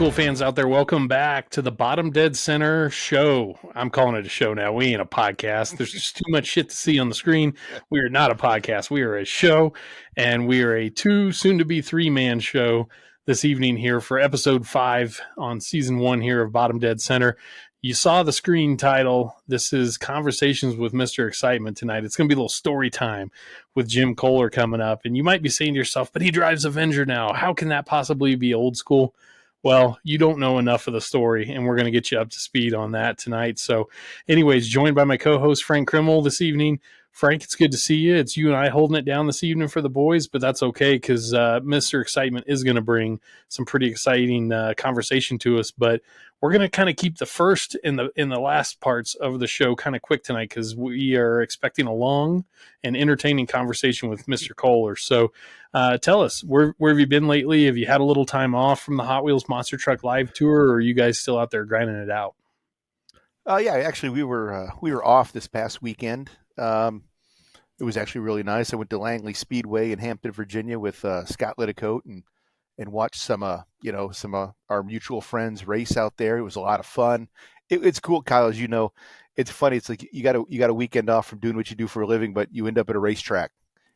school fans out there, welcome back to the Bottom Dead Center show. I'm calling it a show now. We ain't a podcast. There's just too much shit to see on the screen. We are not a podcast. We are a show, and we are a soon-to-be three-man show this evening here for episode 5 on season 1 here of Bottom Dead Center. You saw the screen title. This is Conversations with Mr. Excitement tonight. It's going to be a little story time with Jim Koehler coming up. And you might be saying to yourself, but he drives Avenger now. How can that possibly be old school? Well, you don't know enough of the story, and we're going to get you up to speed on that tonight. So anyways, joined by my co-host, Frank Krimmel, this evening. Frank, it's good to see you. It's you and I holding it down this evening for the boys, but that's okay because Mr. Excitement is going to bring some pretty exciting conversation to us. But we're going to kind of keep the first and the last parts of the show kind of quick tonight because we are expecting a long and entertaining conversation with Mr. Koehler. So tell us, where have you been lately? Have you had a little time off from the Hot Wheels Monster Truck Live Tour, or are you guys still out there grinding it out? Yeah, actually, we were off this past weekend. It was actually really nice. I went to Langley Speedway in Hampton, Virginia, with Scott Lidicote and watched some our mutual friends race out there. It was a lot of fun. It's cool, Kyle. As you know, it's funny. It's like you got a weekend off from doing what you do for a living, but you end up at a racetrack.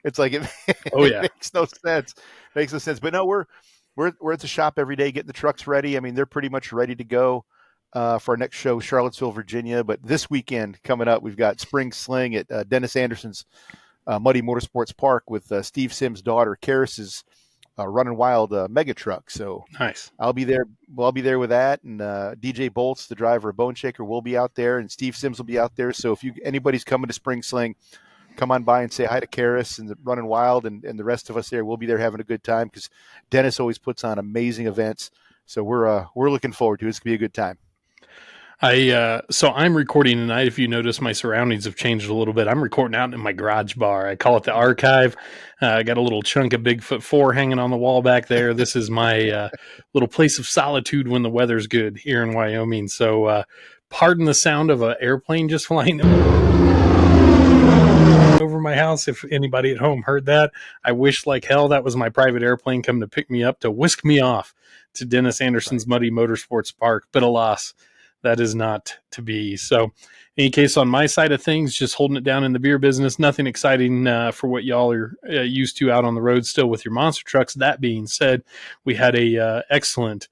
It's like it makes no sense. Makes no sense. But no, we're at the shop every day getting the trucks ready. I mean, they're pretty much ready to go for our next show, Charlottesville, Virginia. But this weekend coming up, we've got Spring Sling at Dennis Anderson's Muddy Motorsports Park with Steve Sims' daughter, Karis's Running Wild mega truck. So nice. I'll be there. Well, I'll be there with that, and DJ Bolts, the driver of Bone Shaker, will be out there, and Steve Sims will be out there. So if anybody's coming to Spring Sling, come on by and say hi to Karis and the Running Wild and the rest of us there. We'll be there having a good time because Dennis always puts on amazing events. So we're looking forward to it. It's gonna be a good time. So I'm recording tonight. If you notice, my surroundings have changed a little bit. I'm recording out in my garage bar. I call it the archive. I got a little chunk of Bigfoot 4 hanging on the wall back there. This is my little place of solitude when the weather's good here in Wyoming. So pardon the sound of an airplane just flying over my house. If anybody at home heard that, I wish like hell that was my private airplane coming to pick me up to whisk me off to Dennis Anderson's Muddy Motorsports Park. But alas, that is not to be. So in any case, on my side of things, just holding it down in the beer business, nothing exciting for what y'all are used to out on the road still with your monster trucks. That being said, we had a excellent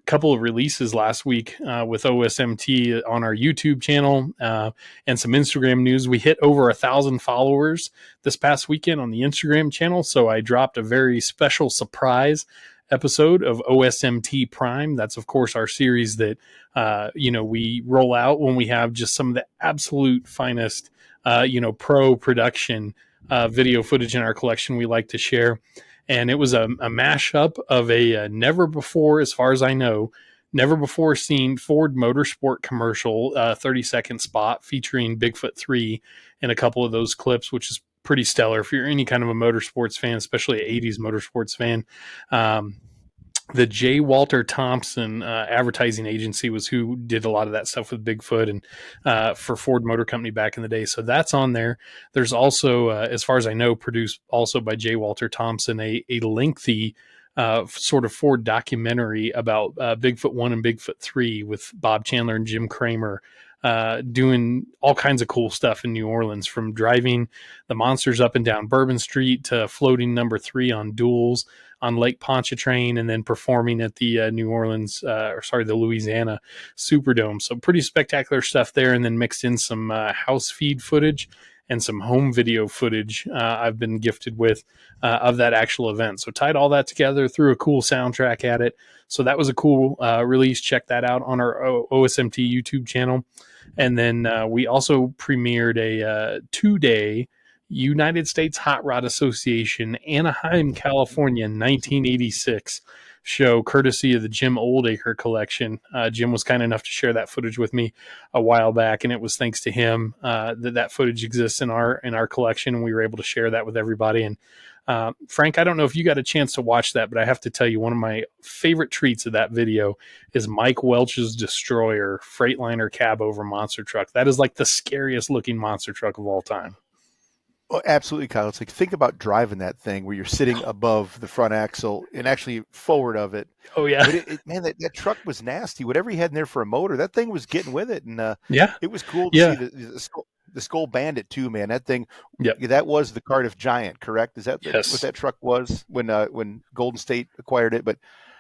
couple of releases last week with OSMT on our YouTube channel and some Instagram news. We hit over 1,000 followers this past weekend on the Instagram channel. So I dropped a very special surprise episode of OSMT Prime. That's of course our series that we roll out when we have just some of the absolute finest pro production video footage in our collection we like to share. And it was a mashup of a never before, as far as I know, never before seen Ford Motorsport commercial 30-second spot featuring Bigfoot 3 in a couple of those clips, which is pretty stellar if you're any kind of a motorsports fan, especially an 80s motorsports fan. The J. Walter Thompson advertising agency was who did a lot of that stuff with Bigfoot and for Ford Motor Company back in the day. So that's on there. There's also, as far as I know, produced also by J. Walter Thompson, a lengthy sort of Ford documentary about Bigfoot 1 and Bigfoot 3 with Bob Chandler and Jim Kramer doing all kinds of cool stuff in New Orleans, from driving the monsters up and down Bourbon Street to floating number 3 on duels on Lake Pontchartrain and then performing at the the Louisiana Superdome. So pretty spectacular stuff there. And then mixed in some house feed footage and some home video footage I've been gifted with of that actual event. So tied all that together, threw a cool soundtrack at it. So that was a cool release. Check that out on our OSMT YouTube channel. And then we also premiered a 2-day United States Hot Rod Association, Anaheim, California, 1986 show, courtesy of the Jim Oldacre collection. Jim was kind enough to share that footage with me a while back, and it was thanks to him that footage exists in our collection, and we were able to share that with everybody. And Frank, I don't know if you got a chance to watch that, but I have to tell you, one of my favorite treats of that video is Mike Welch's Destroyer Freightliner cab over monster truck. That is like the scariest looking monster truck of all time. Oh, absolutely, Kyle. It's like think about driving that thing where you're sitting above the front axle and actually forward of it. Oh yeah, But man, that truck was nasty. Whatever he had in there for a motor, that thing was getting with it, and yeah, it was cool to see yeah, the Skull Bandit too, man. That thing, yep, that was the Cardiff Giant, correct? Is that what yes, that truck was when Golden State acquired it? But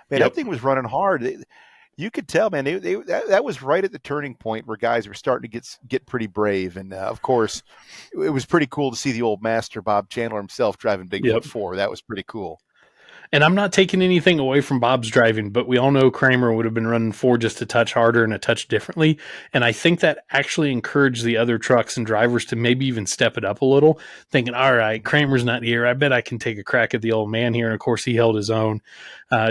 man, that yep. thing was running hard. You could tell, man. That was right at the turning point where guys were starting to get pretty brave, and of course, it was pretty cool to see the old master Bob Chandler himself driving Bigfoot Yep. 4. That was pretty cool. And I'm not taking anything away from Bob's driving, but we all know Kramer would have been running 4 just a touch harder and a touch differently. And I think that actually encouraged the other trucks and drivers to maybe even step it up a little, thinking, all right, Kramer's not here. I bet I can take a crack at the old man here. And of course, he held his own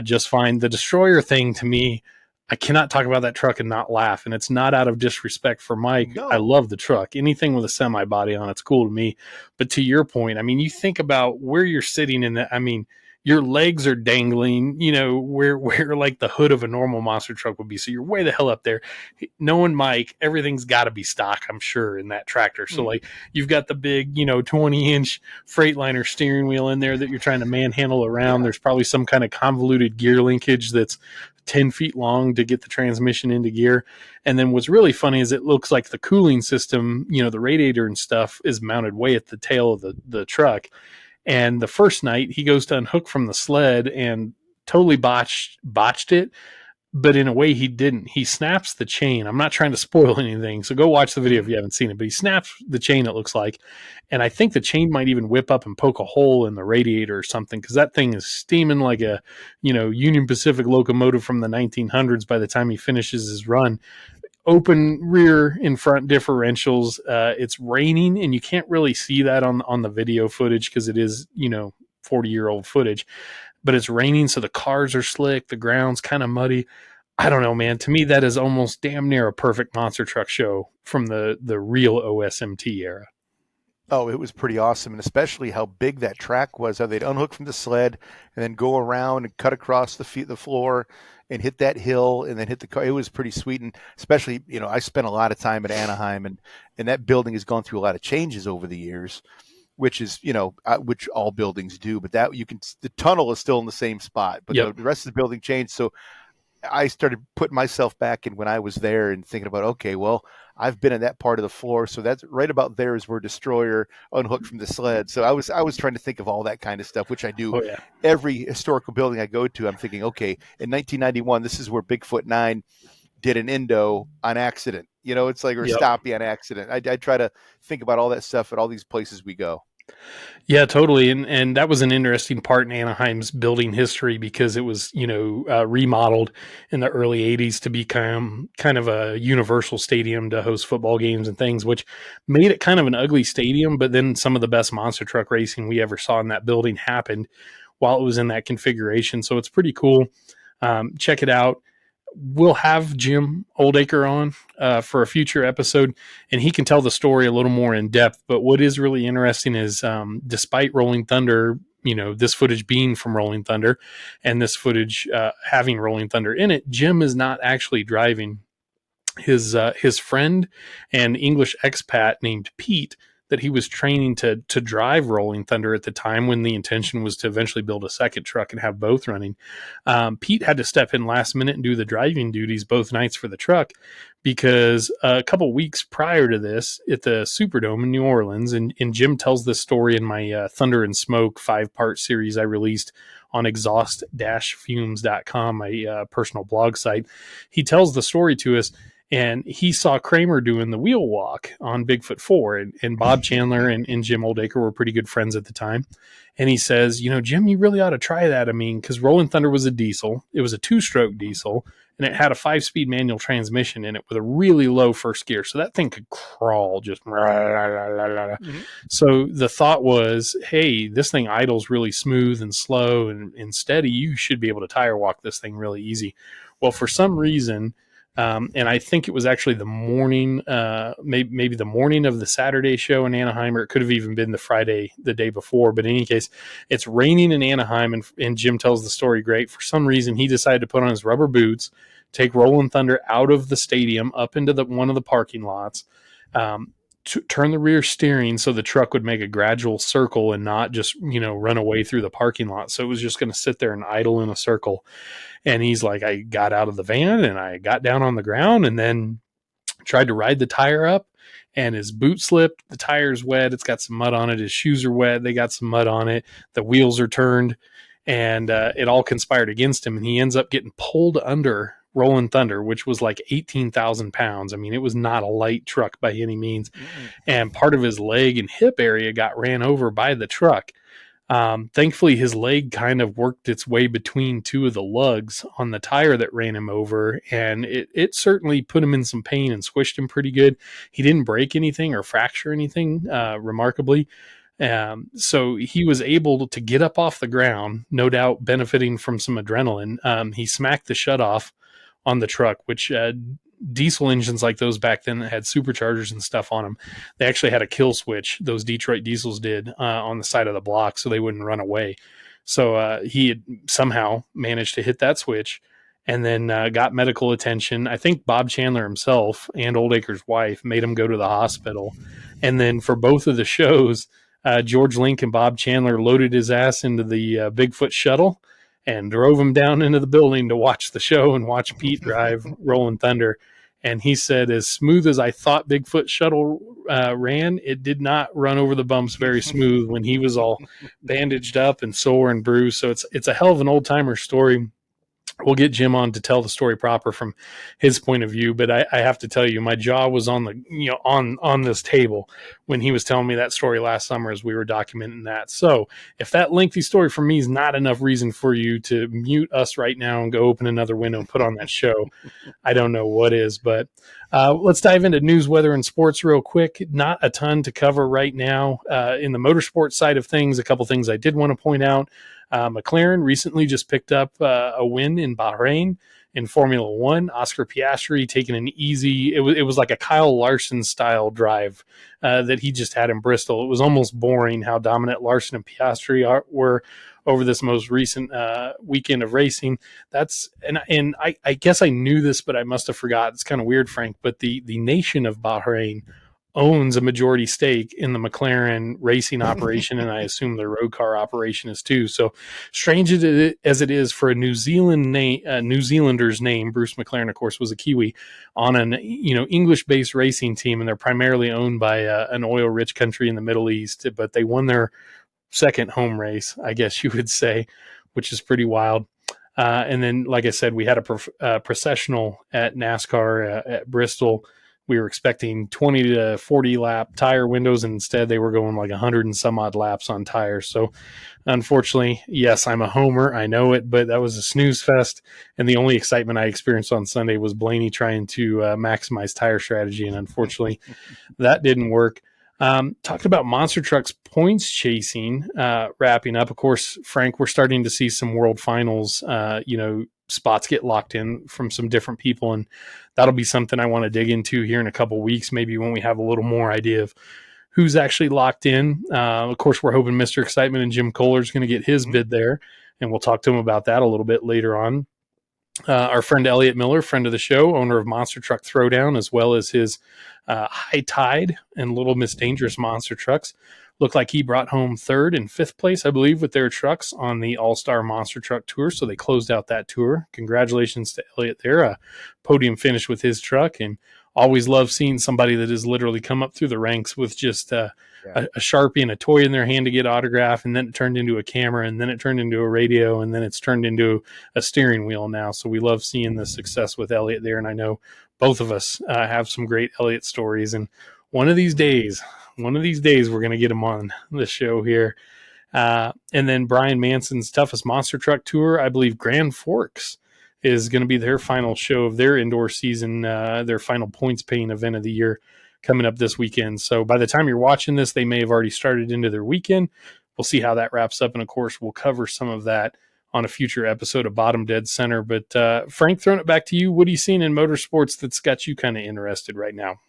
just fine. The Destroyer thing to me, I cannot talk about that truck and not laugh. And it's not out of disrespect for Mike. I No, love the truck. Anything with a semi body on it's cool to me. But to your point, I mean, you think about where you're sitting in that. I mean, your legs are dangling, where like the hood of a normal monster truck would be. So you're way the hell up there. Knowing Mike, everything's got to be stock, I'm sure, in that tractor. So mm, like you've got the big, 20-inch Freightliner steering wheel in there that you're trying to manhandle around. yeah. There's probably some kind of convoluted gear linkage that's 10 feet long to get the transmission into gear. And then what's really funny is it looks like the cooling system, the radiator and stuff is mounted way at the tail of the truck. And the first night he goes to unhook from the sled and totally botched it, but in a way he didn't. He snaps the chain. I'm not trying to spoil anything, so go watch the video if Mhm. you haven't seen it. But he snaps the chain, it looks like, and I think the chain might even whip up and poke a hole in the radiator or something because that thing is steaming like a Union Pacific locomotive from the 1900s by the time he finishes his run. Open rear and front differentials. It's raining, and you can't really see that on the video footage because it is 40-year-old footage. But it's raining, so the cars are slick, the ground's kind of muddy. I don't know, man. To me, that is almost damn near a perfect monster truck show from the real OSMT era. Oh, it was pretty awesome, and especially how big that track was. How they'd unhook from the sled and then go around and cut across the floor and hit that hill and then hit the car. It was pretty sweet, and especially I spent a lot of time at Anaheim, and that building has gone through a lot of changes over the years, which is which all buildings do. But the tunnel is still in the same spot, but the Yep. rest of the building changed. So I started putting myself back in when I was there and thinking about, okay, well, I've been in that part of the floor, so that's right about there is where Destroyer unhooked from the sled. So I was trying to think of all that kind of stuff, which I do Oh yeah. every historical building I go to. I'm thinking, okay, in 1991, this is where Bigfoot 9 did an endo on accident. It's like or Yep. Stoppy on accident. I try to think about all that stuff at all these places we go. Yeah, totally. And that was an interesting part in Anaheim's building history because it was, remodeled in the early 80s to become kind of a universal stadium to host football games and things, which made it kind of an ugly stadium. But then some of the best monster truck racing we ever saw in that building happened while it was in that configuration. So it's pretty cool. Check it out. We'll have Jim Oldacre on for a future episode, and he can tell the story a little more in depth. But what is really interesting is, despite Rolling Thunder, this footage being from Rolling Thunder, and this footage having Rolling Thunder in it, Jim is not actually driving. His friend and English expat named Pete that he was training to drive Rolling Thunder at the time when the intention was to eventually build a second truck and have both running. Pete had to step in last minute and do the driving duties both nights for the truck because a couple weeks prior to this at the Superdome in New Orleans, and Jim tells this story in my Thunder and Smoke 5-part series I released on exhaust-fumes.com, my personal blog site. He tells the story to us, and he saw Kramer doing the wheel walk on Bigfoot 4, and Bob Chandler and Jim Oldacre were pretty good friends at the time. And he says, Jim, you really ought to try that. I mean, because Rolling Thunder was a diesel. It was a 2-stroke diesel, and it had a 5-speed manual transmission in it with a really low first gear. So that thing could crawl just. Mm-hmm. So the thought was, hey, this thing idles really smooth and slow and steady. You should be able to tire walk this thing really easy. Well, for some reason, and I think it was actually the morning, maybe the morning of the Saturday show in Anaheim, or it could have even been the Friday, the day before. But in any case, it's raining in Anaheim, and Jim tells the story great. For some reason, he decided to put on his rubber boots, take Rolling Thunder out of the stadium, up into one of the parking lots, turn the rear steering so the truck would make a gradual circle and not just, run away through the parking lot. So it was just going to sit there and idle in a circle. And he's like, I got out of the van and I got down on the ground and then tried to ride the tire up, and his boot slipped. The tire's wet. It's got some mud on it. His shoes are wet. They got some mud on it. The wheels are turned, and it all conspired against him. And he ends up getting pulled under Rolling Thunder, which was like 18,000 pounds. I mean, it was not a light truck by any means. Mm-hmm. And part of his leg and hip area got ran over by the truck. Thankfully, his leg kind of worked its way between two of the lugs on the tire that ran him over, and it certainly put him in some pain and squished him pretty good. He didn't break anything or fracture anything, remarkably. So he was able to get up off the ground, no doubt benefiting from some adrenaline. He smacked the shutoff on the truck, which diesel engines like those back then that had superchargers and stuff on them, they actually had a kill switch. Those Detroit diesels did on the side of the block so they wouldn't run away. So he had somehow managed to hit that switch and then got medical attention. I think Bob Chandler himself and Oldacre's wife made him go to the hospital. And then for both of the shows, George Link and Bob Chandler loaded his ass into the Bigfoot shuttle and drove him down into the building to watch the show and watch Pete drive Rolling Thunder. And he said, as smooth as I thought Bigfoot shuttle ran, it did not run over the bumps very smooth when he was all bandaged up and sore and bruised. So it's a hell of an old timer story. We'll get Jim on to tell the story proper from his point of view, but I have to tell you, my jaw was on the on this table when he was telling me that story last summer as we were documenting that. So if that lengthy story from me is not enough reason for you to mute us right now and go open another window and put on that show, I don't know what is. But let's dive into news, weather, and sports real quick. Not a ton to cover right now. In the motorsport side of things, a couple things I did want to point out. McLaren recently just picked up a win in Bahrain in Formula One. Oscar Piastri taking an easy, it was like a Kyle Larson style drive that he just had in Bristol. It was almost boring how dominant Larson and Piastri were over this most recent weekend of racing. And I guess I knew this, but I must have forgot. It's kind of weird, Frank, but the nation of Bahrain owns a majority stake in the McLaren racing operation, and I assume the road car operation is too. So strange as it is for a New Zealander's name, Bruce McLaren, of course, was a Kiwi, on an English-based racing team, and they're primarily owned by an oil-rich country in the Middle East, but they won their second home race, I guess you would say, which is pretty wild. And then, like I said, we had a processional at NASCAR at Bristol. We were expecting 20 to 40 lap tire windows, and instead they were going like 100 and some odd laps on tires. So unfortunately, yes, I'm a homer. I know it, but that was a snooze fest. And the only excitement I experienced on Sunday was Blaney trying to maximize tire strategy. And unfortunately, that didn't work. Talked about monster trucks points chasing, wrapping up. Of course, Frank, we're starting to see some world finals, spots get locked in from some different people, and that'll be something I want to dig into here in a couple weeks, maybe when we have a little more idea of who's actually locked in. Of course, we're hoping Mr. Excitement and Jim Koehler is going to get his bid there, and we'll talk to him about that a little bit later on. Our friend Elliot Miller, friend of the show, owner of Monster Truck Throwdown, as well as his High Tide and Little Miss Dangerous monster trucks, looked like he brought home third and fifth place, I believe, with their trucks on the All-Star Monster Truck Tour. So they closed out that tour. Congratulations to Elliot there. A podium finish with his truck, and always love seeing somebody that has literally come up through the ranks with just a Sharpie and a toy in their hand to get autograph, and then it turned into a camera, and then it turned into a radio, and then it's turned into a steering wheel now. So we love seeing the success with Elliot there, and I know both of us have some great Elliot stories, and one of these days we're going to get him on the show here. And then Brian Manson's Toughest Monster Truck Tour, I believe Grand Forks is going to be their final show of their indoor season, their final points paying event of the year coming up this weekend. So by the time you're watching this, they may have already started into their weekend. We'll see how that wraps up. And of course, we'll cover some of that on a future episode of Bottom Dead Center. But Frank, throwing it back to you. What are you seeing in motorsports that's got you kind of interested right now?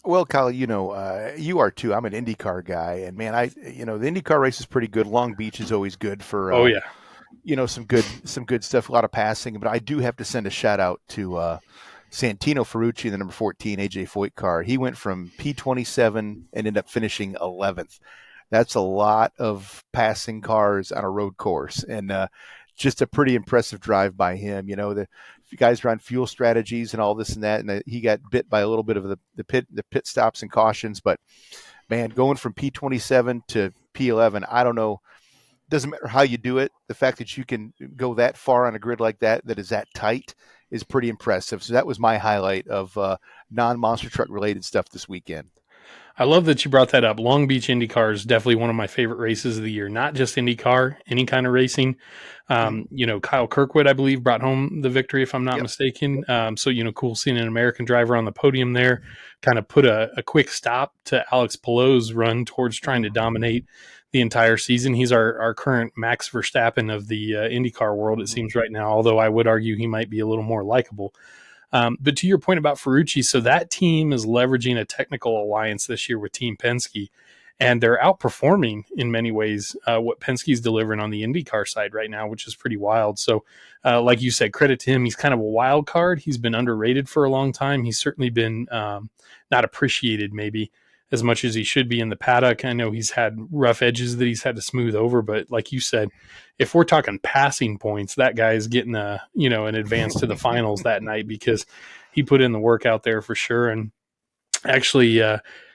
Well, Kyle, you are too. I'm an IndyCar guy, and man, the IndyCar race is pretty good. Long Beach is always good for, some good stuff, a lot of passing. But I do have to send a shout out to Santino Ferrucci, the number 14 AJ Foyt car, he went from P27 and ended up finishing 11th. That's a lot of passing cars on a road course, and just a pretty impressive drive by him. You know, the guys are on fuel strategies and all this and that, and he got bit by a little bit of the pit stops and cautions. But man, going from P27 to P11, I don't know. Doesn't matter how you do it. The fact that you can go that far on a grid like that, that is that tight, is pretty impressive. So that was my highlight of non-monster truck related stuff this weekend. I love that you brought that up. Long Beach IndyCar is definitely one of my favorite races of the year. Not just IndyCar, any kind of racing. Kyle Kirkwood, I believe, brought home the victory, if I'm not mistaken. So, cool seeing an American driver on the podium there. Kind of put a quick stop to Alex Palou's run towards trying to dominate the entire season. He's our current Max Verstappen of the IndyCar world, it seems right now, although I would argue he might be a little more likable. But to your point about Ferrucci, so that team is leveraging a technical alliance this year with Team Penske, and they're outperforming in many ways what Penske's delivering on the IndyCar side right now, which is pretty wild. So, like you said, credit to him. He's kind of a wild card. He's been underrated for a long time. He's certainly been not appreciated maybe as much as he should be in the paddock. I know he's had rough edges that he's had to smooth over, but like you said, if we're talking passing points, that guy is getting an advance to the finals that night because he put in the work out there for sure. And actually,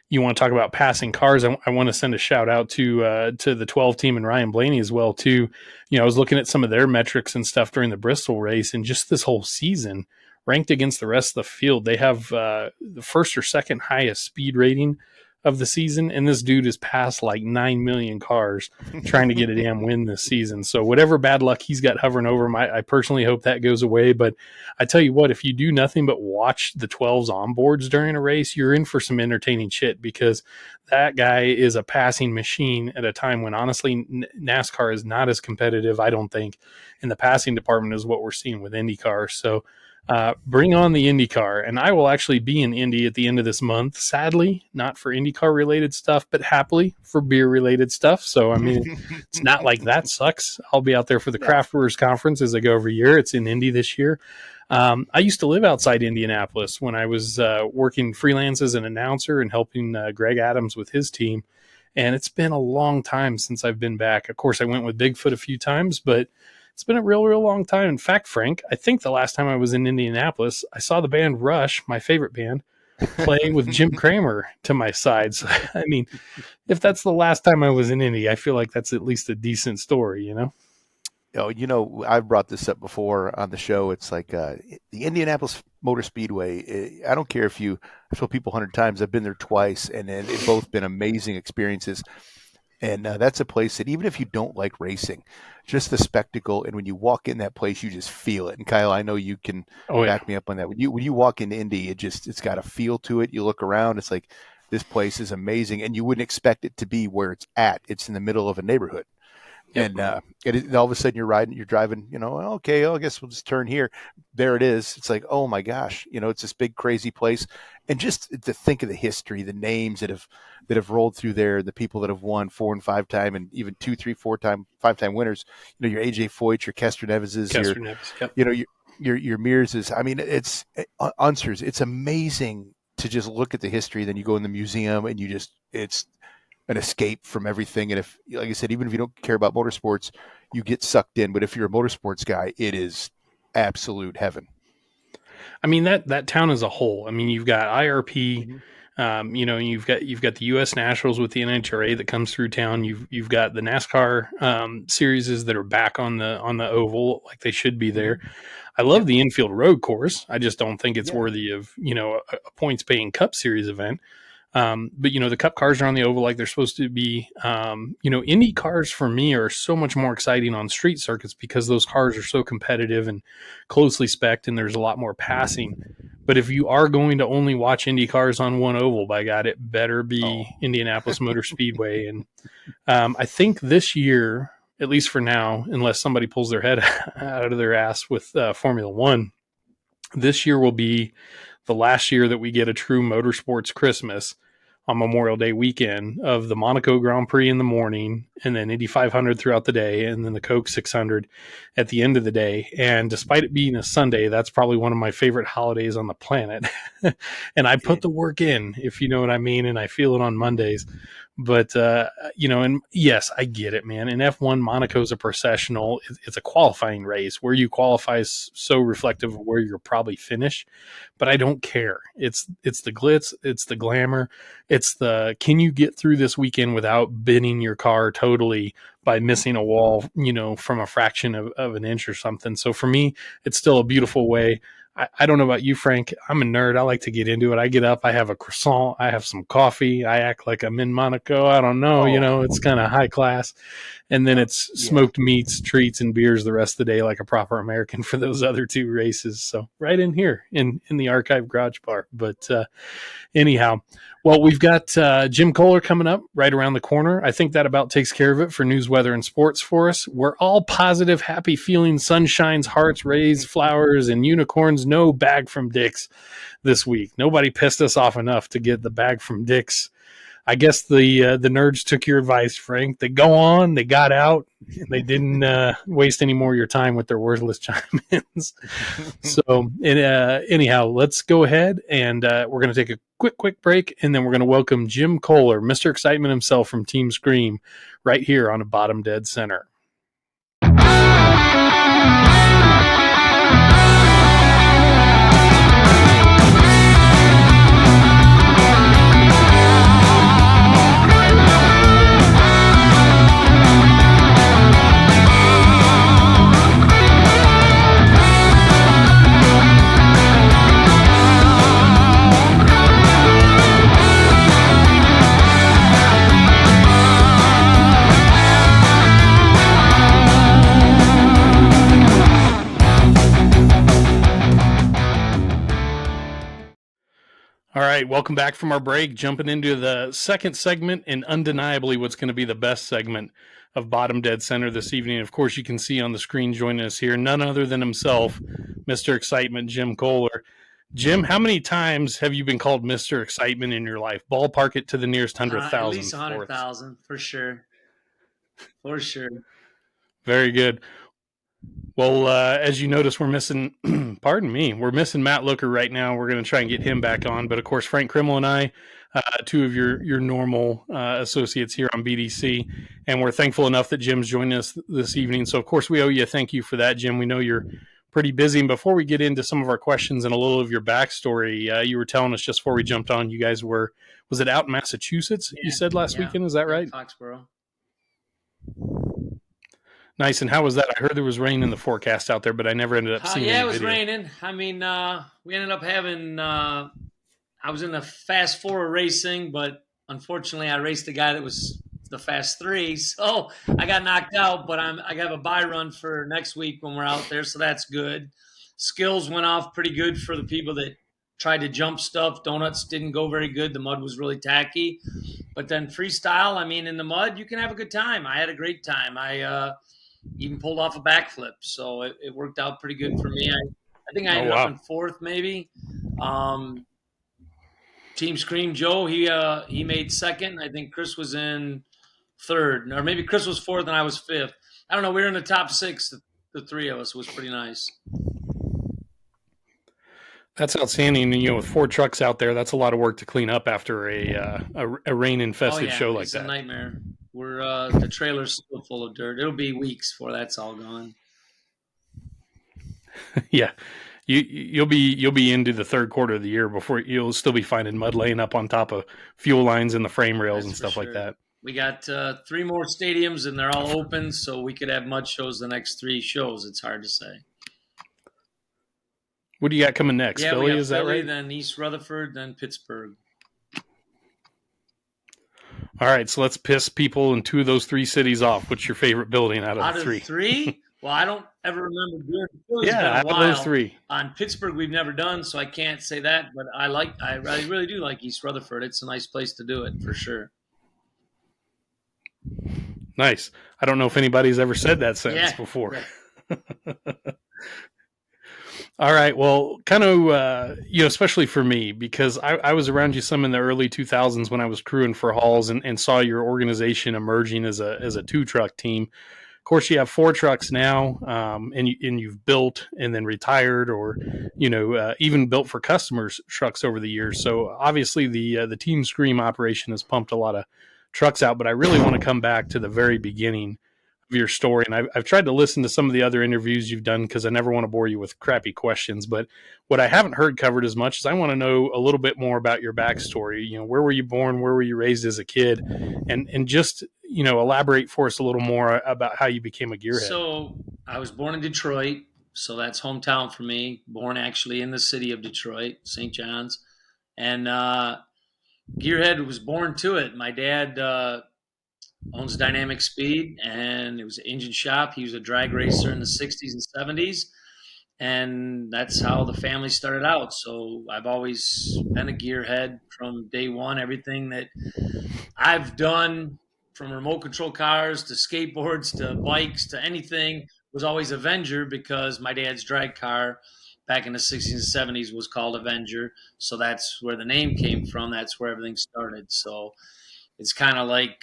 you want to talk about passing cars? I want to send a shout out to the 12 team and Ryan Blaney as well too. I was looking at some of their metrics and stuff during the Bristol race, and just this whole season ranked against the rest of the field, they have the first or second highest speed rating of the season, and this dude has passed like 9 million cars trying to get a damn win this season. So whatever bad luck he's got hovering over him, I personally hope that goes away. But I tell you what, if you do nothing but watch the 12's onboards during a race, you're in for some entertaining shit, because that guy is a passing machine at a time when honestly NASCAR is not as competitive, I don't think, in the passing department as what we're seeing with IndyCar. So bring on the IndyCar, and I will actually be in Indy at the end of this month. Sadly, not for IndyCar related stuff, but happily for beer related stuff. So, I mean, it's not like that sucks. I'll be out there for the Craft Brewers Conference as I go every year. It's in Indy this year. I used to live outside Indianapolis when I was working freelance as an announcer and helping Greg Adams with his team. And it's been a long time since I've been back. Of course, I went with Bigfoot a few times, but it's been a real long time. In fact, Frank, I think the last time I was in Indianapolis, I saw the band Rush, my favorite band, play with Jim Cramer to my side. So, I mean, if that's the last time I was in Indy, I feel like that's at least a decent story, I've brought this up before on the show. It's like the Indianapolis Motor Speedway. I don't care if I've told people 100 times, I've been there twice, and they've both been amazing experiences. And that's a place that even if you don't like racing, just the spectacle, and when you walk in that place, you just feel it. And Kyle, I know you can back me up on that. When you walk into Indy, it's got a feel to it. You look around, it's like, this place is amazing, and you wouldn't expect it to be where it's at. It's in the middle of a neighborhood. And all of a sudden you're driving, okay, I guess we'll just turn here. There it is. It's like, oh my gosh, it's this big, crazy place. And just to think of the history, the names that have rolled through there, the people that have won 4 and 5 time, and even 2, 3, 4 time, 5 time winners, your AJ Foyt, your Kester Nevises, your Mearses. I mean, it's Unsers. It's amazing to just look at the history. Then you go in the museum and it's an escape from everything. And if, like I said, even if you don't care about motorsports, you get sucked in. But if you're a motorsports guy, it is absolute heaven. I mean, that town as a whole. I mean, you've got IRP, you've got the U.S. Nationals with the NHRA that comes through town. You've got the NASCAR series that are back on the oval, like they should be there. I love the infield road course. I just don't think it's worthy of a points paying Cup Series event. But the Cup cars are on the oval like they're supposed to be. Indy cars for me are so much more exciting on street circuits because those cars are so competitive and closely spec'd, and there's a lot more passing. But if you are going to only watch Indy cars on one oval, by God, it better be Indianapolis Motor Speedway. And I think this year, at least for now, unless somebody pulls their head out of their ass with Formula One, this year will be the last year that we get a true motorsports Christmas on Memorial Day weekend of the Monaco Grand Prix in the morning, and then Indy 500 throughout the day, and then the Coke 600 at the end of the day. And despite it being a Sunday, that's probably one of my favorite holidays on the planet. And I put the work in, if you know what I mean, and I feel it on Mondays. But, and yes, I get it, man. In F1, Monaco's a processional. It's a qualifying race. Where you qualify is so reflective of where you'll probably finish, but I don't care. It's the glitz, it's the glamour, it's the can you get through this weekend without bending your car totally by missing a wall, from a fraction of an inch or something. So for me, it's still a beautiful way. I don't know about you, Frank. I'm a nerd. I like to get into it. I get up, I have a croissant, I have some coffee, I act like I'm in Monaco. I don't know, it's kind of high class. And then it's smoked meats, treats, and beers the rest of the day like a proper American for those other two races. So right in here in the archive garage bar. But anyhow, well, we've got Jim Koehler coming up right around the corner. I think that about takes care of it for news, weather, and sports for us. We're all positive, happy feeling, sunshines, hearts, rays, flowers, and unicorns. No bag from Dick's this week. Nobody pissed us off enough to get the bag from Dick's. I guess the nerds took your advice, Frank. They go on, they got out, and they didn't waste any more of your time with their worthless chime-ins. So anyhow, let's go ahead and we're going to take a quick break, and then we're going to welcome Jim Koehler, Mr. Excitement himself from Team Scream, right here on a Bottom Dead Center. All right, welcome back from our break. Jumping into the second segment and undeniably what's going to be the best segment of Bottom Dead Center this evening. Of course, you can see on the screen joining us here, none other than himself, Mr. Excitement, Jim Koehler. Jim, how many times have you been called Mr. Excitement in your life? Ballpark it to the nearest 100,000. At least 100,000, for sure. For sure. Very good. Well, as you notice, we're missing, we're missing Matt Looker right now. We're going to try and get him back on. But, of course, Frank Krimmel and I, two of your normal associates here on BDC, and we're thankful enough that Jim's joining us this evening. So, of course, we owe you a thank you for that, Jim. We know you're pretty busy. And before we get into some of our questions and a little of your backstory, you were telling us just before we jumped on, you guys was it out in Massachusetts, you said last weekend? Is that right? Foxborough. Nice. And how was that? I heard there was rain in the forecast out there, but I never ended up seeing any it was video. raining. I mean, we ended up having I was in the Fast Four racing, but unfortunately I raced a guy that was the Fast Three, so I got knocked out, but I have a bye run for next week when we're out there, so that's good. Skills went off pretty good for the people that tried to jump stuff. Donuts didn't go very good. The mud was really tacky. But then freestyle, I mean, in the mud, you can have a good time. I had a great time. I even pulled off a backflip, so it worked out pretty good for me. I think I ended up in fourth, maybe. Team Scream Joe, he made second. I think Chris was in third, or maybe Chris was fourth and I was fifth. I don't know. We were in the top six. The three of us. It was pretty nice. That's outstanding. And, with 4 trucks out there, that's a lot of work to clean up after a rain-infested show like that. It's a nightmare. We're the trailer's still full of dirt. It'll be weeks before that's all gone. Yeah, you'll be into the third quarter of the year before you'll still be finding mud laying up on top of fuel lines and the frame rails and stuff like that. We got 3 more stadiums and they're all open, so we could have mud shows the next 3 shows. It's hard to say. What do you got coming next? Yeah, Philly, is Philly, that right? Then East Rutherford, then Pittsburgh. All right, so let's piss people in 2 of those 3 cities off. What's your favorite building out of the 3? Out of 3? Well, I don't ever remember doing Philly's been a while. Out of those 3. On Pittsburgh, we've never done, so I can't say that. But I really do like East Rutherford. It's a nice place to do it for sure. Nice. I don't know if anybody's ever said that sentence before. Yeah. All right. Well, kind of, especially for me, because I was around you some in the early 2000s when I was crewing for Halls and saw your organization emerging as a two truck team. Of course, you have four trucks now, and you've built and then retired, or even built for customers trucks over the years. So obviously, the Team Scream operation has pumped a lot of trucks out. But I really want to come back to the very beginning of your story, and I've tried to listen to some of the other interviews you've done because I never want to bore you with crappy questions. But what I haven't heard covered as much is I want to know a little bit more about your backstory. Where were you born? Where were you raised as a kid? And just elaborate for us a little more about how you became a gearhead. So I was born in Detroit, so that's hometown for me. Born actually in the city of Detroit, St. John's, and gearhead was born to it. My dad owns Dynamic Speed, and it was an engine shop. He was a drag racer in the '60s and '70s, and that's how the family started out. So I've always been a gearhead from day one. Everything that I've done, from remote control cars to skateboards to bikes to anything, was always Avenger, because my dad's drag car back in the '60s and '70s was called Avenger. So that's where the name came from. That's where everything started. So it's kind of like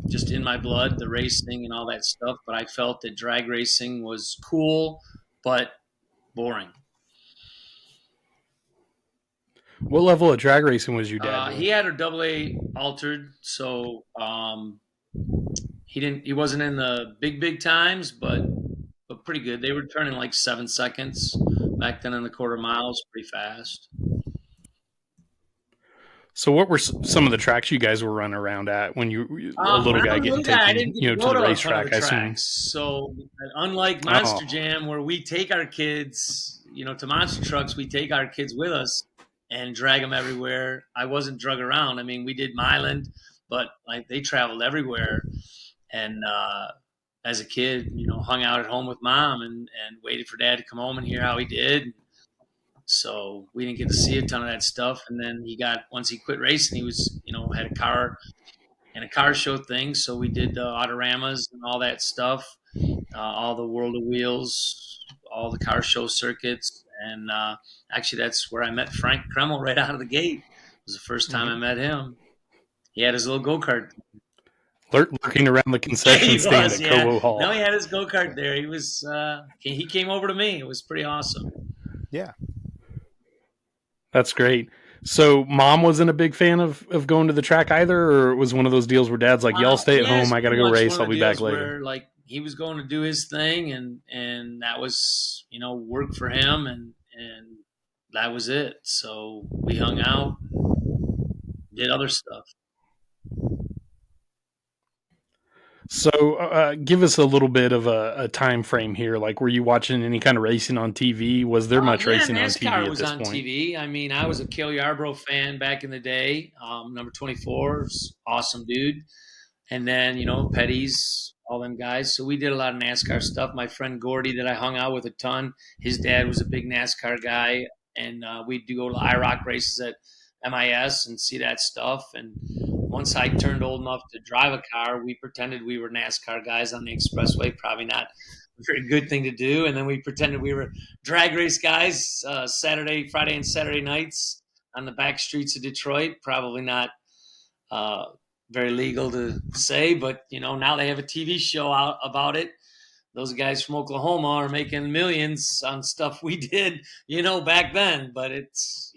just in my blood, the racing and all that stuff. But I felt that drag racing was cool, but boring. What level of drag racing was your dad He doing? had a double A altered, so he wasn't in the big times, but pretty good. They were turning like 7 seconds back then in the quarter miles, pretty fast. So, what were some of the tracks you guys were running around at when you a When little I guy was a getting little guy, I didn't taken, get to to go the to a ton of racetrack? the I assume. tracks. So unlike Monster Oh, Jam, where we take our kids, to monster trucks, we take our kids with us and drag them everywhere. I wasn't drug around. I mean, we did Milan, but like they traveled everywhere. And as a kid, hung out at home with mom and waited for dad to come home and hear how he did. So we didn't get to see a ton of that stuff. And then once he quit racing, he was, had a car and a car show thing. So we did the autoramas and all that stuff, all the World of Wheels, all the car show circuits. And actually, that's where I met Frank Kremel right out of the gate. It was the first time I mhm. met him. He had his little go kart. Lurking around the concession He stand was, at yeah. Cobo Hall. No, he had his go kart there. He came over to me. It was pretty awesome. Yeah. That's great. So, mom wasn't a big fan of going to the track either, or it was one of those deals where dad's like, "Y'all stay at Yeah, it's home. I got to pretty go much one race. of I'll the be back deals later." where like he was going to do his thing, and that was work for him, and that was it. So we hung out, did other stuff. So, give us a little bit of a time frame here. Like, were you watching any kind of racing on TV? Was there much Yeah, racing on NASCAR TV at was this on point? TV. I mean, I was a Cale Yarborough fan back in the day. Number 24, awesome dude. And then Petty's, all them guys. So we did a lot of NASCAR stuff. My friend Gordy, that I hung out with a ton, his dad was a big NASCAR guy, and we'd go to IROC races at MIS and see that stuff. And once I turned old enough to drive a car, we pretended we were NASCAR guys on the expressway. Probably not a very good thing to do. And then we pretended we were drag race guys, Friday, and Saturday nights on the back streets of Detroit. Probably not uh, very legal to say, but now they have a TV show out about it. Those guys from Oklahoma are making millions on stuff we did, back then. But it's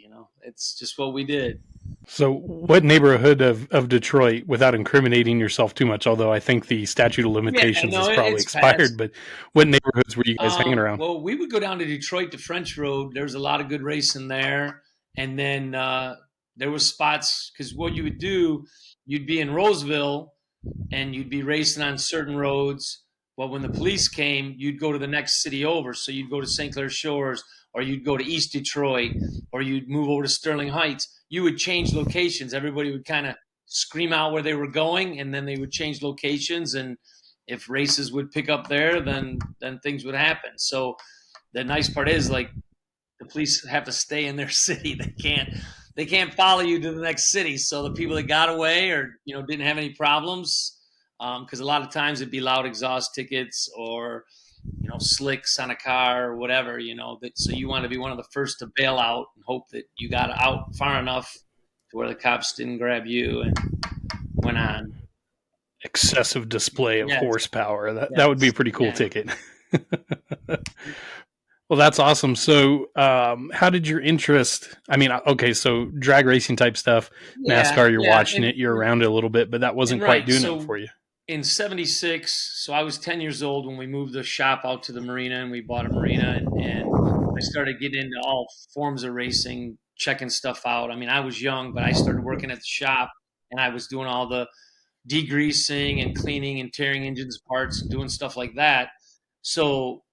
just what we did. So, what neighborhood of Detroit, without incriminating yourself too much, although I think the statute of Yeah, limitations no, is probably it's past. expired, but what neighborhoods were you guys hanging around? Well, we would go down to Detroit to French Road. There was a lot of good racing there, and then there was spots, because what you would do, you'd be in Roseville and you'd be racing on certain roads. But when the police came, you'd go to the next city over. So you'd go to St. Clair Shores, or you'd go to East Detroit, or you'd move over to Sterling Heights. You would change locations. Everybody would kind of scream out where they were going, and then they would change locations. And if races would pick up there, then things would happen. So the nice part is, like, the police have to stay in their city. They can't follow you to the next city. So the people that got away, or didn't have any problems, because a lot of times it'd be loud exhaust tickets, or slicks on a car or whatever, so you want to be one of the first to bail out and hope that you got out far enough to where the cops didn't grab you and went on. Excessive display of Yes, horsepower. That would be a yes, pretty cool yeah. ticket. Well, that's awesome. So, how did your interest? I mean, okay, so drag racing type stuff, Yeah, NASCAR, you're yeah, watching it, you're around it a little bit, but that and wasn't quite right. doing it So for you. in '76, so I was 10 years old when we moved the shop out to the marina, and we bought a marina, and I started getting into all forms of racing, checking stuff out. I mean, I was young, but I started working at the shop, and I was doing all the degreasing and cleaning and tearing engines parts and doing stuff like that. So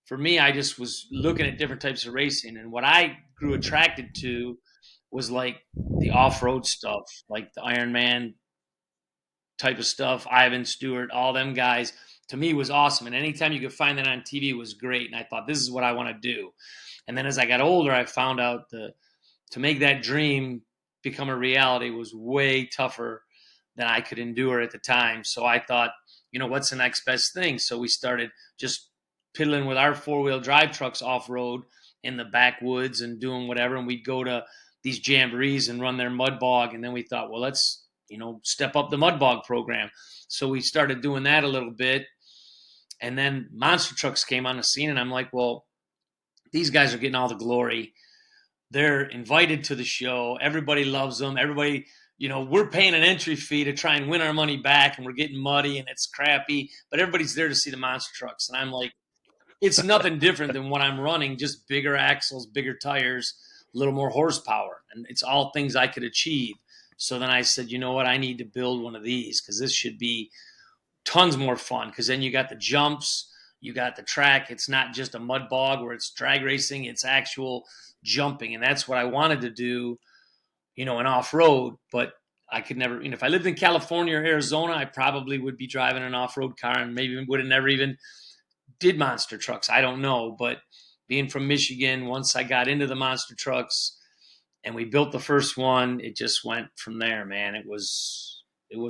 for me, I just was looking at different types of racing, and what I grew attracted to was like the off-road stuff, like the Iron Man type of stuff, Ivan Stewart, all them guys. To me was awesome, and anytime you could find that on TV was great. And I thought, this is what I want to do. And then as I got older, I found out to make that dream become a reality was way tougher than I could endure at the time. So I thought, what's the next best thing? So we started just piddling with our 4-wheel drive trucks off road in the backwoods and doing whatever. And we'd go to these jamborees and run their mud bog. And then we thought, well, let's, step up the mud bog program. So we started doing that a little bit. And then monster trucks came on the scene. And I'm like, well, these guys are getting all the glory. They're invited to the show. Everybody loves them. Everybody, we're paying an entry fee to try and win our money back, and we're getting muddy and it's crappy, but everybody's there to see the monster trucks. And I'm like, it's nothing different than what I'm running, just bigger axles, bigger tires, a little more horsepower. And it's all things I could achieve. So then I said, you know what? I need to build one of these because this should be tons more fun, because then you got the jumps, you got the track. It's not just a mud bog where it's drag racing, it's actual jumping. And that's what I wanted to do, in off road. But I could never, if I lived in California or Arizona, I probably would be driving an off road car and maybe would have never even did monster trucks. I don't know. But being from Michigan, once I got into the monster trucks and we built the first one, it just went from there, man. It was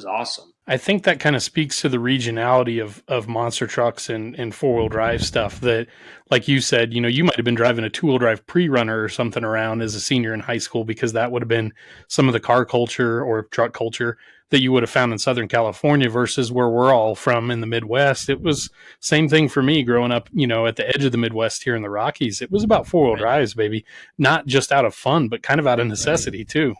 awesome. I think that kind of speaks to the regionality of monster trucks and 4-wheel drive stuff that, like you said, you might have been driving a 2-wheel drive pre-runner or something around as a senior in high school because that would have been some of the car culture or truck culture that you would have found in Southern California versus where we're all from in the Midwest. It was same thing for me growing up, at the edge of the Midwest here in the Rockies. It was about 4-wheel Right. drives, baby. Not just out of fun, but kind of out of necessity too.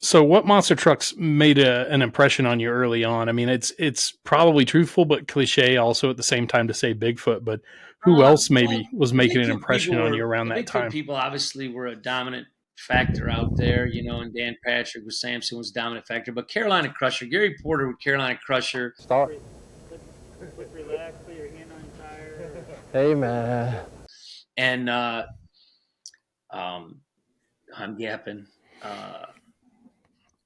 So, what monster trucks made an impression on you early on? I mean, it's probably truthful, but cliche also at the same time to say Bigfoot. But who else maybe Well, was the making an Bigfoot impression people on you were around the that Bigfoot time? people obviously were a dominant factor out there, and Dan Patrick with Samson was a dominant factor. But Carolina Crusher, Gary Porter with Carolina Crusher, Stop. Quick relax, put your hand on your tire. Hey, man. and I'm yapping.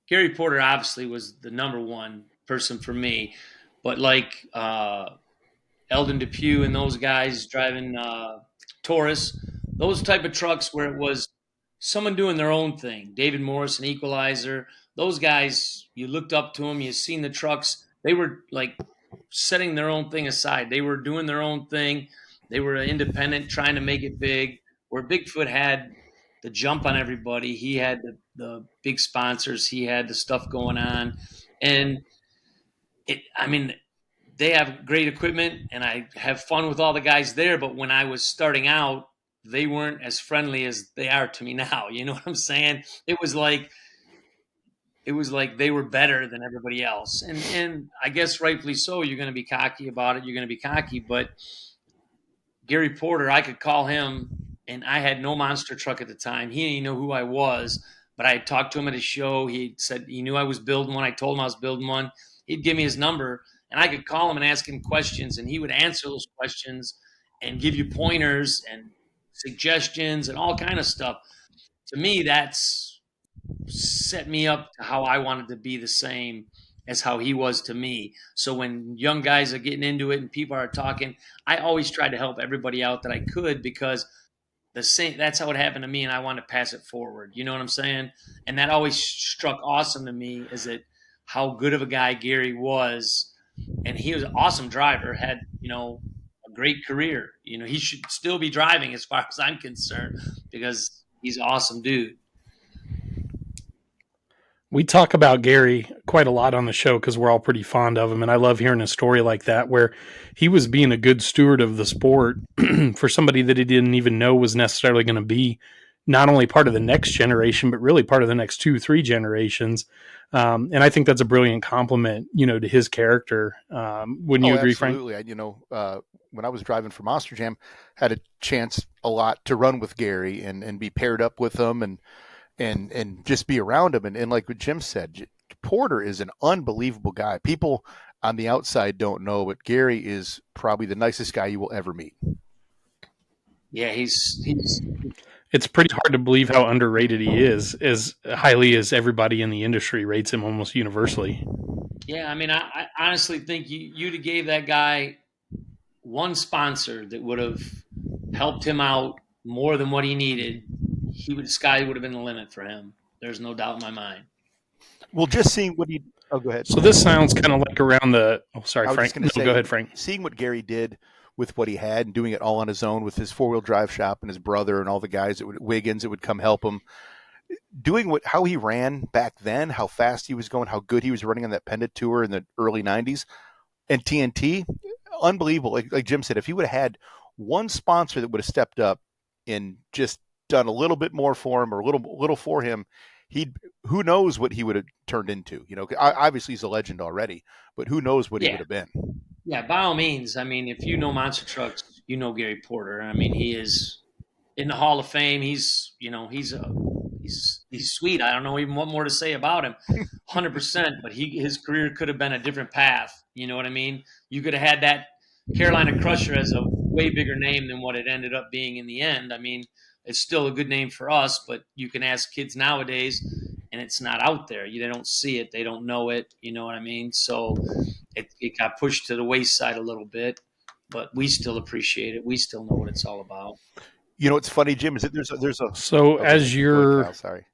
Gary Porter obviously was the number one person for me, but like Eldon Depew and those guys driving Taurus, those type of trucks where it was someone doing their own thing. David Morris, an Equalizer, those guys, you looked up to them, you seen the trucks. They were like setting their own thing aside. They were doing their own thing. They were independent, trying to make it big. Where Bigfoot had the jump on everybody, he had the big sponsors, he had the stuff going on, and I mean, they have great equipment and I have fun with all the guys there. But when I was starting out, they weren't as friendly as they are to me now. You know what I'm saying? It was like they were better than everybody else. And I guess rightfully so. You're going to be cocky about it. You're going to be cocky. But Gary Porter, I could call him, and I had no monster truck at the time. He didn't even know who I was, but I had talked to him at a show. He said he knew I was building one. I told him I was building one. He'd give me his number, and I could call him and ask him questions, and he would answer those questions and give you pointers and suggestions and all kind of stuff. To me, that's set me up to how I wanted to be the same as how he was to me. So when young guys are getting into it and people are talking, I always tried to help everybody out that I could, because the same that's how it happened to me, and I wanted to pass it forward. You know what I'm saying? And that always struck awesome to me, is that how good of a guy Gary was. And he was an awesome driver, had a great career. He should still be driving as far as I'm concerned because he's an awesome dude. We talk about Gary quite a lot on the show because we're all pretty fond of him. And I love hearing a story like that where he was being a good steward of the sport for somebody that he didn't even know was necessarily going to be not only part of the next generation, but really part of the next 2-3 generations. And I think that's a brilliant compliment, to his character. Wouldn't you agree, absolutely. Frank? When I was driving for Monster Jam, had a chance a lot to run with Gary and be paired up with him and just be around him. And like what Jim said, Porter is an unbelievable guy. People on the outside don't know, but Gary is probably the nicest guy you will ever meet. Yeah, he's It's pretty hard to believe how underrated he is, as highly as everybody in the industry rates him almost universally. Yeah, I mean, I honestly think you'd have gave that guy one sponsor that would have helped him out more than what he needed. Sky would have been the limit for him. There's no doubt in my mind. Well, just seeing what he. Oh, go ahead. So this sounds kind of like around the. Oh, sorry, Frank. No, go ahead, Frank. Seeing what Gary did with what he had and doing it all on his own with his 4-wheel drive shop and his brother and all the guys Wiggins that would come help him. Doing how he ran back then, how fast he was going, how good he was running on that Pendant Tour in the early 90s and TNT, unbelievable. Like Jim said, if he would have had one sponsor that would have stepped up and just done a little bit more for him or a little for him, who knows what he would have turned into. Obviously he's a legend already, but who knows what he would have been. Yeah, by all means. I mean, if you know monster trucks, you know Gary Porter. I mean, he is in the Hall of Fame. He's sweet. I don't know even what more to say about him. 100%. But his career could have been a different path. You know what I mean? You could have had that Carolina Crusher as a way bigger name than what it ended up being in the end. I mean, it's still a good name for us, but you can ask kids nowadays, and it's not out there. They don't see it. They don't know it. You know what I mean? So it got pushed to the wayside a little bit, but we still appreciate it. We still know what it's all about. It's funny, Jim, is that there's a so as you're Kyle, sorry.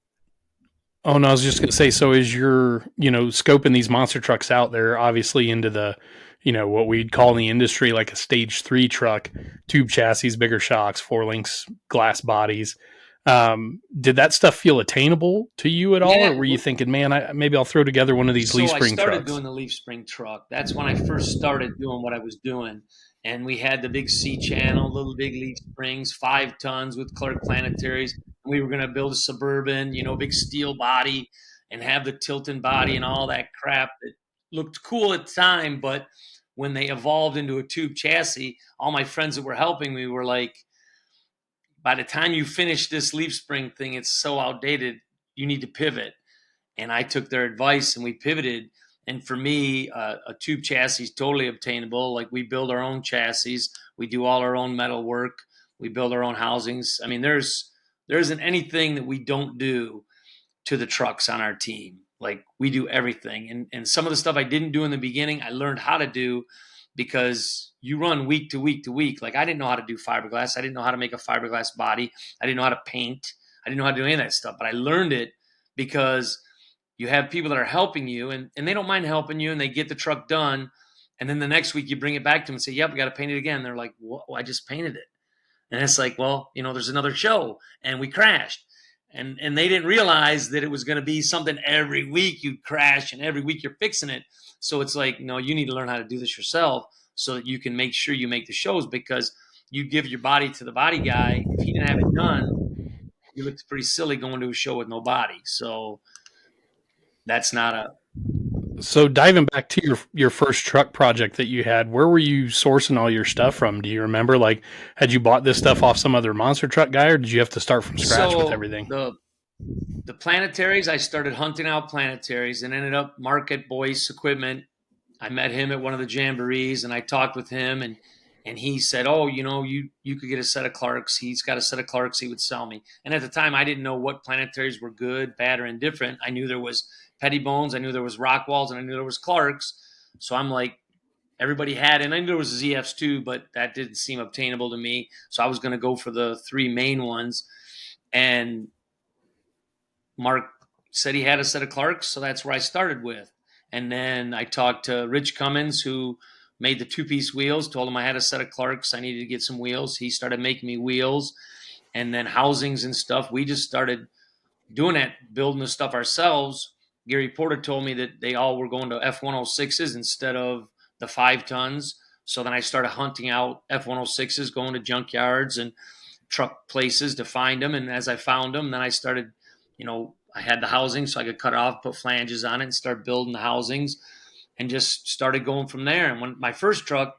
Oh no, I was just going to say, so as you're, scoping these monster trucks out, they're obviously into the, what we'd call in the industry like a stage 3 truck, tube chassis, bigger shocks, 4 links, glass bodies. Did that stuff feel attainable to you at all? Or were you thinking, man, maybe I'll throw together one of these leaf spring trucks? I started doing the leaf spring truck. That's when I first started doing what I was doing. And we had the big C channel, little big leaf springs, 5 tons with Clark planetaries. We were going to build a Suburban, big steel body and have the Tilton body and all that crap that looked cool at the time. But when they evolved into a tube chassis, all my friends that were helping me were like, by the time you finish this leaf spring thing, it's so outdated, you need to pivot. And I took their advice and we pivoted. And for me, a tube chassis is totally obtainable. Like we build our own chassis. We do all our own metal work. We build our own housings. I mean, there isn't anything that we don't do to the trucks on our team. Like we do everything. And some of the stuff I didn't do in the beginning, I learned how to do because you run week to week to week. Like I didn't know how to do fiberglass. I didn't know how to make a fiberglass body. I didn't know how to paint. I didn't know how to do any of that stuff. But I learned it because you have people that are helping you and they don't mind helping you and they get the truck done. And then the next week you bring it back to them and say, yep, we got to paint it again. They're like, well, I just painted it. And it's like, well, there's another show and we crashed. And they didn't realize that it was going to be something every week you'd crash and every week you're fixing it. So it's like, no, you need to learn how to do this yourself so that you can make sure you make the shows because you give your body to the body guy. If he didn't have it done, you looked pretty silly going to a show with no body. So that's not a. So diving back to your first truck project that you had, where were you sourcing all your stuff from? Do you remember? Like, had you bought this stuff off some other monster truck guy, or did you have to start from scratch with everything? The planetaries, I started hunting out planetaries and ended up Mark at Boyce Equipment. I met him at one of the jamborees and I talked with him and he said, oh, you could get a set of Clarks. He's got a set of Clarks he would sell me. And at the time, I didn't know what planetaries were good, bad, or indifferent. I knew there was Pettibones, I knew there was Rockwalls, and I knew there was Clarks. So I'm like, everybody had, and I knew there was ZFs too, but that didn't seem obtainable to me. So I was going to go for the 3 main ones. And Mark said he had a set of Clarks, so that's where I started with. And then I talked to Rich Cummins, who made the 2-piece wheels, told him I had a set of Clarks. I needed to get some wheels. He started making me wheels and then housings and stuff. We just started doing that, building the stuff ourselves. Gary Porter told me that they all were going to F-106s instead of the 5 tons. So then I started hunting out F-106s, going to junkyards and truck places to find them. And as I found them, then I started, I had the housing so I could cut it off, put flanges on it, and start building the housings, and just started going from there. And when my first truck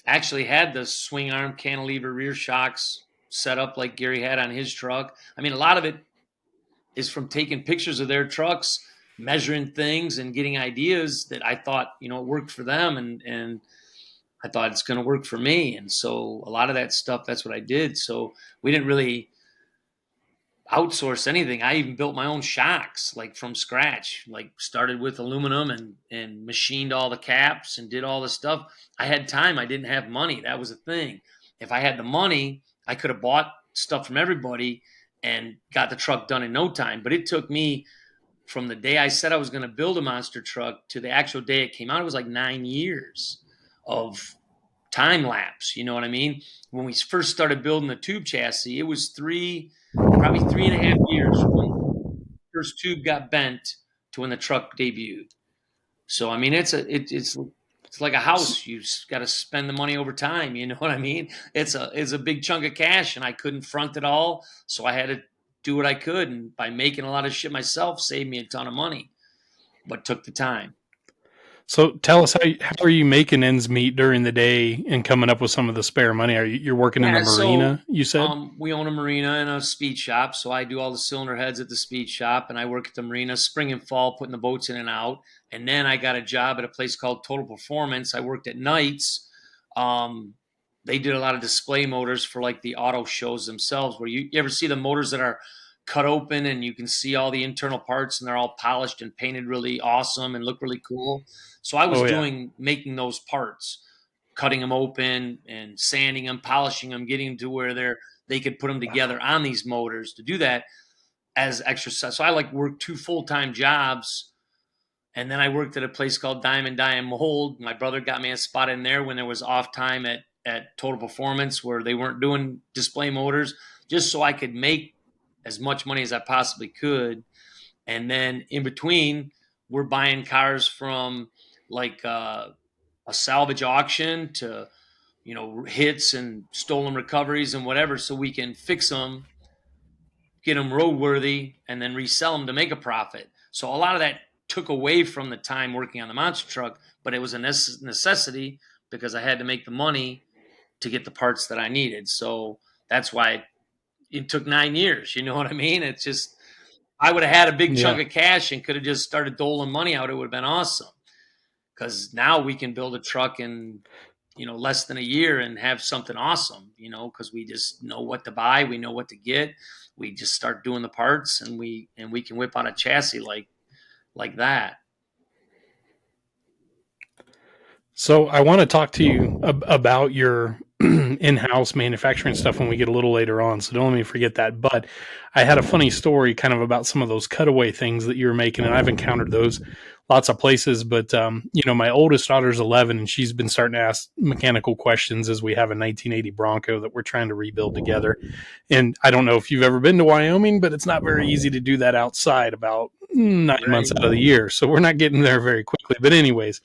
actually had the swing arm cantilever rear shocks set up like Gary had on his truck. I mean, a lot of it is from taking pictures of their trucks, measuring things, and getting ideas that I thought, it worked for them, and I thought it's going to work for me. And so a lot of that stuff, that's what I did. So we didn't really outsource anything. I even built my own shocks, like from scratch, like started with aluminum and machined all the caps and did all the stuff. I had time. I didn't have money. That was the thing. If I had the money, I could have bought stuff from everybody and got the truck done in no time. But it took me from the day I said I was going to build a monster truck to the actual day it came out. It was like 9 years of time lapse. You know what I mean? When we first started building the tube chassis, it was probably 3.5 years from when the first tube got bent to when the truck debuted. So I mean, it's like a house. You got to spend the money over time. You know what I mean? It's a big chunk of cash, and I couldn't front it all, so I had to do what I could, and by making a lot of shit myself, saved me a ton of money, but took the time. So tell us how are you making ends meet during the day and coming up with some of the spare money? You're working in a marina, you said? We own a marina and a speed shop, so I do all the cylinder heads at the speed shop, and I work at the marina spring and fall, putting the boats in and out. And then I got a job at a place called Total Performance. I worked at nights. They did a lot of display motors for like the auto shows themselves, where you ever see the motors that are cut open and you can see all the internal parts and they're all polished and painted really awesome and look really cool. So I was making those parts, cutting them open and sanding them, polishing them, getting them to where they could put them together on these motors to do that as exercise. So I worked 2 full-time jobs. And then I worked at a place called Diamond Dye and Mold. My brother got me a spot in there when there was off time at Total Performance, where they weren't doing display motors, just so I could make as much money as I possibly could. And then in between, we're buying cars from like a salvage auction to, hits and stolen recoveries and whatever, so we can fix them, get them roadworthy, and then resell them to make a profit. So a lot of that took away from the time working on the monster truck, but it was a necessity because I had to make the money to get the parts that I needed. So that's why it took 9 years. You know what I mean? It's just, I would have had a big chunk of cash and could have just started doling money out. It would have been awesome. Because now we can build a truck in, less than a year and have something awesome, because we just know what to buy. We know what to get. We just start doing the parts, and we can whip out a chassis like that. So I want to talk to you about your in-house manufacturing stuff when we get a little later on. So don't let me forget that. But I had a funny story kind of about some of those cutaway things that you were making, and I've encountered those lots of places. But, my oldest daughter's 11, and she's been starting to ask mechanical questions as we have a 1980 Bronco that we're trying to rebuild together. And I don't know if you've ever been to Wyoming, but it's not very easy to do that outside about 9 months out of the year. So we're not getting there very quickly. But anyways,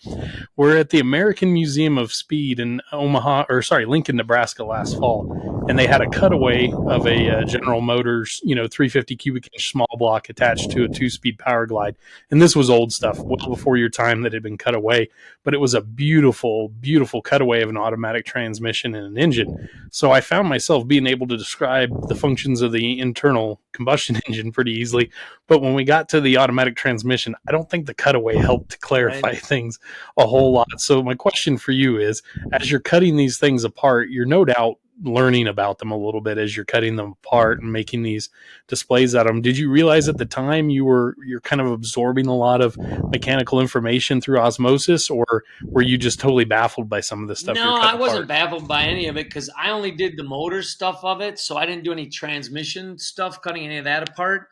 we're at the American Museum of Speed in Lincoln, Nebraska last fall. And they had a cutaway of a General Motors, 350 cubic inch small block attached to a 2-speed Power Glide. And this was old stuff, well before your time, that had been cut away. But it was a beautiful, beautiful cutaway of an automatic transmission and an engine. So I found myself being able to describe the functions of the internal combustion engine pretty easily. But when we got to the automatic transmission, I don't think the cutaway helped to clarify things a whole lot. So my question for you is, as you're cutting these things apart, you're no doubt learning about them a little bit as you're cutting them apart and making these displays out of them. Did you realize at the time you're kind of absorbing a lot of mechanical information through osmosis, or were you just totally baffled by some of the stuff? No, I wasn't baffled by any of it, because I only did the motor stuff of it, so I didn't do any transmission stuff, cutting any of that apart.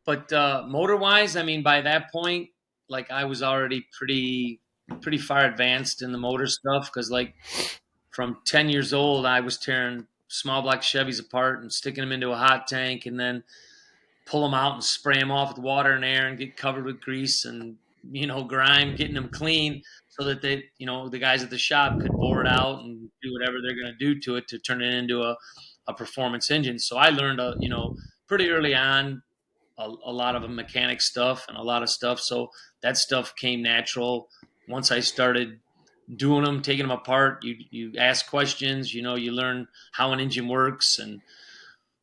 But motor wise, I mean, by that point, like, I was already pretty pretty far advanced in the motor stuff because, like, from 10 years old, I was tearing small block Chevys apart and sticking them into a hot tank and then pull them out and spray them off with water and air and get covered with grease and, grime, getting them clean so that they, the guys at the shop could bore it out and do whatever they're going to do to it to turn it into a performance engine. So I learned, pretty early on a lot of mechanic stuff and a lot of stuff. So that stuff came natural once I started doing them, taking them apart. You ask questions, you learn how an engine works and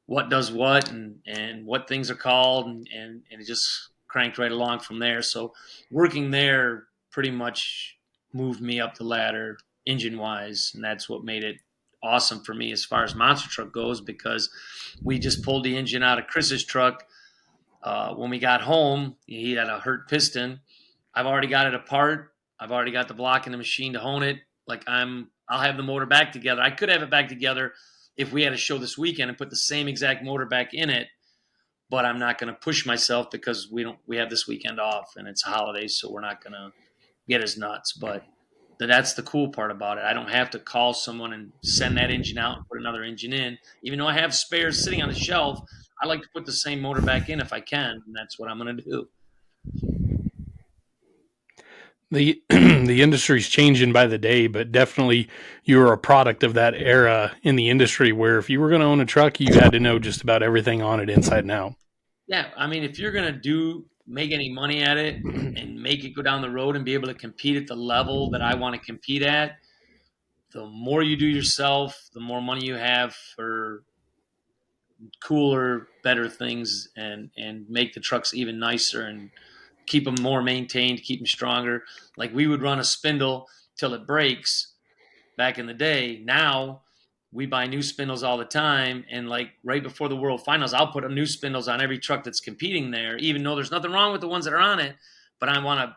what does what and what things are called and it just cranked right along from there. So working there pretty much moved me up the ladder engine wise, and that's what made it awesome for me as far as monster truck goes, because we just pulled the engine out of Chris's truck. When we got home, he had a hurt piston. I've already got it apart. I've already got the block in the machine to hone it. Like I'll have the motor back together. I could have it back together if we had a show this weekend and put the same exact motor back in it, but I'm not going to push myself because we have this weekend off and it's holidays, so we're not going to get as nuts. But that's the cool part about it. I don't have to call someone and send that engine out and put another engine in. Even though I have spares sitting on the shelf, I like to put the same motor back in if I can, and that's what I'm going to do. The the industry's changing by the day, but definitely you're a product of that era in the industry where if you were going to own a truck, you had to know just about everything on it inside and out. Yeah, I mean, if you're going to make any money at it and make it go down the road and be able to compete at the level that I want to compete at, the more you do yourself, the more money you have for cooler, better things and make the trucks even nicer and keep them more maintained, keep them stronger. Like we would run a spindle till it breaks back in the day. Now we buy new spindles all the time. And like right before the World Finals, I'll put new spindles on every truck that's competing there, even though there's nothing wrong with the ones that are on it. But I want to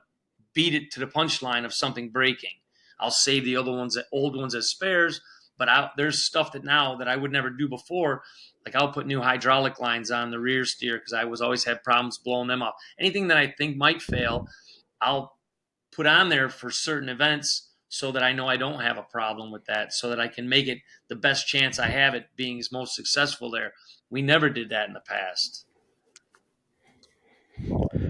beat it to the punchline of something breaking. I'll save the old ones as spares. But there's stuff that now that I would never do before. Like I'll put new hydraulic lines on the rear steer because I was always had problems blowing them off. Anything that I think might fail, I'll put on there for certain events so that I know I don't have a problem with that, so that I can make it the best chance I have at being as most successful there. We never did that in the past.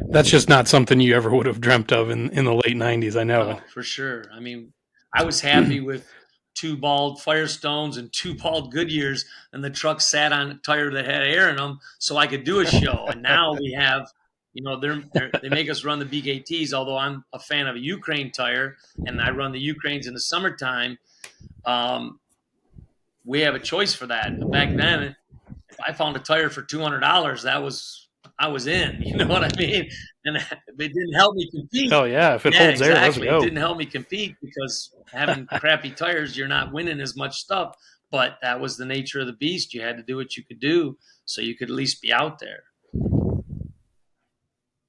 That's just not something you ever would have dreamt of in the late 90s. I know. Oh, for sure. I mean, I was happy with 2 bald Firestones and 2 bald Goodyears, and the truck sat on a tire that had air in them so I could do a show. And now we have, they make us run the BKTs, although I'm a fan of a Ukraine tire, and I run the Ukraines in the summertime. We have a choice for that. But back then, if I found a tire for $200, I was in. You know what I mean? And it didn't help me compete. Oh yeah, if it holds exactly. air, let's go. It didn't help me compete because having crappy tires, you're not winning as much stuff. But that was the nature of the beast. You had to do what you could do so you could at least be out there.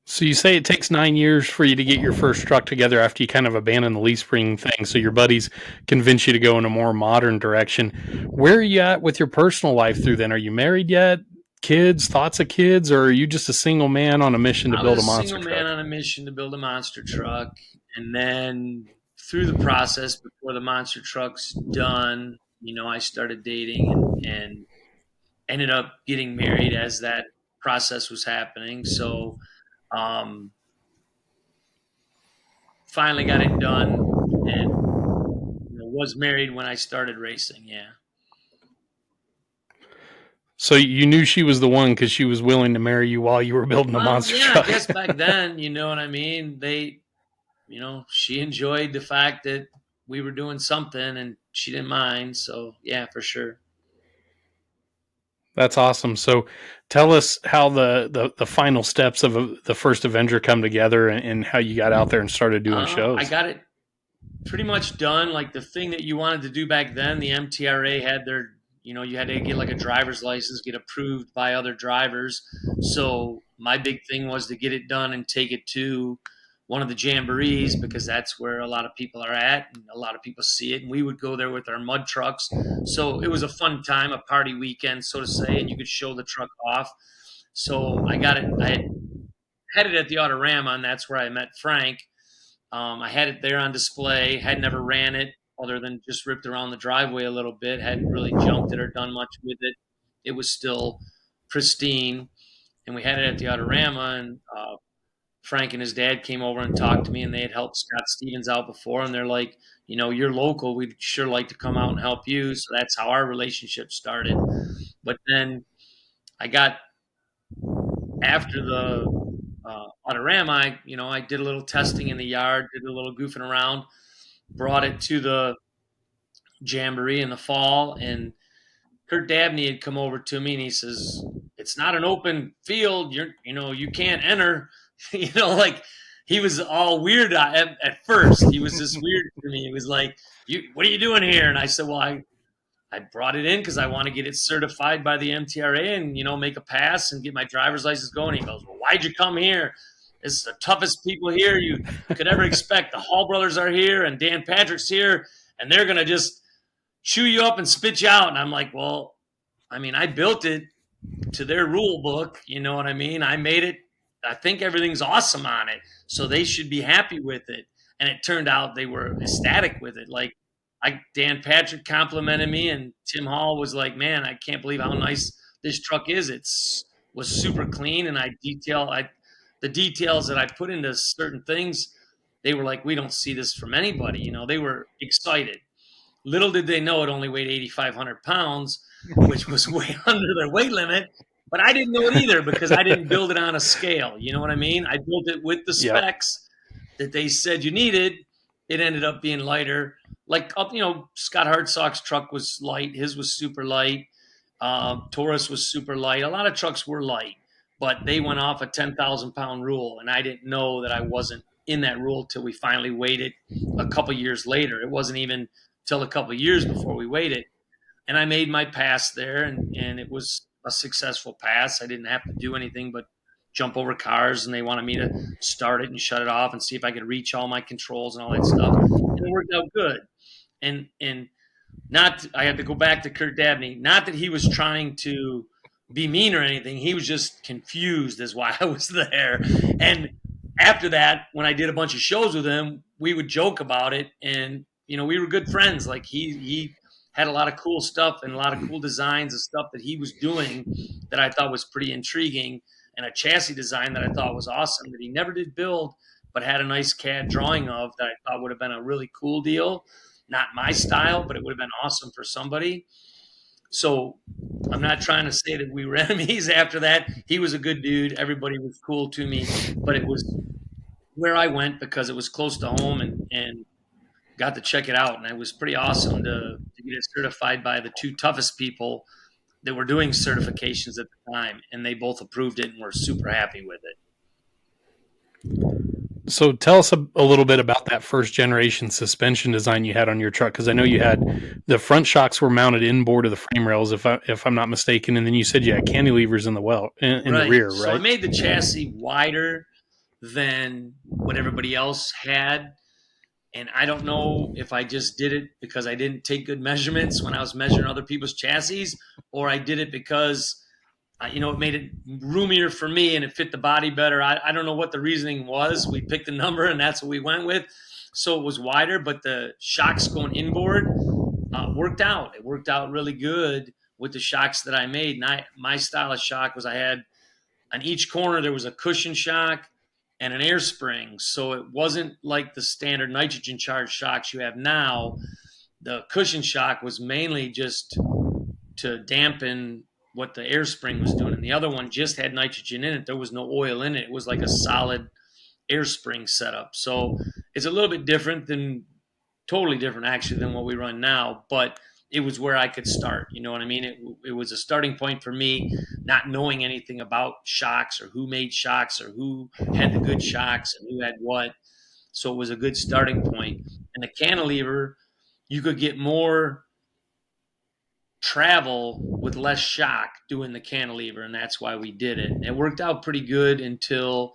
So you say it takes 9 years for you to get your first truck together after you kind of abandon the leaf spring thing. So your buddies convince you to go in a more modern direction. Where are you at with your personal life through then? Are you married yet? Kids, thoughts of kids, or are you just a single man on a mission to build a monster truck? Man on a mission to build a monster truck. And then through the process, before the monster truck's done, I started dating and ended up getting married as that process was happening. So finally got it done and was married when I started racing. Yeah. So you knew she was the one because she was willing to marry you while you were building a monster truck. I guess back then, you know what I mean? She enjoyed the fact that we were doing something and she didn't mind. So yeah, for sure. That's awesome. So tell us how the final steps of the first Avenger come together and how you got out there and started doing shows. I got it pretty much done. Like the thing that you wanted to do back then, the MTRA had their, you had to get like a driver's license, get approved by other drivers. So my big thing was to get it done and take it to one of the jamborees because that's where a lot of people are at and a lot of people see it. And we would go there with our mud trucks. So it was a fun time, a party weekend, so to say, and you could show the truck off. So I got it. I had it at the Autorama, and that's where I met Frank. I had it there on display, had never ran it other than just ripped around the driveway a little bit, hadn't really jumped it or done much with it. It was still pristine. And we had it at the Autorama, and Frank and his dad came over and talked to me, and they had helped Scott Stevens out before. And they're like, you're local. We'd sure like to come out and help you. So that's how our relationship started. But then I got after the Autorama, I did a little testing in the yard, did a little goofing around, brought it to the Jamboree in the fall, and Kurt Dabney had come over to me and he says, "It's not an open field. You can't enter." Like he was all weird at first. He was just weird to me. He was like, "What are you doing here?" And I said, "Well, I brought it in because I want to get it certified by the MTRA and make a pass and get my driver's license going." He goes, "Well, why'd you come here? This is the toughest people here you could ever expect. The Hall brothers are here and Dan Patrick's here, and they're gonna just chew you up and spit you out." And I'm like, "Well, I built it to their rule book. You know what I mean? I made it. I think everything's awesome on it. So they should be happy with it." And it turned out they were ecstatic with it. Like Dan Patrick complimented me, and Tim Hall was like, "Man, I can't believe how nice this truck is. Was super clean." And the details that I put into certain things, they were like, "We don't see this from anybody." They were excited. Little did they know it only weighed 8,500 pounds, which was way under their weight limit. But I didn't know it either because I didn't build it on a scale. You know what I mean? I built it with the specs that they said you needed. It ended up being lighter. Like, Scott Hartsock's truck was light. His was super light. Taurus was super light. A lot of trucks were light, but they went off a 10,000-pound rule, and I didn't know that I wasn't in that rule till we finally weighed it a couple years later. It wasn't even till a couple years before we weighed it. And I made my pass there, and it was a successful pass. I didn't have to do anything but jump over cars, and they wanted me to start it and shut it off and see if I could reach all my controls and all that stuff. And it worked out good. And I had to go back to Kurt Dabney. Not that he was trying to be mean or anything. He was just confused as why I was there. And after that, when I did a bunch of shows with him, we would joke about it, and we were good friends. Like he had a lot of cool stuff and a lot of cool designs and stuff that he was doing that I thought was pretty intriguing, and a chassis design that I thought was awesome that he never did build, but had a nice CAD drawing of that I thought would have been a really cool deal. Not my style, but it would have been awesome for somebody. So I'm not trying to say that we were enemies after that. He was a good dude. Everybody was cool to me, but it was where I went because it was close to home and got to check it out. And it was pretty awesome to get it certified by the two toughest people that were doing certifications at the time. And they both approved it and were super happy with it. So tell us a little bit about that first generation suspension design you had on your truck, because I know you had the front shocks were mounted inboard of the frame rails, if I'm not mistaken, and then you said you had cantilevers in the the rear, right? So I made the chassis wider than what everybody else had, and I don't know if I just did it because I didn't take good measurements when I was measuring other people's chassis, or I did it because it made it roomier for me and it fit the body better. I don't know what the reasoning was. We picked a number and that's what we went with. So it was wider, but the shocks going inboard worked out. It worked out really good with the shocks that I made. And my style of shock was I had on each corner, there was a cushion shock and an air spring. So it wasn't like the standard nitrogen charged shocks you have now. The cushion shock was mainly just to dampen what the air spring was doing, and the other one just had nitrogen in it. There was no oil in it. It was like a solid air spring setup. So it's a little bit totally different actually than what we run now, but it was where I could start. You know what I mean? It was a starting point for me, not knowing anything about shocks or who made shocks or who had the good shocks and who had what. So it was a good starting point. And the cantilever, you could get more travel with less shock doing the cantilever, and that's why we did it. It worked out pretty good until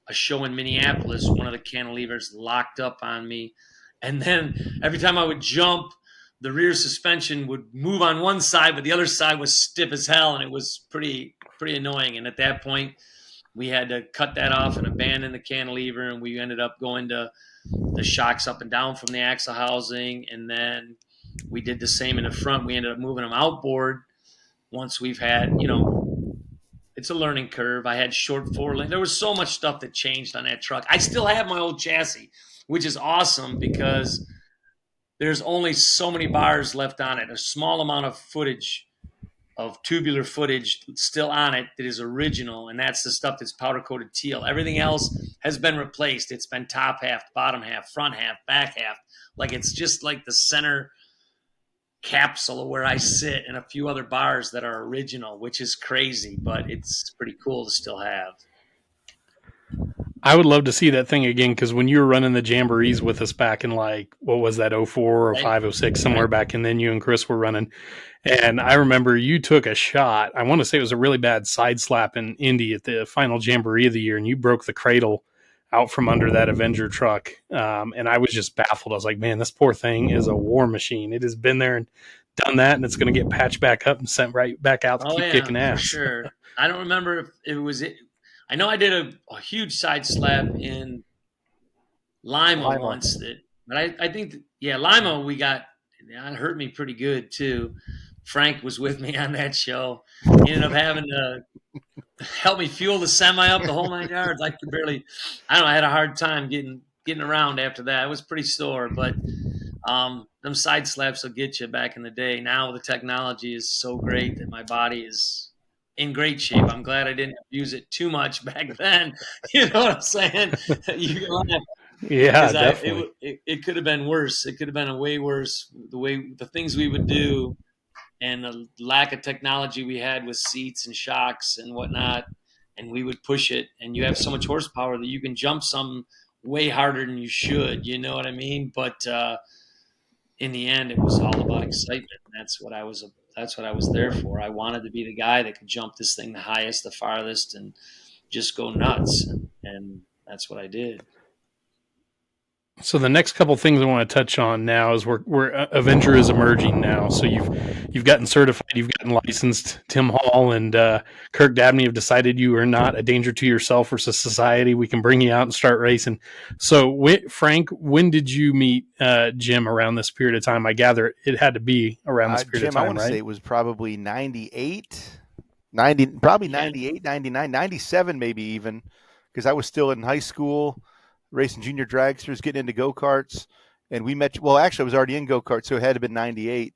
a show in Minneapolis. One of the cantilevers locked up on me, and then every time I would jump, the rear suspension would move on one side, but the other side was stiff as hell, and it was pretty annoying. And at that point, we had to cut that off and abandon the cantilever, and we ended up going to the shocks up and down from the axle housing, and then we did the same in the front. We ended up moving them outboard once we've had, it's a learning curve. I had short forelink. There was so much stuff that changed on that truck. I still have my old chassis, which is awesome because there's only so many bars left on it. A small amount of footage, of tubular footage still on it that is original, and that's the stuff that's powder coated teal. Everything else has been replaced. It's been top half, bottom half, front half, back half. Like it's just like the center capsule of where I sit and a few other bars that are original, which is crazy, but it's pretty cool to still have. I would love to see that thing again, because when you were running the Jamborees with us back in what was that, 04 or 05, 06, somewhere back, and then you and Chris were running. And I remember you took a shot. I want to say it was a really bad side slap in Indy at the final Jamboree of the year, and you broke the cradle out from under that Avenger truck. And I was just baffled. I was like, man, this poor thing is a war machine. It has been there and done that, and it's going to get patched back up and sent right back out to keep kicking ass. For sure. I don't remember if it was – I know I did a huge side slap in Lima once. But I think, Lima we got – that hurt me pretty good too. Frank was with me on that show. He ended up having to help me fuel the semi up the whole 9 yards. I could barely – I had a hard time getting around after that. It was pretty sore, but them side slaps will get you back in the day. Now the technology is so great that my body is – in great shape. I'm glad I didn't use it too much back then. You know what I'm saying? You can laugh. Yeah, definitely. It could have been worse. It could have been a way worse. The things we would do, and the lack of technology we had with seats and shocks and whatnot, and we would push it. And you have so much horsepower that you can jump something way harder than you should. You know what I mean? But in the end, it was all about excitement. That's what I was there for. I wanted to be the guy that could jump this thing the highest, the farthest, and just go nuts. And that's what I did. So the next couple things I want to touch on now is where Avenger is emerging now. So you've gotten certified, you've gotten licensed. Tim Hall and Kirk Dabney have decided you are not a danger to yourself or to society. We can bring you out and start racing. So Frank, when did you meet Jim around this period of time? I gather it had to be around this period Jim, of time, I want to say it was probably 98, 99, 97 maybe even, because I was still in high school, racing junior dragsters, getting into go-karts, and we met. Well, actually, I was already in go-karts, so it had to have been 98.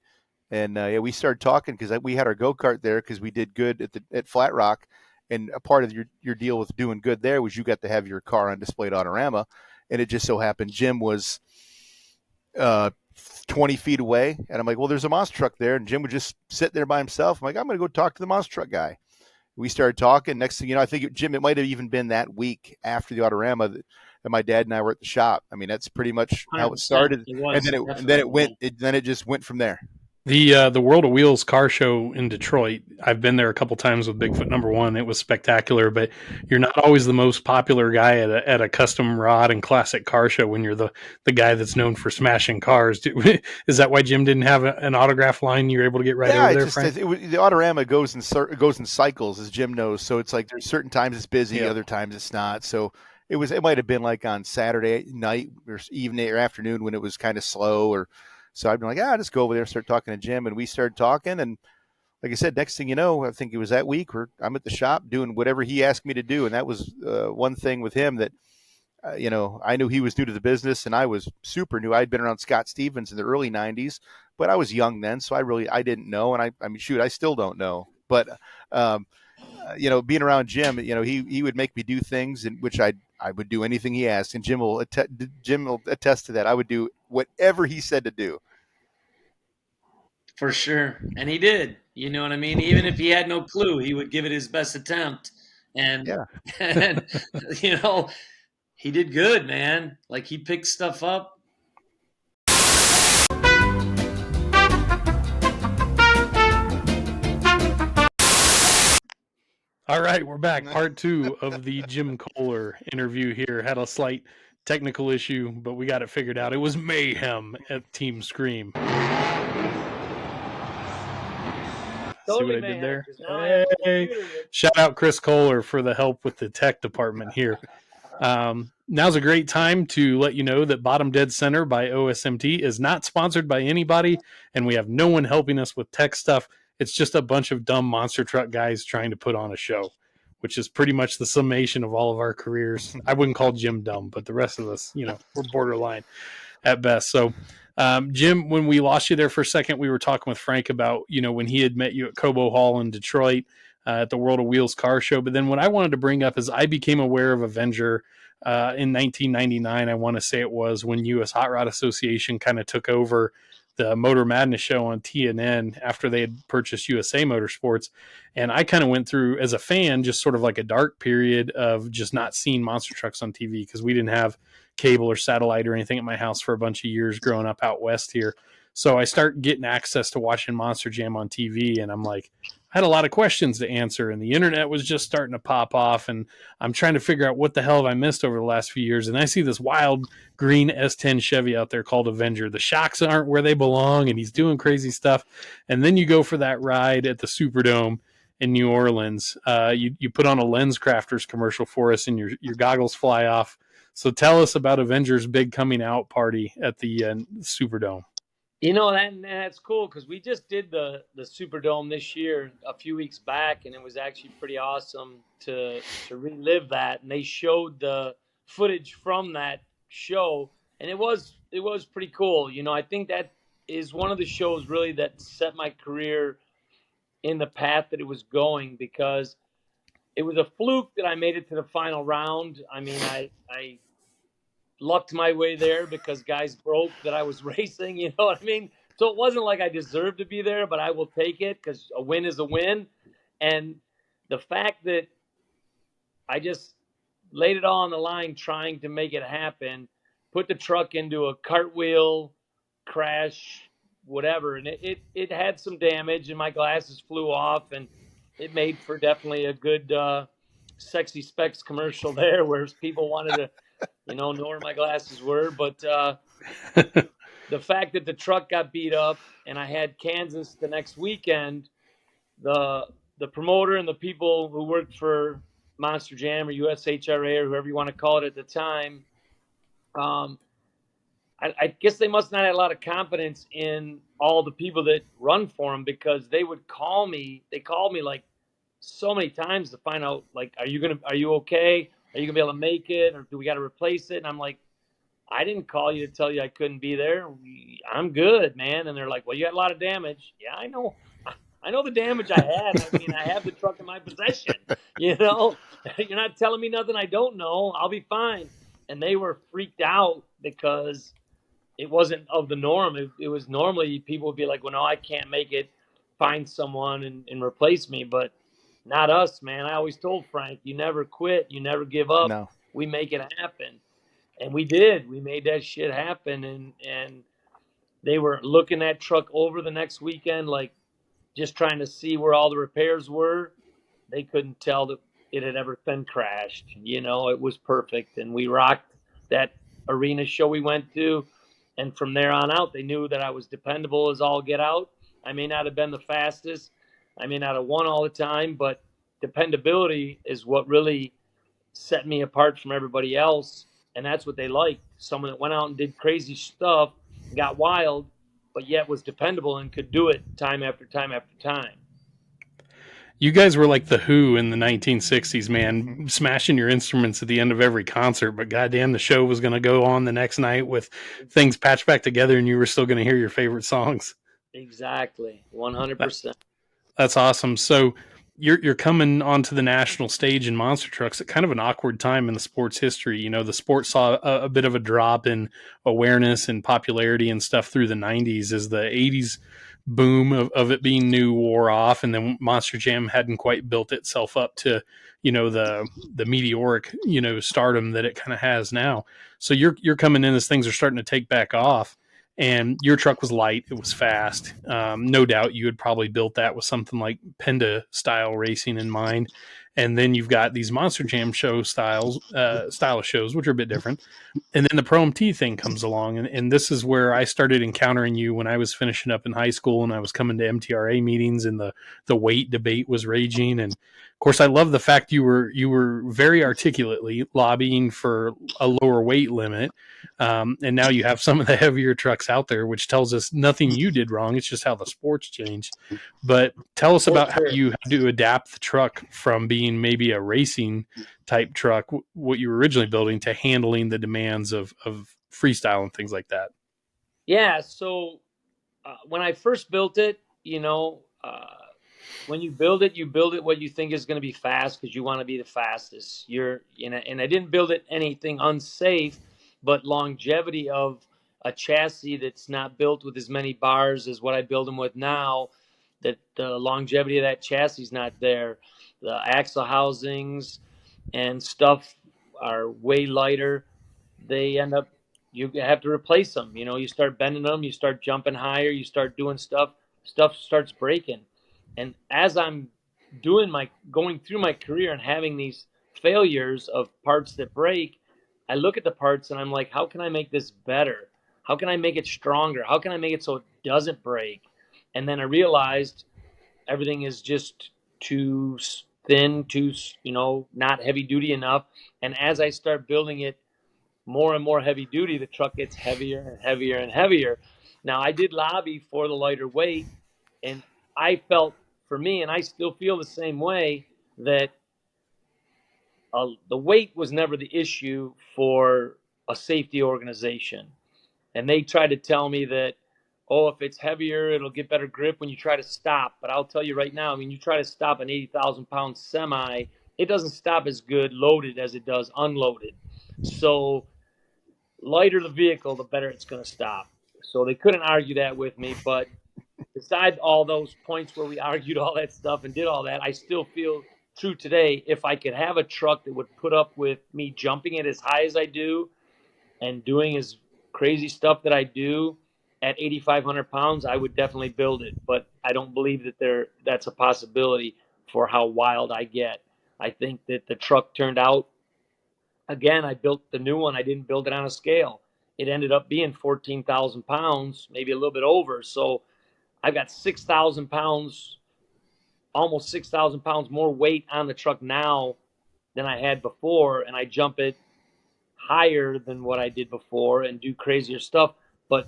And we started talking because we had our go-kart there because we did good at Flat Rock, and a part of your deal with doing good there was you got to have your car on display at Autorama, and it just so happened Jim was 20 feet away, and I'm like, well, there's a monster truck there, and Jim would just sit there by himself. I'm like, I'm going to go talk to the monster truck guy. We started talking. Next thing you know, I think Jim, it might have even been that week after the Autorama that my dad and I were at the shop. I mean, that's pretty much how it started. Then it just went from there. The World of Wheels car show in Detroit, I've been there a couple times with Bigfoot #1. It was spectacular, but you're not always the most popular guy at a custom rod and classic car show when you're the guy that's known for smashing cars. Is that why Jim didn't have an autograph line you're able to get over there, Frank? The Autorama goes in cycles, as Jim knows. So it's like there's certain times it's busy, other times it's not. So it might have been like on Saturday night or evening or afternoon when it was kind of slow, or so I'd be like, just go over there and start talking to Jim. And we started talking, and like I said, next thing you know, I think it was that week where I'm at the shop doing whatever he asked me to do. And that was one thing with him that I knew he was new to the business, and I was super new. I'd been around Scott Stevens in the early 90s, but I was young then, so I didn't know. And I mean, shoot, I still don't know. But being around Jim, he would make me do things in which I would do anything he asked, and Jim will attest to that. I would do whatever he said to do. For sure. And he did. You know what I mean? Even if he had no clue, he would give it his best attempt. And, he did good, man. Like, he picked stuff up. All right, we're back. Part 2 of the Jim Koehler interview here. Had a slight technical issue, but we got it figured out. It was mayhem at Team Scream. See what Totally I did mayhem, there? because now I have a Hey, computer that shout out Chris Kohler for the help with the tech department here. Now's a great time to let you know that Bottom Dead Center by OSMT is not sponsored by anybody, and we have no one helping us with tech stuff. It's just a bunch of dumb monster truck guys trying to put on a show, which is pretty much the summation of all of our careers. I wouldn't call Jim dumb, but the rest of us, we're borderline at best. So, Jim, when we lost you there for a second, we were talking with Frank about, when he had met you at Cobo Hall in Detroit at the World of Wheels car show. But then what I wanted to bring up is I became aware of Avenger in 1999. I want to say it was when U.S. Hot Rod Association kind of took over the Motor Madness show on TNN after they had purchased USA Motorsports. And I kind of went through, as a fan, just sort of like a dark period of just not seeing monster trucks on TV because we didn't have cable or satellite or anything at my house for a bunch of years growing up out west here. So I start getting access to watching Monster Jam on TV, and I'm like, I had a lot of questions to answer, and the internet was just starting to pop off, and I'm trying to figure out what the hell have I missed over the last few years. And I see this wild green S10 Chevy out there called Avenger. The shocks aren't where they belong, and he's doing crazy stuff. And then you go for that ride at the Superdome in New Orleans. You put on a Lens Crafters commercial for us, and your goggles fly off. So tell us about Avenger's big coming out party at the Superdome. That's cool because we just did the Superdome this year a few weeks back, and it was actually pretty awesome to relive that. And they showed the footage from that show, and it was pretty cool. I think that is one of the shows really that set my career in the path that it was going, because it was a fluke that I made it to the final round. I mean, I lucked my way there because guys broke that I was racing, you know what I mean? So it wasn't like I deserved to be there, but I will take it because a win is a win. And the fact that I just laid it all on the line trying to make it happen, put the truck into a cartwheel, crash, whatever, and it had some damage, and my glasses flew off, and it made for definitely a good Sexy Specs commercial there, where people wanted to know where my glasses were. But the fact that the truck got beat up and I had Kansas the next weekend, the promoter and the people who worked for Monster Jam or USHRA or whoever you want to call it at the time, I guess they must not have a lot of confidence in all the people that run for them, because they would call me. They called me like so many times to find out, like, are you okay? Are you gonna be able to make it, or do we got to replace it? And I'm like, I didn't call you to tell you I couldn't be there. I'm good, man. And they're like, well, you had a lot of damage. Yeah, I know. I know the damage I had. I mean, I have the truck in my possession. You're not telling me nothing I don't know. I'll be fine. And they were freaked out because it wasn't of the norm. It was normally people would be like, well, no, I can't make it. Find someone and replace me. But not us, man. I always told Frank, you never quit. You never give up. No. We make it happen. And we did. We made that shit happen. And they were looking that truck over the next weekend, like just trying to see where all the repairs were. They couldn't tell that it had ever been crashed. It was perfect. And we rocked that arena show we went to. And from there on out, they knew that I was dependable as all get out. I may not have been the fastest. I may not have won all the time, but dependability is what really set me apart from everybody else. And that's what they liked. Someone that went out and did crazy stuff, got wild, but yet was dependable and could do it time after time after time. You guys were like the Who in the 1960s, man, smashing your instruments at the end of every concert, but goddamn, the show was going to go on the next night with things patched back together, and you were still going to hear your favorite songs. Exactly, 100%. That's awesome. So you're coming onto the national stage in monster trucks at kind of an awkward time in the sport's history. The sport saw a bit of a drop in awareness and popularity and stuff through the 90s as the 80s boom of it being new wore off, and then Monster Jam hadn't quite built itself up to the meteoric stardom that it kind of has now. So you're coming in as things are starting to take back off, and your truck was light, it was fast. No doubt you had probably built that with something like Penda style racing in mind. and then you've got these Monster Jam style of shows, which are a bit different. And then the Pro MT thing comes along, and this is where I started encountering you when I was finishing up in high school, and I was coming to MTRA meetings, and the weight debate was raging. And of course, I love the fact you were very articulately lobbying for a lower weight limit, and now you have some of the heavier trucks out there, which tells us nothing you did wrong. It's just how the sport's changed. But tell us about how you had to adapt the truck from being maybe a racing type truck, what you were originally building, to handling the demands of freestyle and things like that. Yeah. So when I first built it, when you build it what you think is going to be fast because you want to be the fastest. And I didn't build it anything unsafe, but longevity of a chassis that's not built with as many bars as what I build them with now, that the longevity of that chassis is not there. The axle housings and stuff are way lighter. They end up, you have to replace them. You start bending them, you start jumping higher, you start doing stuff starts breaking. And as I'm going through my career and having these failures of parts that break, I look at the parts and I'm like, how can I make this better? How can I make it stronger? How can I make it so it doesn't break? And then I realized everything is just too thin, not heavy duty enough. And as I start building it more and more heavy duty, the truck gets heavier and heavier and heavier. Now, I did lobby for the lighter weight, and I felt, for me, and I still feel the same way, that the weight was never the issue for a safety organization. And they tried to tell me that, if it's heavier, it'll get better grip when you try to stop. But I'll tell you right now, you try to stop an 80,000-pound semi, it doesn't stop as good loaded as it does unloaded. So lighter the vehicle, the better it's going to stop. So they couldn't argue that with me. But besides all those points where we argued all that stuff and did all that, I still feel true today. If I could have a truck that would put up with me jumping it as high as I do and doing as crazy stuff that I do at 8,500 pounds, I would definitely build it. But I don't believe that that's a possibility for how wild I get. I think that the truck turned out, again, I built the new one. I didn't build it on a scale. It ended up being 14,000 pounds, maybe a little bit over. So I've got 6,000 pounds, almost 6,000 pounds more weight on the truck now than I had before. And I jump it higher than what I did before and do crazier stuff. But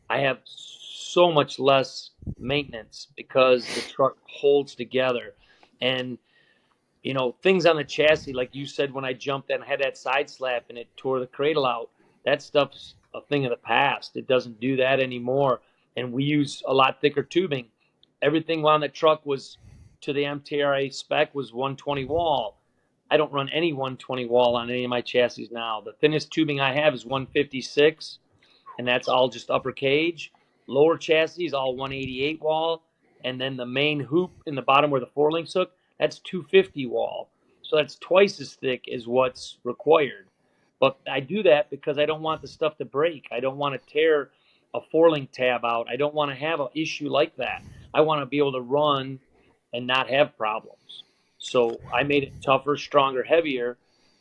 I have so much less maintenance because the truck holds together. And things on the chassis, like you said, when I jumped and had that side slap and it tore the cradle out, that stuff's a thing of the past. It doesn't do that anymore. And we use a lot thicker tubing. Everything on the truck was to the MTRA spec was 120 wall. I don't run any 120 wall on any of my chassis now. The thinnest tubing I have is 156, and that's all just upper cage. Lower chassis is all 188 wall, and then the main hoop in the bottom where the four links hook, that's 250 wall. So that's twice as thick as what's required. But I do that because I don't want the stuff to break. I don't want to tear a four link tab out. I don't want to have an issue like that. I want to be able to run and not have problems. So I made it tougher, stronger, heavier.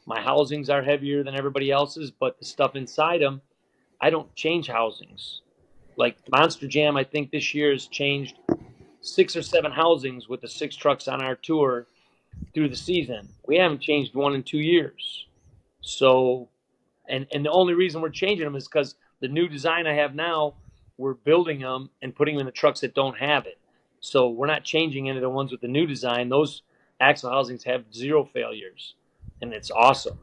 My housings are heavier than everybody else's, but the stuff inside them, I don't change housings. Like Monster Jam, I think this year has changed 6 or 7 housings with the 6 trucks on our tour through the season. We haven't changed one in 2 years. So, and the only reason we're changing them is because the new design I have now, we're building them and putting them in the trucks that don't have it. So we're not changing any of the ones with the new design. Those axle housings have 0 failures, and it's awesome.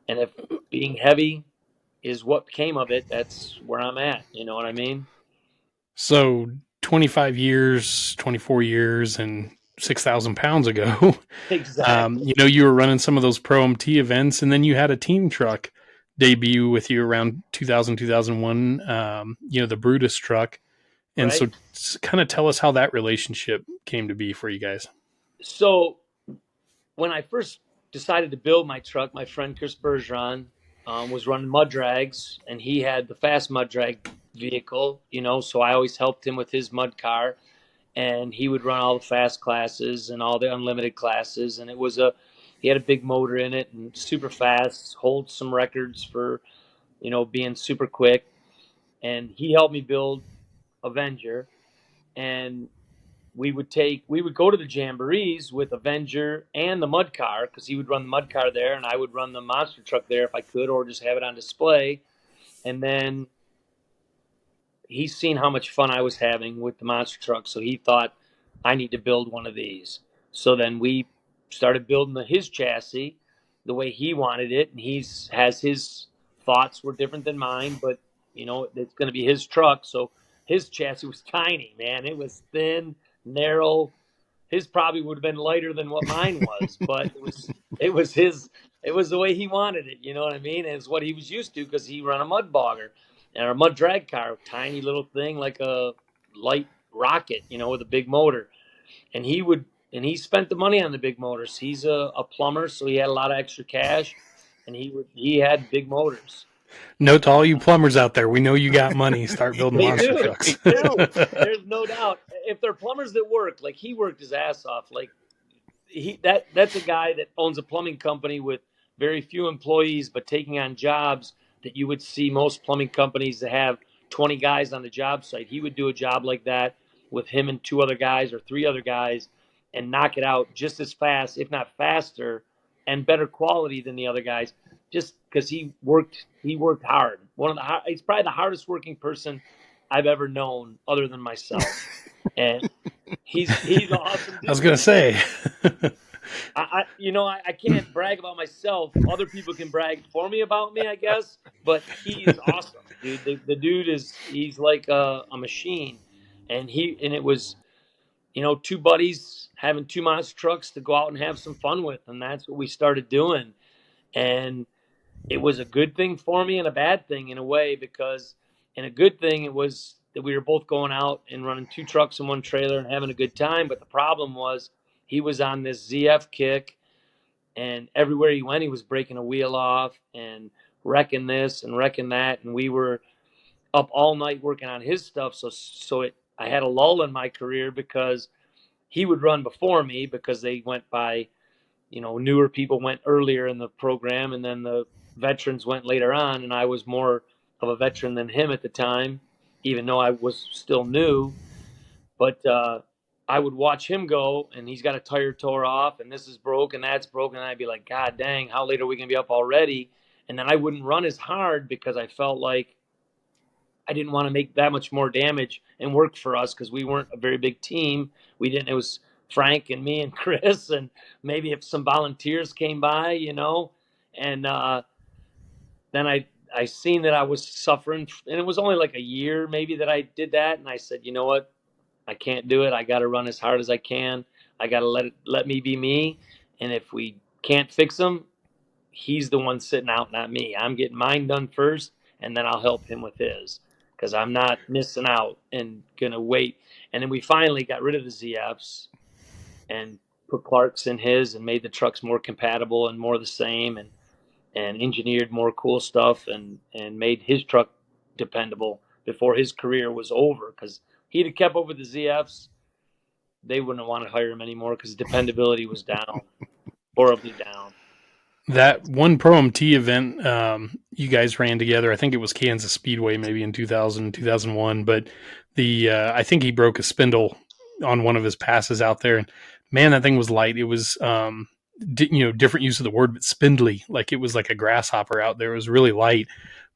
And if being heavy is what came of it, that's where I'm at. You know what I mean? So 25 years, 24 years, and 6,000 pounds ago, Exactly. you were running some of those Pro MT events, and then you had a team truck debut with you around 2000, 2001, the Brutus truck. And Right. So kind of tell us how that relationship came to be for you guys. So when I first decided to build my truck, my friend Chris Bergeron was running mud drags, and he had the fast mud drag vehicle, so I always helped him with his mud car. and he would run all the fast classes and all the unlimited classes. And he had a big motor in it and super fast, holds some records for, being super quick. And he helped me build Avenger. And we would go to the jamborees with Avenger and the mud car, because he would run the mud car there and I would run the monster truck there if I could, or just have it on display. And then he's seen how much fun I was having with the monster truck, so he thought, I need to build one of these. So then we started building his chassis the way he wanted it, and has his thoughts were different than mine, but it's going to be his truck. So his chassis was tiny, man. It was thin, narrow. His probably would have been lighter than what mine was, but it was the way he wanted it. You know what I mean? And it's what he was used to, because he ran a mud bogger and a mud drag car, tiny little thing like a light rocket, with a big motor. And he spent the money on the big motors. He's a plumber, so he had a lot of extra cash, and he had big motors. Note to all you plumbers out there, we know you got money. Start building monster trucks. They do. There's no doubt. If they're plumbers that work, like he worked his ass off. Like that's a guy that owns a plumbing company with very few employees, but taking on jobs that you would see most plumbing companies that have 20 guys on the job site. He would do a job like that with him and 2 other guys or 3 other guys and knock it out just as fast, if not faster, and better quality than the other guys, just because he worked hard. He's probably the hardest working person I've ever known, other than myself. And he's awesome dude. I was gonna say. I can't brag about myself. Other people can brag for me about me, I guess. But he's awesome, dude. The dude he's like a machine. And it was, 2 buddies having 2 monster trucks to go out and have some fun with, and that's what we started doing. And it was a good thing for me and a bad thing in a way, because in a good thing it was that we were both going out and running 2 trucks and 1 trailer and having a good time. But the problem was he was on this ZF kick, and everywhere he went he was breaking a wheel off and wrecking this and wrecking that, and we were up all night working on his stuff. I had a lull in my career, because he would run before me, because they went by, newer people went earlier in the program, and then the veterans went later on, and I was more of a veteran than him at the time, even though I was still new. But I would watch him go, and he's got a tire tore off, and this is broke, and that's broken, and I'd be like, God dang, how late are we going to be up already? And then I wouldn't run as hard, because I felt like I didn't want to make that much more damage and work for us, because we weren't a very big team. It was Frank and me and Chris, and maybe if some volunteers came by, and then I seen that I was suffering, and it was only like a year maybe that I did that. And I said, you know what? I can't do it. I got to run as hard as I can. I got to let me be me. And if we can't fix him, he's the one sitting out, not me. I'm getting mine done first, and then I'll help him with his, because I'm not missing out and going to wait. And then we finally got rid of the ZFs and put Clark's in his, and made the trucks more compatible and more the same, and engineered more cool stuff, and made his truck dependable before his career was over. Because he'd have kept up with the ZFs, they wouldn't want to hire him anymore, because dependability was down, horribly down. That one Pro MT event you guys ran together, I think it was Kansas Speedway, maybe in 2000, 2001, but I think he broke a spindle on one of his passes out there, and man, that thing was light. It was, different use of the word, but spindly, like it was like a grasshopper out there. It was really light,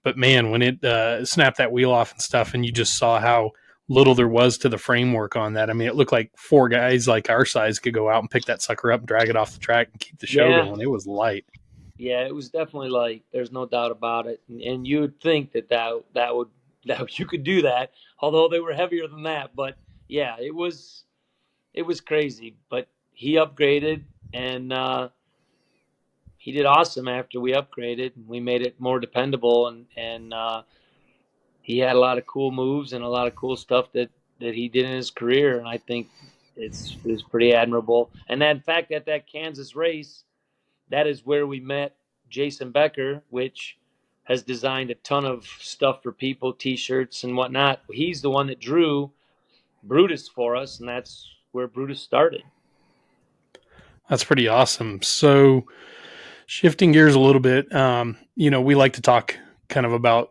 but man, when it snapped that wheel off and stuff, and you just saw how little there was to the framework on that. I mean, it looked like 4 guys like our size could go out and pick that sucker up and drag it off the track and keep the show going. It was light. Yeah, it was definitely light. There's no doubt about it. And you would think that you could do that, although they were heavier than that. But yeah, it was crazy. But he upgraded, and he did awesome after we upgraded, and we made it more dependable. And he had a lot of cool moves and a lot of cool stuff that he did in his career. And I think it's pretty admirable. And in fact, at that Kansas race, that is where we met Jason Becker, which has designed a ton of stuff for people, T-shirts and whatnot. He's the one that drew Brutus for us, and that's where Brutus started. That's pretty awesome. So, shifting gears a little bit, we like to talk kind of about,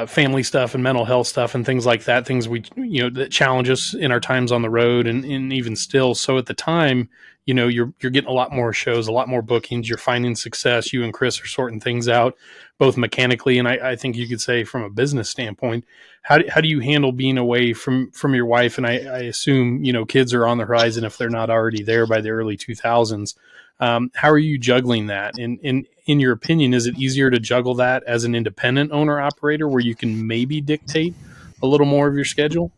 family stuff and mental health stuff and things like that, things that challenge us in our times on the road and even still. So at the time, you're getting a lot more shows, a lot more bookings, you're finding success. You and Chris are sorting things out, both mechanically and I think you could say from a business standpoint. How do you handle being away from your wife? And I assume, kids are on the horizon if they're not already there by the early 2000s. How are you juggling that? And in your opinion, is it easier to juggle that as an independent owner operator where you can maybe dictate a little more of your schedule?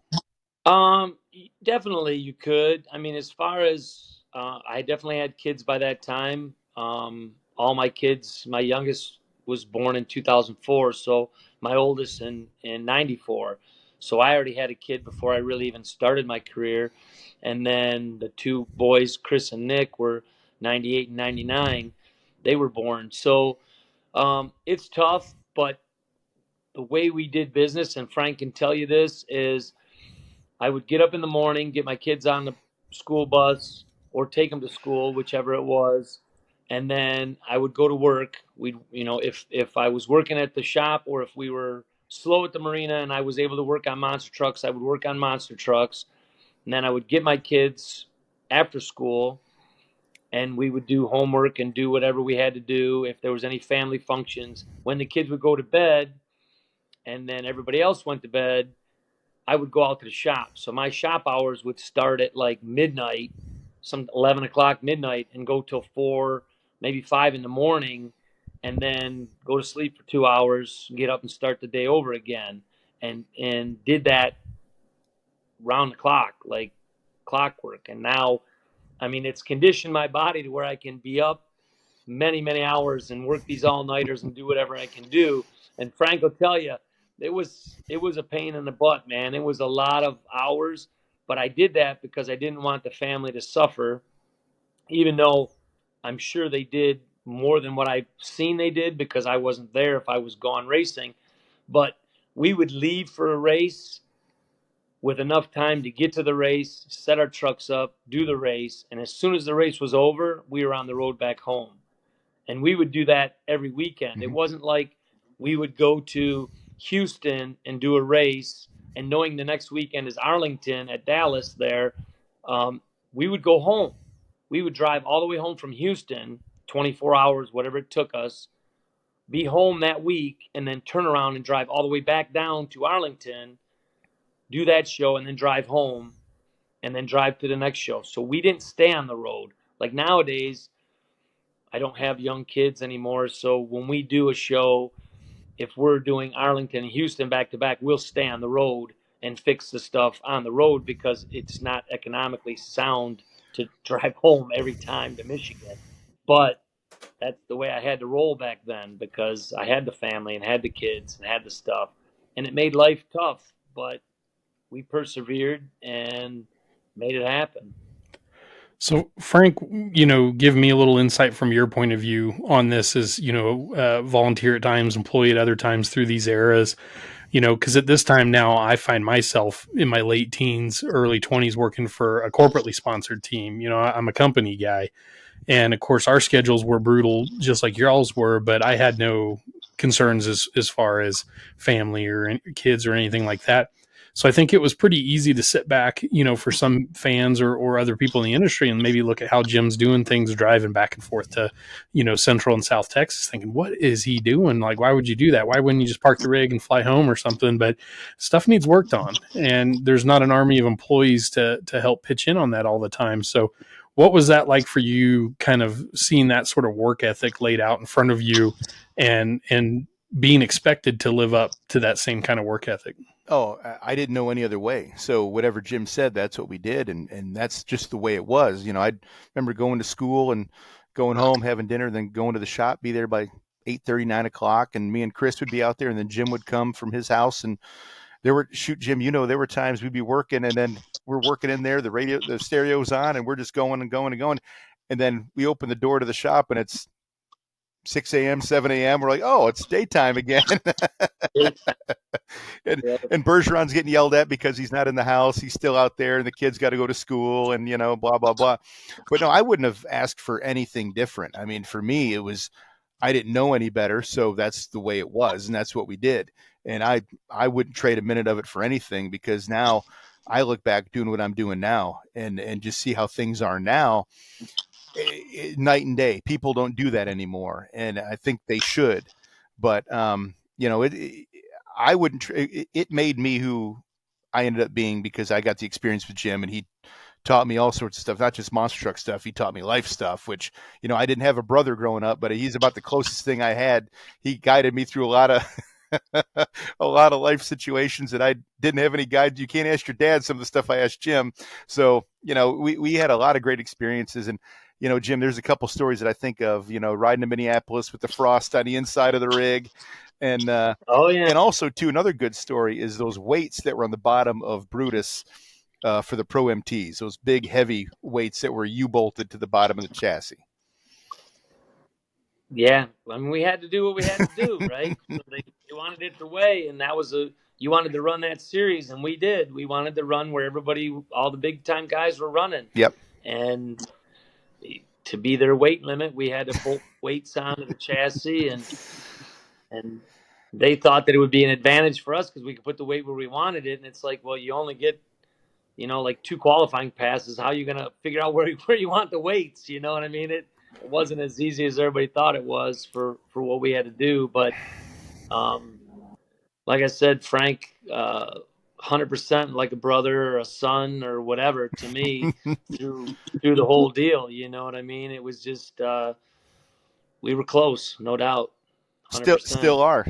Definitely you could. I mean, as far as I definitely had kids by that time. All my kids, my youngest was born in 2004, so my oldest in 94. So I already had a kid before I really even started my career. And then the two boys, Chris and Nick, were 98 and 99. They were born. So it's tough, but the way we did business, and Frank can tell you this, is I would get up in the morning, get my kids on the school bus or take them to school, whichever it was, and then I would go to work. If I was working at the shop or if we were slow at the marina and I was able to work on monster trucks, I would work on monster trucks, and then I would get my kids after school, and we would do homework and do whatever we had to do. If there was any family functions, when the kids would go to bed, and then everybody else went to bed, I would go out to the shop. So my shop hours would start at like midnight, some 11 o'clock midnight, and go till 4, maybe 5 in the morning, and then go to sleep for 2 hours, get up and start the day over again. And did that round the clock, like clockwork. And now, I mean, it's conditioned my body to where I can be up many, many hours and work these all-nighters and do whatever I can do. And Frank will tell you, it was a pain in the butt, man. It was a lot of hours, but I did that because I didn't want the family to suffer, even though I'm sure they did more than what I've seen they did because I wasn't there if I was gone racing. But we would leave for a race with enough time to get to the race, set our trucks up, do the race, and as soon as the race was over, we were on the road back home. And we would do that every weekend. It wasn't like we would go to Houston and do a race, and knowing the next weekend is Arlington at Dallas there, we would go home. We would drive all the way home from Houston, 24 hours, whatever it took us, be home that week, and then turn around and drive all the way back down to Arlington, do that show, and then drive home, and then drive to the next show. So we didn't stay on the road. Like nowadays, I don't have young kids anymore. So when we do a show, if we're doing Arlington and Houston back to back, we'll stay on the road and fix the stuff on the road because it's not economically sound to drive home every time to Michigan. But that's the way I had to roll back then because I had the family and had the kids and had the stuff. And it made life tough, but we persevered and made it happen. So, Frank, give me a little insight from your point of view on this as, volunteer at times, employee at other times through these eras, because at this time now I find myself in my late teens, early 20s working for a corporately sponsored team. I'm a company guy. And of course, our schedules were brutal, just like y'all's were, but I had no concerns as far as family or kids or anything like that. So I think it was pretty easy to sit back, for some fans or other people in the industry and maybe look at how Jim's doing things, driving back and forth to, Central and South Texas, thinking, what is he doing? Like, why would you do that? Why wouldn't you just park the rig and fly home or something? But stuff needs worked on, and there's not an army of employees to help pitch in on that all the time. So what was that like for you, kind of seeing that sort of work ethic laid out in front of you and being expected to live up to that same kind of work ethic? Oh, I didn't know any other way. So whatever Jim said, that's what we did. And that's just the way it was. I remember going to school and going home, having dinner, then going to the shop, be there by 8:30, 9 o'clock. And me and Chris would be out there, and then Jim would come from his house. And Jim, there were times we'd be working, and then we're working in there, the stereo's on, and we're just going and going and going. And then we open the door to the shop, and it's 6 a.m., 7 a.m. We're like, oh, it's daytime again. and Bergeron's getting yelled at because he's not in the house. He's still out there, and the kids got to go to school, and blah blah blah. But no, I wouldn't have asked for anything different. I mean, for me, it was I didn't know any better, so that's the way it was, and that's what we did. And I wouldn't trade a minute of it for anything, because now I look back doing what I'm doing now, and just see how things are now. Night and day. People don't do that anymore, and I think they should. But I wouldn't. It made me who I ended up being, because I got the experience with Jim, and he taught me all sorts of stuff, not just monster truck stuff. He taught me life stuff, which I didn't have a brother growing up, but he's about the closest thing I had. He guided me through a lot of a lot of life situations that I didn't have any guide. You can't ask your dad some of the stuff I asked Jim. So we had a lot of great experiences. And Jim, there's a couple stories that I think of, riding to Minneapolis with the frost on the inside of the rig. And oh yeah, and also too, another good story is those weights that were on the bottom of Brutus for the Pro MTs, those big heavy weights that were U-bolted to the bottom of the chassis. Yeah, I mean, we had to do what we had to do, right? So they wanted it the way, and that was you wanted to run that series, and we did. We wanted to run where all the big time guys were running. Yep. And to be their weight limit, we had to bolt weights onto the chassis, and they thought that it would be an advantage for us because we could put the weight where we wanted it. And it's like, well, you only get, like 2 qualifying passes. How are you going to figure out where you want the weights? You know what I mean? It wasn't as easy as everybody thought it was for what we had to do. But like I said, Frank, 100% like a brother or a son or whatever to me through the whole deal. You know what I mean? It was just we were close, no doubt. 100%.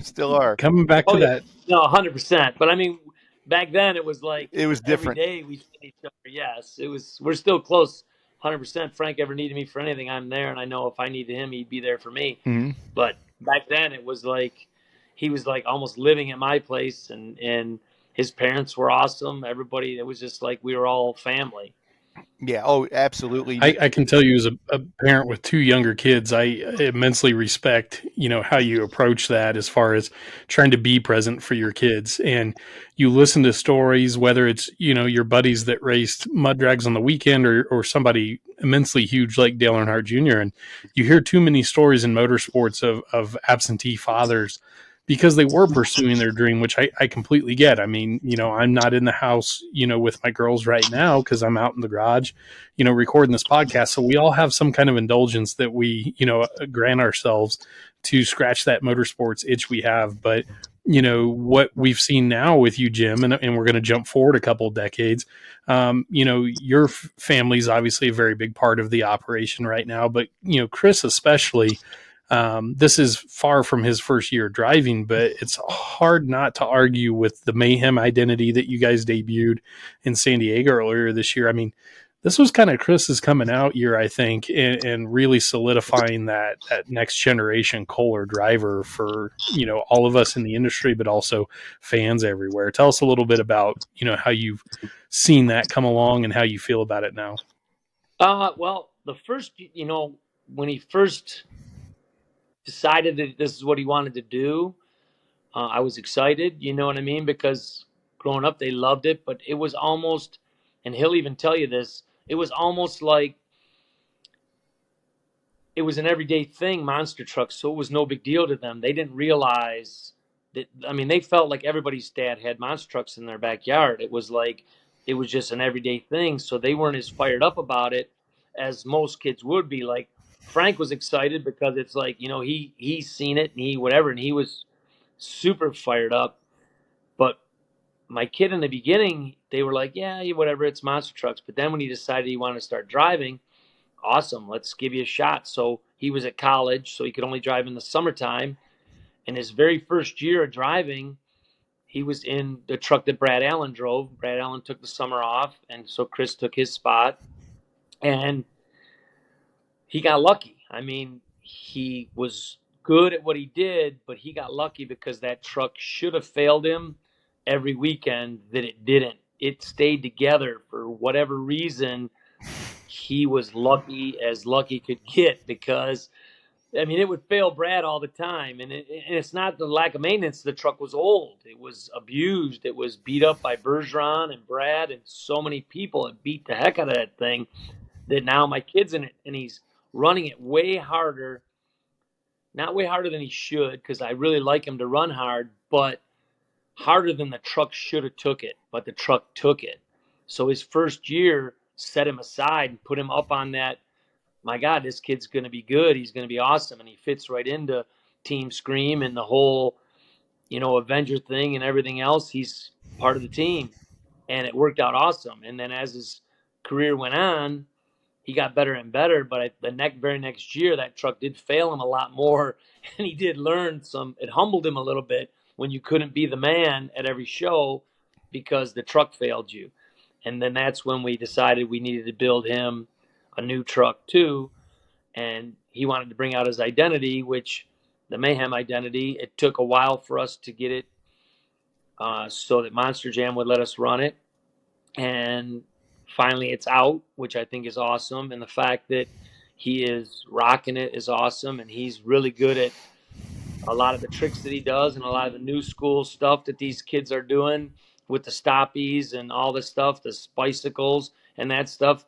Still are. Coming back to that. No, 100%. But I mean, back then it was like it was different. Every day we see each other. Yes, it was. We're still close. 100%. Frank ever needed me for anything, I'm there, and I know if I needed him, he'd be there for me. Mm-hmm. But back then it was like he was like almost living at my place, and his parents were awesome. Everybody, it was just like we were all family. Yeah. Oh, absolutely. I can tell you as a parent with 2 younger kids, I immensely respect, how you approach that as far as trying to be present for your kids. And you listen to stories, whether it's, your buddies that raced mud drags on the weekend or somebody immensely huge like Dale Earnhardt Jr. And you hear too many stories in motorsports of absentee fathers because they were pursuing their dream, which I completely get. I mean, I'm not in the house, with my girls right now because I'm out in the garage, recording this podcast. So we all have some kind of indulgence that we, grant ourselves to scratch that motorsports itch we have. But, what we've seen now with you, Jim, and we're going to jump forward a couple of decades, your family's obviously a very big part of the operation right now. But, Chris especially, this is far from his first year driving, but it's hard not to argue with the mayhem identity that you guys debuted in San Diego earlier this year. I mean, this was kind of Chris's coming out year, I think, and really solidifying that next generation Koehler driver for, all of us in the industry, but also fans everywhere. Tell us a little bit about, how you've seen that come along and how you feel about it now. Well, the first, when he first decided that this is what he wanted to do, I was excited, you know what I mean? Because growing up, they loved it, but it was almost, and he'll even tell you this, it was almost like it was an everyday thing, monster trucks, so it was no big deal to them. They didn't realize that, I mean, they felt like everybody's dad had monster trucks in their backyard. It was like, it was just an everyday thing, so they weren't as fired up about it as most kids would be. Like, Frank was excited because it's like, he's seen it and he was super fired up. But my kid in the beginning, they were like, yeah, whatever, it's monster trucks. But then when he decided he wanted to start driving, awesome, let's give you a shot. So he was at college, so he could only drive in the summertime. And his very first year of driving, he was in the truck that Brad Allen drove. Brad Allen took the summer off, and so Chris took his spot. And he got lucky. I mean, he was good at what he did, but he got lucky because that truck should have failed him every weekend that it didn't. It stayed together for whatever reason. He was lucky as lucky could get because I mean, it would fail Brad all the time, and it's not the lack of maintenance. The truck was old. It was abused. It was beat up by Bergeron and Brad and so many people. It beat the heck out of that thing that now my kid's in it, and he's running it way harder. Not way harder than he should, because I really like him to run hard, but harder than the truck should have took it. But the truck took it. So his first year set him aside and put him up on that. My God, this kid's going to be good. He's going to be awesome. And he fits right into Team Scream and the whole, Avenger thing and everything else. He's part of the team. And it worked out awesome. And then as his career went on, he got better and better. But the very next year, that truck did fail him a lot more. And he did learn it humbled him a little bit when you couldn't be the man at every show because the truck failed you. And then that's when we decided we needed to build him a new truck too, and he wanted to bring out his identity, which the Mayhem identity. It took a while for us to get it so that Monster Jam would let us run it, and finally it's out, which I think is awesome. And the fact that he is rocking it is awesome, and he's really good at a lot of the tricks that he does and a lot of the new school stuff that these kids are doing with the stoppies and all this stuff, the bicycles and that stuff.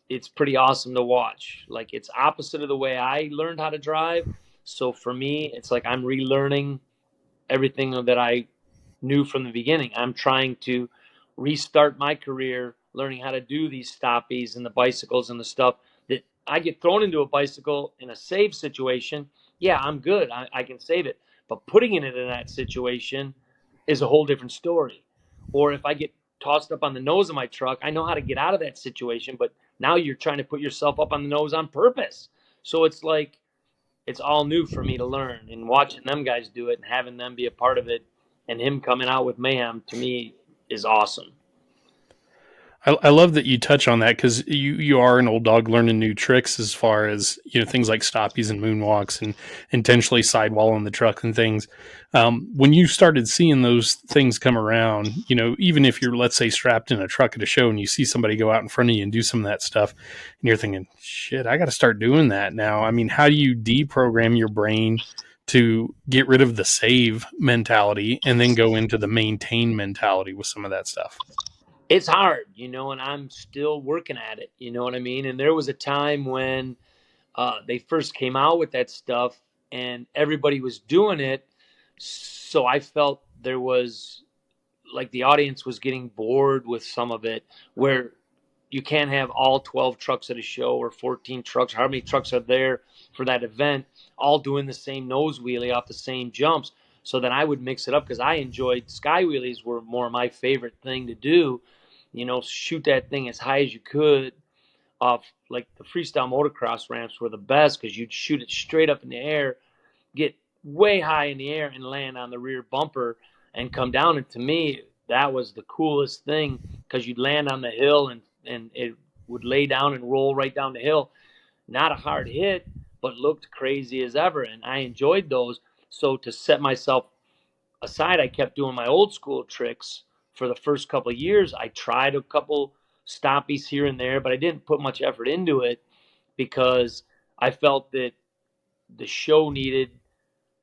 It's pretty awesome to watch. Like, it's opposite of the way I learned how to drive. So for me, it's like I'm relearning everything that I knew from the beginning. I'm trying to restart my career learning how to do these stoppies and the bicycles and the stuff that I get thrown into a bicycle in a save situation. Yeah, I'm good. I can save it. But putting it in that situation is a whole different story. Or if I get tossed up on the nose of my truck, I know how to get out of that situation, but now you're trying to put yourself up on the nose on purpose. So it's like, it's all new for me to learn, and watching them guys do it and having them be a part of it and him coming out with Mayhem to me is awesome. I love that you touch on that because you are an old dog learning new tricks as far as things like stoppies and moonwalks and intentionally sidewalling the truck and things. When you started seeing those things come around, even if you're, let's say, strapped in a truck at a show and you see somebody go out in front of you and do some of that stuff, and you're thinking, shit, I got to start doing that now. I mean, how do you deprogram your brain to get rid of the save mentality and then go into the maintain mentality with some of that stuff? It's hard, and I'm still working at it. You know what I mean? And there was a time when they first came out with that stuff and everybody was doing it. So I felt there was, like, the audience was getting bored with some of it, where you can't have all 12 trucks at a show or 14 trucks. How many trucks are there for that event, all doing the same nose wheelie off the same jumps? So then I would mix it up because I enjoyed sky wheelies were more my favorite thing to do. Shoot that thing as high as you could off, like the freestyle motocross ramps were the best because you'd shoot it straight up in the air, get way high in the air and land on the rear bumper and come down. And to me, that was the coolest thing because you'd land on the hill and it would lay down and roll right down the hill. Not a hard hit, but looked crazy as ever. And I enjoyed those. So to set myself aside, I kept doing my old school tricks for the first couple of years. I tried a couple stoppies here and there, but I didn't put much effort into it because I felt that the show needed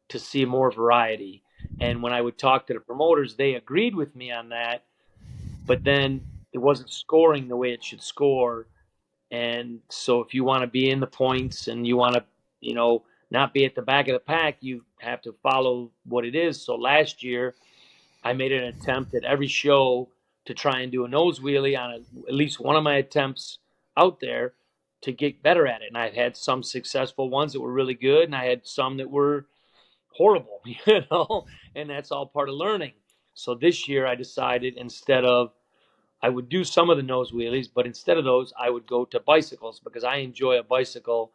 to see more variety. And when I would talk to the promoters, they agreed with me on that, but then it wasn't scoring the way it should score. And so if you want to be in the points and you want to, not be at the back of the pack, you have to follow what it is. So last year, I made an attempt at every show to try and do a nose wheelie on at least one of my attempts out there to get better at it. And I've had some successful ones that were really good, and I had some that were horrible, and that's all part of learning. So this year I decided I would do some of the nose wheelies, but instead of those, I would go to bicycles because I enjoy a bicycle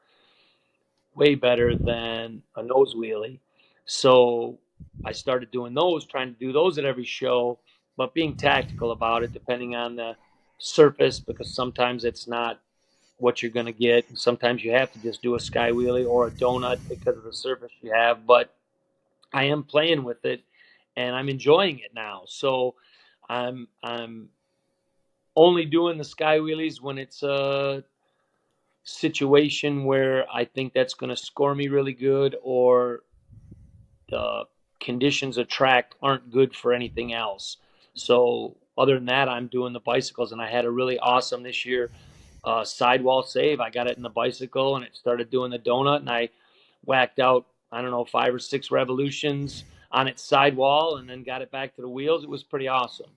way better than a nose wheelie. So I started doing those, trying to do those at every show, but being tactical about it, depending on the surface, because sometimes it's not what you're going to get. And sometimes you have to just do a sky wheelie or a donut because of the surface you have. But I am playing with it and I'm enjoying it now. So I'm only doing the sky wheelies when it's situation where I think that's going to score me really good, or the conditions of track aren't good for anything else. So other than that, I'm doing the bicycles, and I had a really awesome this year sidewall save. I got it in the bicycle, and it started doing the donut, and I whacked out, I don't know, 5 or 6 revolutions on its sidewall, and then got it back to the wheels. It was pretty awesome.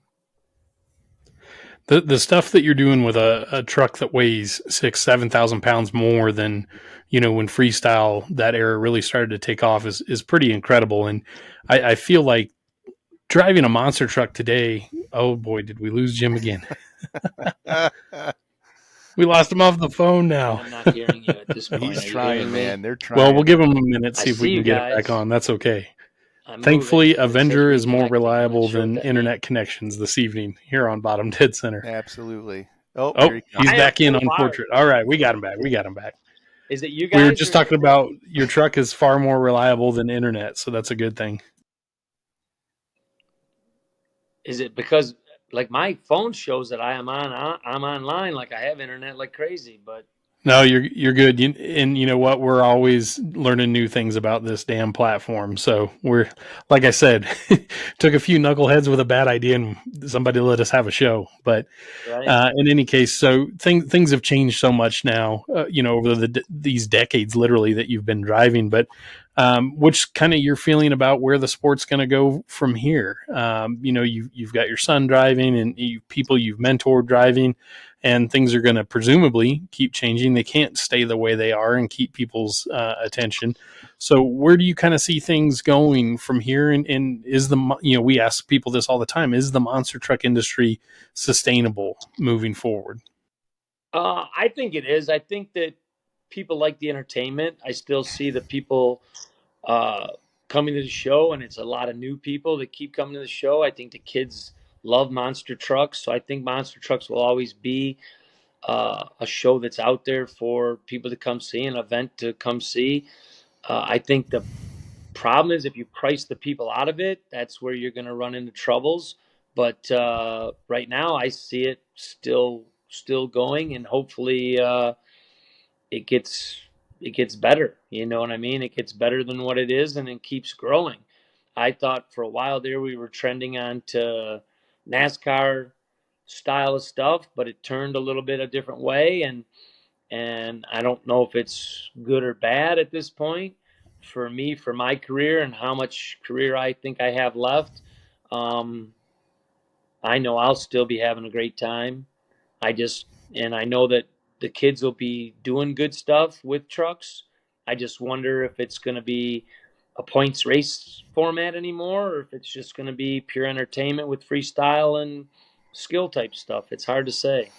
The stuff that you're doing with a truck that weighs 7,000 pounds more than, when freestyle that era really started to take off is pretty incredible. And I feel like driving a monster truck today. Oh boy, did we lose Jim again? We lost him off the phone now. I'm not hearing you at this point. He's Are you trying, hearing me? man. They're trying. Well, we'll give him a minute, I see if we see can you get it back guys. on. That's okay. I'm Thankfully, moving. It says Avenger is more reconnecting. I'm not reliable sure what than that internet means. connections this evening here on Bottom Dead Center. Absolutely. Oh, Oh, here he comes. he's I back have in full on bar. portrait. All right, we got him back. Is it you We were guys? just or is talking it- about your truck is far more reliable than internet, so that's a good thing. Is it because like my phone shows that I'm online, like I have internet like crazy, but No, you're good. And you know what? We're always learning new things about this damn platform. So we're, like I said, took a few knuckleheads with a bad idea, and somebody let us have a show. But right. in any case, so things have changed so much now. Over these decades, literally, that you've been driving. But which kind of you're feeling about where the sport's going to go from here? You've got your son driving, and people you've mentored driving. And things are going to presumably keep changing. They can't stay the way they are and keep people's attention. So where do you kind of see things going from here? And is we ask people this all the time, is the monster truck industry sustainable moving forward? I think it is. I think that people like the entertainment. I still see the people uh, coming to the show, and it's a lot of new people that keep coming to the show. I think the kids love monster trucks, so I think monster trucks will always be a show that's out there for people to come see, an event to come see. I think the problem is if you price the people out of it, that's where you're going to run into troubles. But right now, I see it still going, and hopefully it gets better. You know what I mean? It gets better than what it is, and it keeps growing. I thought for a while there we were trending on to NASCAR style of stuff, but it turned a little bit a different way, and I don't know if it's good or bad at this point for me, for my career, and how much career I think I have left. Um, I know I'll still be having a great time. And I know that the kids will be doing good stuff with trucks. I just wonder if it's going to be a points race format anymore, or if it's just going to be pure entertainment with freestyle and skill type stuff. It's hard to say.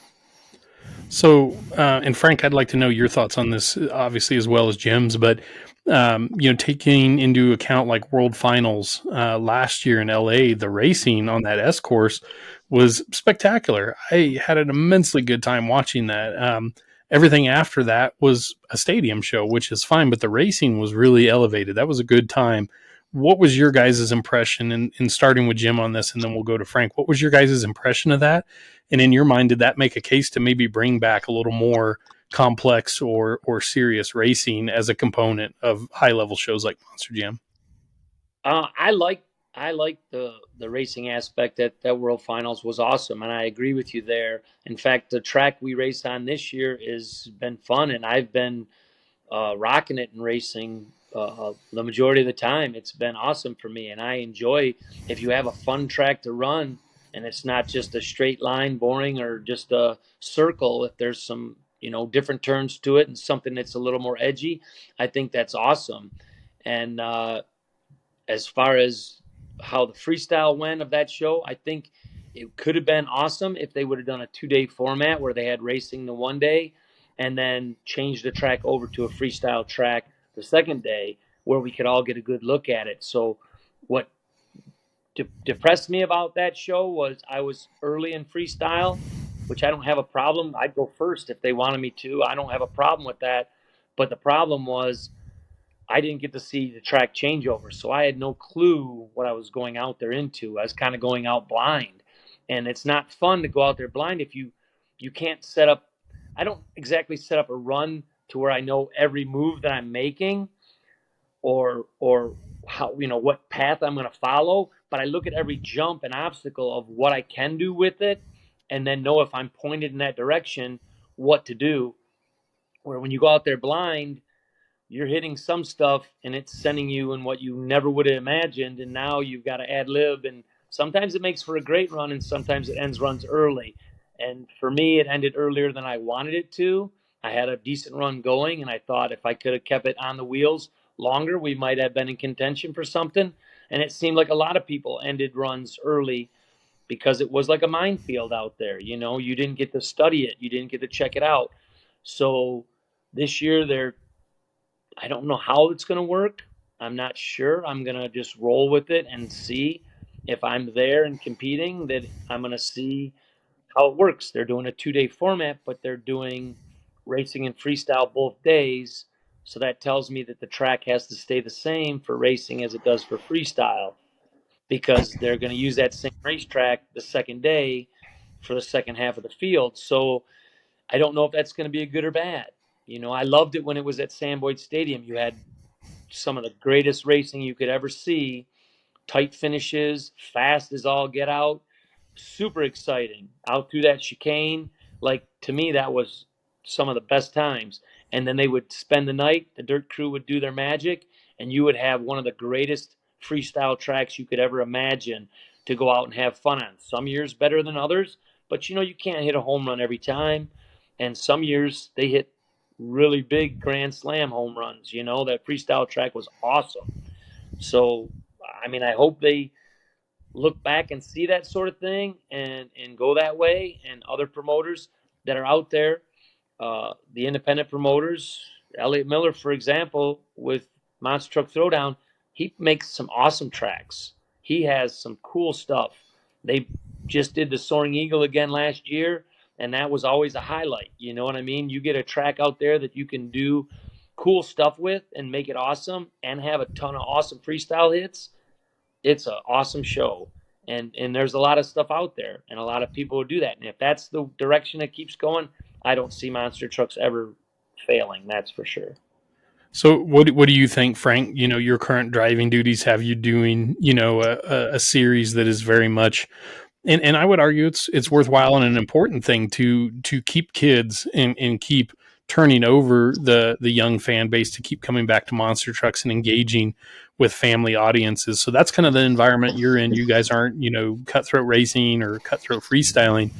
So, and Frank, I'd like to know your thoughts on this, obviously, as well as Jim's. But taking into account like World Finals last year in LA, the racing on that S course was spectacular. I had an immensely good time watching that. Everything after that was a stadium show, which is fine, but the racing was really elevated. That was a good time. What was your guys' impression? In starting with Jim on this, and then we'll go to Frank. What was your guys' impression of that? And in your mind, did that make a case to maybe bring back a little more complex or serious racing as a component of high level shows like Monster Jam? I like the racing aspect. That World Finals was awesome, and I agree with you there. In fact, the track we raced on this year has been fun, and I've been rocking it in racing the majority of the time. It's been awesome for me, and I enjoy if you have a fun track to run, and it's not just a straight line, boring, or just a circle. If there's some different turns to it and something that's a little more edgy, I think that's awesome. And as far as how the freestyle went of that show, I think it could have been awesome if they would have done a 2-day format where they had racing the one day and then changed the track over to a freestyle track the second day where we could all get a good look at it. So what depressed me about that show was I was early in freestyle, which I don't have a problem. I'd go first if they wanted me to. I don't have a problem with that. But the problem was I didn't get to see the track changeover, so I had no clue what I was going out there into. I was kind of going out blind, and it's not fun to go out there blind if you can't set up. I don't exactly set up a run to where I know every move that I'm making or how, what path I'm going to follow, but I look at every jump and obstacle of what I can do with it, and then know if I'm pointed in that direction, what to do. Where when you go out there blind, you're hitting some stuff and it's sending you in what you never would have imagined, and now you've got to ad lib, and sometimes it makes for a great run and sometimes it ends runs early. And for me, it ended earlier than I wanted it to. I had a decent run going, and I thought if I could have kept it on the wheels longer, we might have been in contention for something. And it seemed like a lot of people ended runs early because it was like a minefield out there. You didn't get to study it, you didn't get to check it out. So this year, I don't know how it's going to work. I'm not sure. I'm going to just roll with it and see if I'm there and competing, that I'm going to see how it works. They're doing a 2-day format, but they're doing racing and freestyle both days. So that tells me that the track has to stay the same for racing as it does for freestyle, because they're going to use that same racetrack the second day for the second half of the field. So I don't know if that's going to be a good or bad. I loved it when it was at Sam Boyd Stadium. You had some of the greatest racing you could ever see, tight finishes, fast as all get out, super exciting. Out through that chicane, like, to me, that was some of the best times. And then they would spend the night, the dirt crew would do their magic, and you would have one of the greatest freestyle tracks you could ever imagine to go out and have fun on. Some years better than others, but you can't hit a home run every time. And some years they hit really big grand slam home runs. That freestyle track was awesome. So, I mean, I hope they look back and see that sort of thing and go that way. And other promoters that are out there, the independent promoters, Elliot Miller, for example, with Monster Truck Throwdown, he makes some awesome tracks. He has some cool stuff. They just did the Soaring Eagle again last year, and that was always a highlight. You know what I mean? You get a track out there that you can do cool stuff with and make it awesome and have a ton of awesome freestyle hits. It's an awesome show. And there's a lot of stuff out there, and a lot of people who do that. And if that's the direction it keeps going, I don't see monster trucks ever failing. That's for sure. So what do you think, Frank? Your current driving duties have you doing, a series that is very much, and I would argue it's worthwhile and an important thing to keep kids and keep turning over the young fan base to keep coming back to monster trucks and engaging with family audiences. So that's kind of the environment you're in. You guys aren't, cutthroat racing or cutthroat freestyling.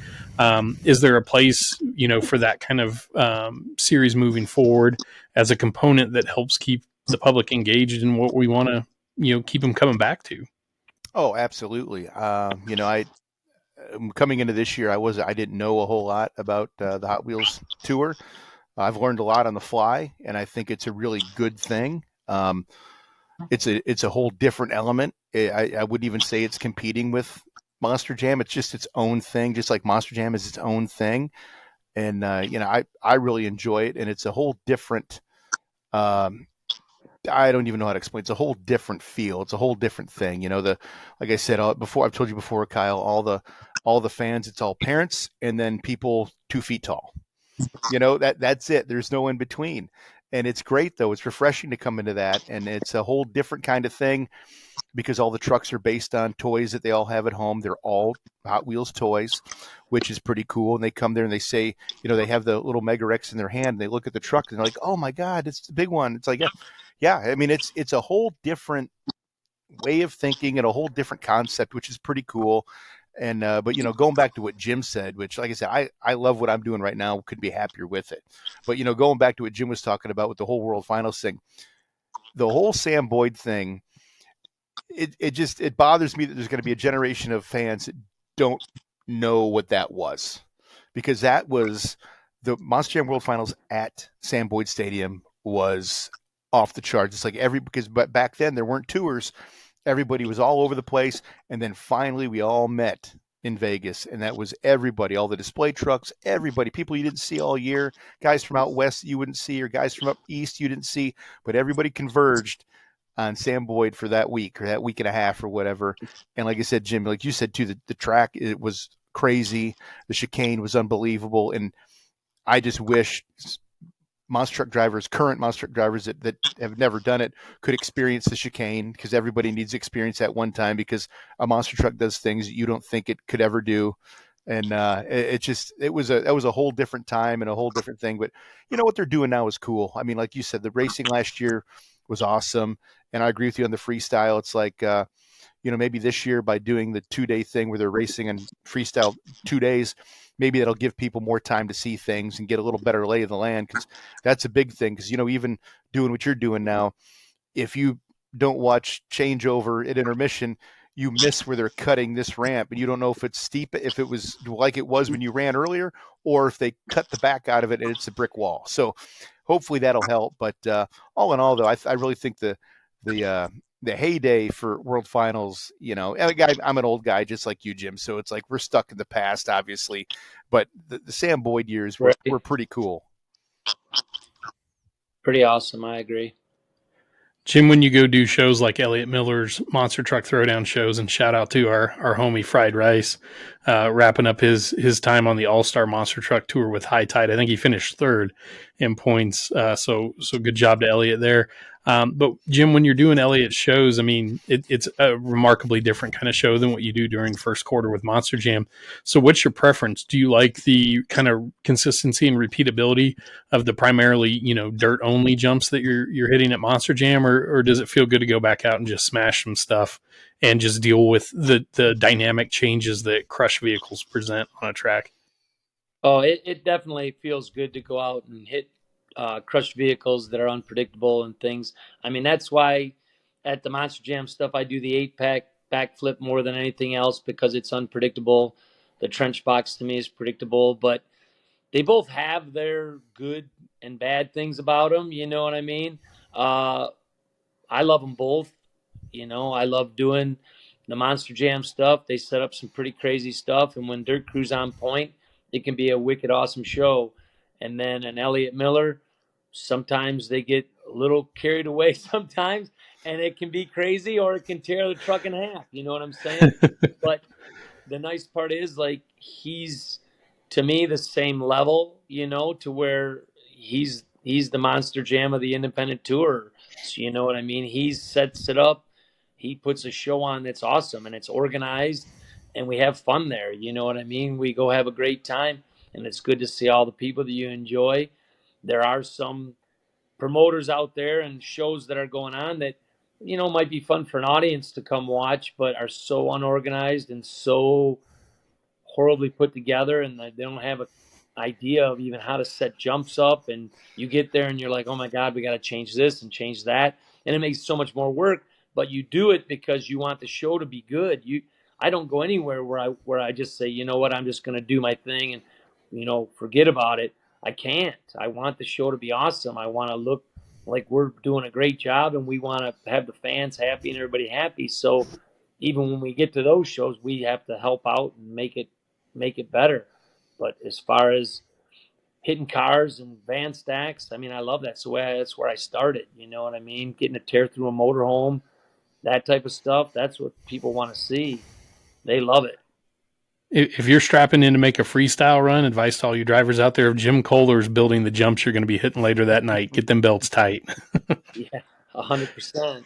Is there a place, for that kind of series moving forward as a component that helps keep the public engaged in what we want to, keep them coming back to? Oh, absolutely. I coming into this year, I didn't know a whole lot about the Hot Wheels tour. I've learned a lot on the fly, and I think it's a really good thing. It's a whole different element. I wouldn't even say it's competing with Monster Jam. It's just its own thing, just like Monster Jam is its own thing. And I really enjoy it, and it's a whole different. I don't even know how to explain. It's a whole different feel. It's a whole different thing. Like I said before, I've told you before, Kyle. All the fans. It's all parents, and then people 2 feet tall. That's it. There's no in between. And it's great, though. It's refreshing to come into that. And it's a whole different kind of thing because all the trucks are based on toys that they all have at home. They're all Hot Wheels toys, which is pretty cool. And they come there and they say, they have the little Mega Rex in their hand. And they look at the truck and they're like, oh, my God, it's the big one. It's like, yeah. I mean, it's a whole different way of thinking and a whole different concept, which is pretty cool. And but going back to what Jim said, which, like I said, I love what I'm doing right now, couldn't be happier with it. But going back to what Jim was talking about with the whole World Finals thing, the whole Sam Boyd thing, it bothers me that there's going to be a generation of fans that don't know what that was, because that was the Monster Jam World Finals at Sam Boyd Stadium was off the charts. It's like because back then there weren't tours. Everybody was all over the place. And then finally we all met in Vegas, and that was everybody, all the display trucks, everybody, people you didn't see all year, guys from out west you wouldn't see, or guys from up east you didn't see, but everybody converged on Sam Boyd for that week or that week and a half or whatever. And like I said, Jim, like you said too, the track, it was crazy. The chicane was unbelievable. And I just wish monster truck drivers, current monster truck drivers that have never done it, could experience the chicane, because everybody needs experience at one time, because a monster truck does things that you don't think it could ever do. And that was a whole different time and a whole different thing. But what they're doing now is cool. I mean, like you said, the racing last year was awesome, and I agree with you on the freestyle. It's like maybe this year, by doing the 2-day thing where they're racing and freestyle 2 days, maybe that'll give people more time to see things and get a little better lay of the land, because that's a big thing. Because even doing what you're doing now, if you don't watch changeover at intermission, you miss where they're cutting this ramp, and you don't know if it's steep, if it was like it was when you ran earlier, or if they cut the back out of it and it's a brick wall. So hopefully that'll help. But all in all, though, I really think the heyday for World Finals, I'm an old guy just like you, Jim, so it's like we're stuck in the past, obviously. But the Sam Boyd years were pretty cool. Pretty awesome. I agree. Jim, when you go do shows like Elliot Miller's Monster Truck Throwdown shows, and shout out to our homie Fried Rice, wrapping up his time on the All-Star Monster Truck Tour with High Tide. I think he finished third in points. So good job to Elliot there. But Jim, when you're doing Elliot's shows, I mean, it's a remarkably different kind of show than what you do during first quarter with Monster Jam. So what's your preference? Do you like the kind of consistency and repeatability of the primarily, dirt only jumps that you're hitting at Monster Jam, or does it feel good to go back out and just smash some stuff and just deal with the dynamic changes that crush vehicles present on a track? Oh, it definitely feels good to go out and hit crushed vehicles that are unpredictable and things. I mean, that's why at the Monster Jam stuff, I do the 8-pack backflip more than anything else, because it's unpredictable. The trench box to me is predictable, but they both have their good and bad things about them. You know what I mean? I love them both. I love doing the Monster Jam stuff. They set up some pretty crazy stuff, and when Dirt Crew's on point, it can be a wicked awesome show. And then an Elliot Miller, sometimes they get a little carried away sometimes, and it can be crazy, or it can tear the truck in half. You know what I'm saying? But the nice part is, like, he's, to me, the same level, to where he's the Monster Jam of the independent tour. So, you know what I mean? He sets it up. He puts a show on that's awesome, and it's organized, and we have fun there. You know what I mean? We go have a great time, and it's good to see all the people that you enjoy. There are some promoters out there and shows that are going on that, might be fun for an audience to come watch, but are so unorganized and so horribly put together, and they don't have an idea of even how to set jumps up. And you get there and you're like, oh my God, we got to change this and change that. And it makes so much more work, but you do it because you want the show to be good. I don't go anywhere where I just say, you know what, I'm just going to do my thing and, forget about it. I can't. I want the show to be awesome. I want to look like we're doing a great job, and we want to have the fans happy and everybody happy. So even when we get to those shows, we have to help out and make it better. But as far as hitting cars and van stacks, I mean, I love that. So that's where I started. You know what I mean? Getting to tear through a motorhome, that type of stuff. That's what people want to see. They love it. If you're strapping in to make a freestyle run, advice to all you drivers out there: if Jim Koehler is building the jumps you're going to be hitting later that night, get them belts tight. Yeah, 100%.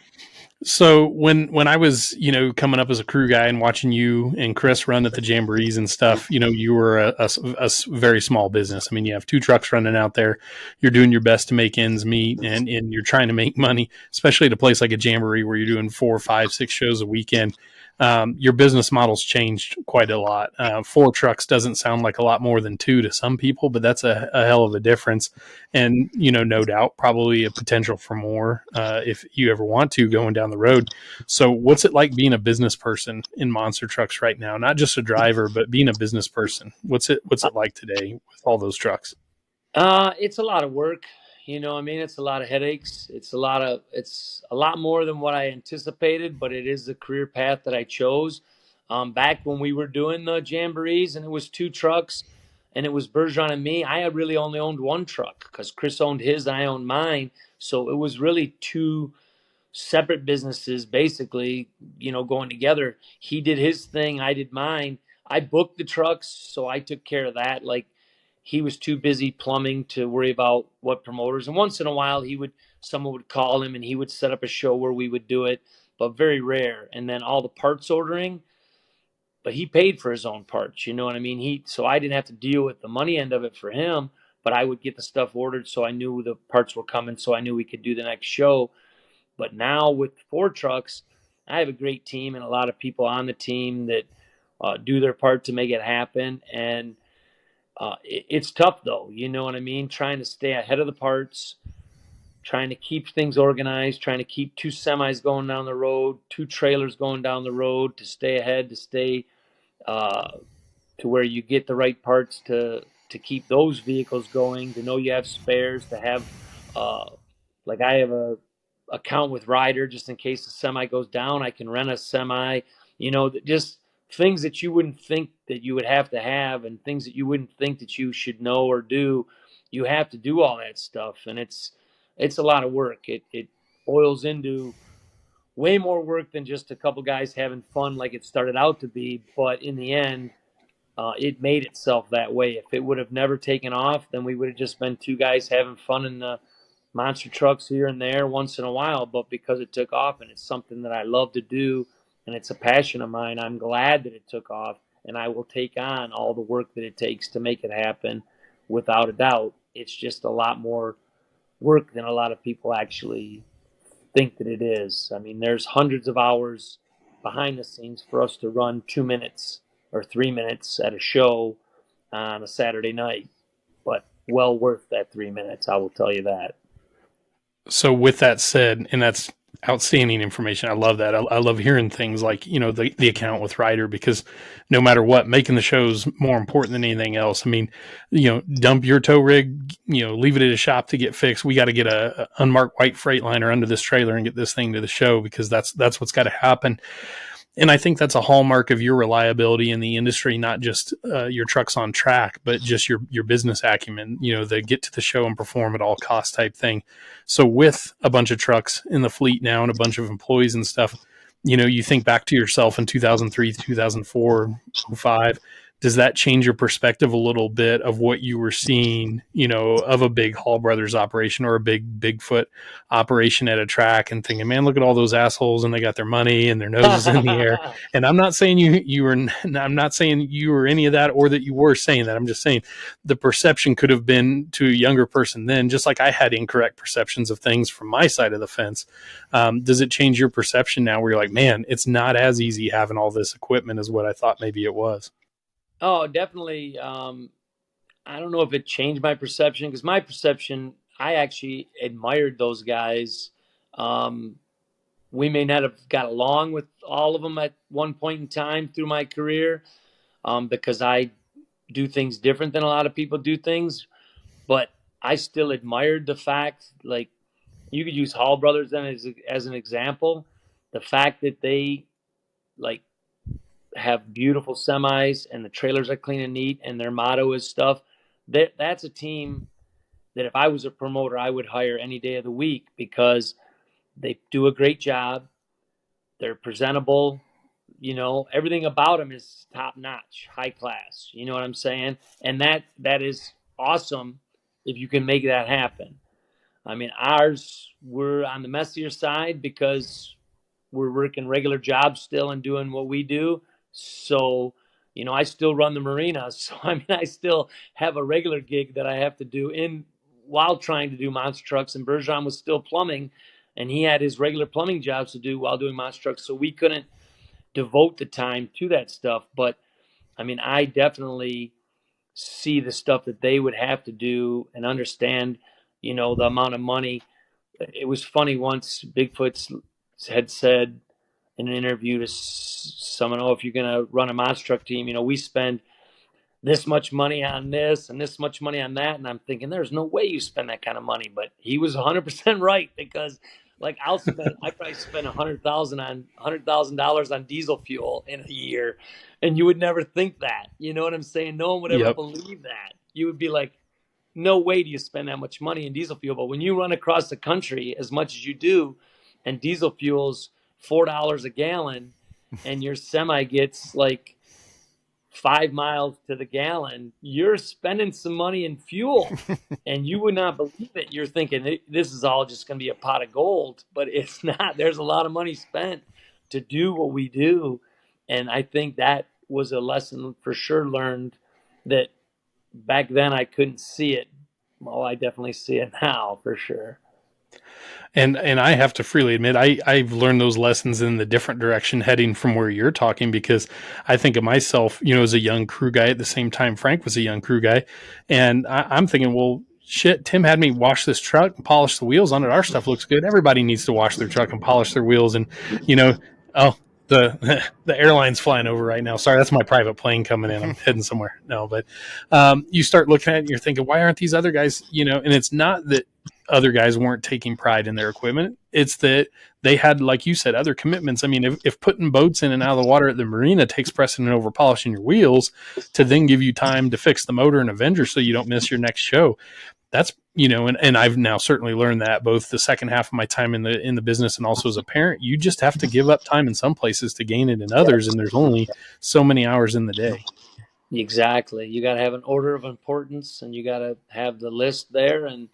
So when I was, coming up as a crew guy and watching you and Chris run at the jamborees and stuff, you were a very small business. I mean, you have 2 trucks running out there. You're doing your best to make ends meet, and you're trying to make money, especially at a place like a jamboree where you're doing 4, 5, 6 shows a weekend. Your business model's changed quite a lot. 4 trucks doesn't sound like a lot more than 2 to some people, but that's a hell of a difference. And, no doubt, probably a potential for more if you ever want to going down the road. So what's it like being a business person in monster trucks right now? Not just a driver, but being a business person. What's it like today with all those trucks? It's a lot of work. I mean, it's a lot of headaches. It's a lot more than what I anticipated, but it is the career path that I chose. Back when we were doing the jamborees and it was 2 trucks and it was Bergeron and me, I had really only owned 1 truck because Chris owned his and I owned mine. So it was really 2 separate businesses, basically, going together. He did his thing, I did mine. I booked the trucks, so I took care of that. Like, he was too busy plumbing to worry about what promoters. And once in a while, someone would call him and he would set up a show where we would do it, but very rare. And then all the parts ordering, but he paid for his own parts. You know what I mean? So I didn't have to deal with the money end of it for him, but I would get the stuff ordered so I knew the parts were coming, so I knew we could do the next show. But now with Ford trucks, I have a great team and a lot of people on the team that do their part to make it happen. And it's tough, though. You know what I mean? Trying to stay ahead of the parts, trying to keep things organized, trying to keep 2 semis going down the road, 2 trailers going down the road to stay ahead, to stay to where you get the right parts to keep those vehicles going, to know you have spares, to have like I have a account with Ryder just in case the semi goes down. I can rent a semi, just things that you wouldn't think that you would have to have, and things that you wouldn't think that you should know or do. You have to do all that stuff, and it's a lot of work. It boils into way more work than just a couple guys having fun like it started out to be. But in the end, it made itself that way. If it would have never taken off, then we would have just been 2 guys having fun in the monster trucks here and there once in a while. But because it took off and it's something that I love to do and it's a passion of mine, I'm glad that it took off, and I will take on all the work that it takes to make it happen without a doubt. It's just a lot more work than a lot of people actually think that it is. I mean, there's hundreds of hours behind the scenes for us to run 2 minutes or 3 minutes at a show on a Saturday night, but well worth that 3 minutes, I will tell you that. So with that said, and that's outstanding information. I love that. I love hearing things like, the account with Ryder, because no matter what, making the show's more important than anything else. I mean, dump your tow rig, leave it at a shop to get fixed. We got to get a unmarked white Freightliner under this trailer and get this thing to the show, because that's what's got to happen. And I think that's a hallmark of your reliability in the industry, not just your trucks on track, but just your business acumen, the get to the show and perform at all costs type thing. So with a bunch of trucks in the fleet now and a bunch of employees and stuff, you think back to yourself in 2003, 2004, 05, does that change your perspective a little bit of what you were seeing, of a big Hall Brothers operation or a big Bigfoot operation at a track, and thinking, man, look at all those assholes and they got their money and their noses in the air. And I'm not saying I'm not saying you were any of that, or that you were saying that. I'm just saying the perception could have been to a younger person then, just like I had incorrect perceptions of things from my side of the fence. Does it change your perception now where you're like, man, it's not as easy having all this equipment as what I thought maybe it was? Oh, definitely. I don't know if it changed my perception, because my perception, I actually admired those guys. We may not have got along with all of them at one point in time through my career, because I do things different than a lot of people do things. But I still admired the fact, like, you could use Hall Brothers then as an example. The fact that they, like, have beautiful semis and the trailers are clean and neat and their motto is stuff. That's a team that if I was a promoter, I would hire any day of the week, because they do a great job. They're presentable. Everything about them is top notch, high class. You know what I'm saying? And that is awesome if you can make that happen. I mean, we're on the messier side because we're working regular jobs still and doing what we do. So, I still run the marina. So, I mean, I still have a regular gig that I have to do while trying to do monster trucks. And Bergeron was still plumbing, and he had his regular plumbing jobs to do while doing monster trucks. So we couldn't devote the time to that stuff. But, I mean, I definitely see the stuff that they would have to do and understand, the amount of money. It was funny once Bigfoot had said in an interview to someone, if you're going to run a monster truck team, we spend this much money on this and this much money on that. And I'm thinking, there's no way you spend that kind of money. But he was 100% right, because like I probably spend $100,000 on diesel fuel in a year. And you would never think that. You know what I'm saying? No one would ever believe that. You would be like, no way do you spend that much money in diesel fuel. But when you run across the country as much as you do, and diesel fuel's $4 a gallon, and your semi gets like 5 miles to the gallon, you're spending some money in fuel. And you would not believe it. You're thinking this is all just going to be a pot of gold, but it's not. There's a lot of money spent to do what we do. And I think that was a lesson for sure learned, that back then I couldn't see it. Well, I definitely see it now for sure. And I have to freely admit, I've learned those lessons in the different direction heading from where you're talking, because I think of myself, as a young crew guy at the same time Frank was a young crew guy. And I'm thinking, well, shit, Tim had me wash this truck and polish the wheels on it. Our stuff looks good. Everybody needs to wash their truck and polish their wheels. And, oh, the airline's flying over right now. Sorry, that's my private plane coming in. I'm heading somewhere. No, but you start looking at it and you're thinking, why aren't these other guys, and it's not that other guys weren't taking pride in their equipment. It's that they had, like you said, other commitments. I mean, if putting boats in and out of the water at the marina takes precedent over polishing your wheels to then give you time to fix the motor in Avenger so you don't miss your next show, that's, and I've now certainly learned that both the second half of my time in the business and also as a parent, you just have to give up time in some places to gain it in others. And there's only so many hours in the day. Exactly. You got to have an order of importance, and you got to have the list there. And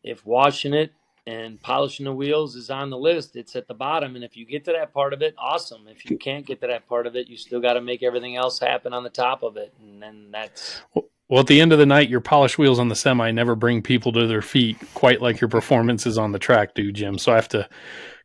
if washing it and polishing the wheels is on the list, it's at the bottom. And if you get to that part of it, awesome. If you can't get to that part of it, you still got to make everything else happen on the top of it. And then that's... Well, at the end of the night, your polished wheels on the semi never bring people to their feet quite like your performances on the track do, Jim. So I have to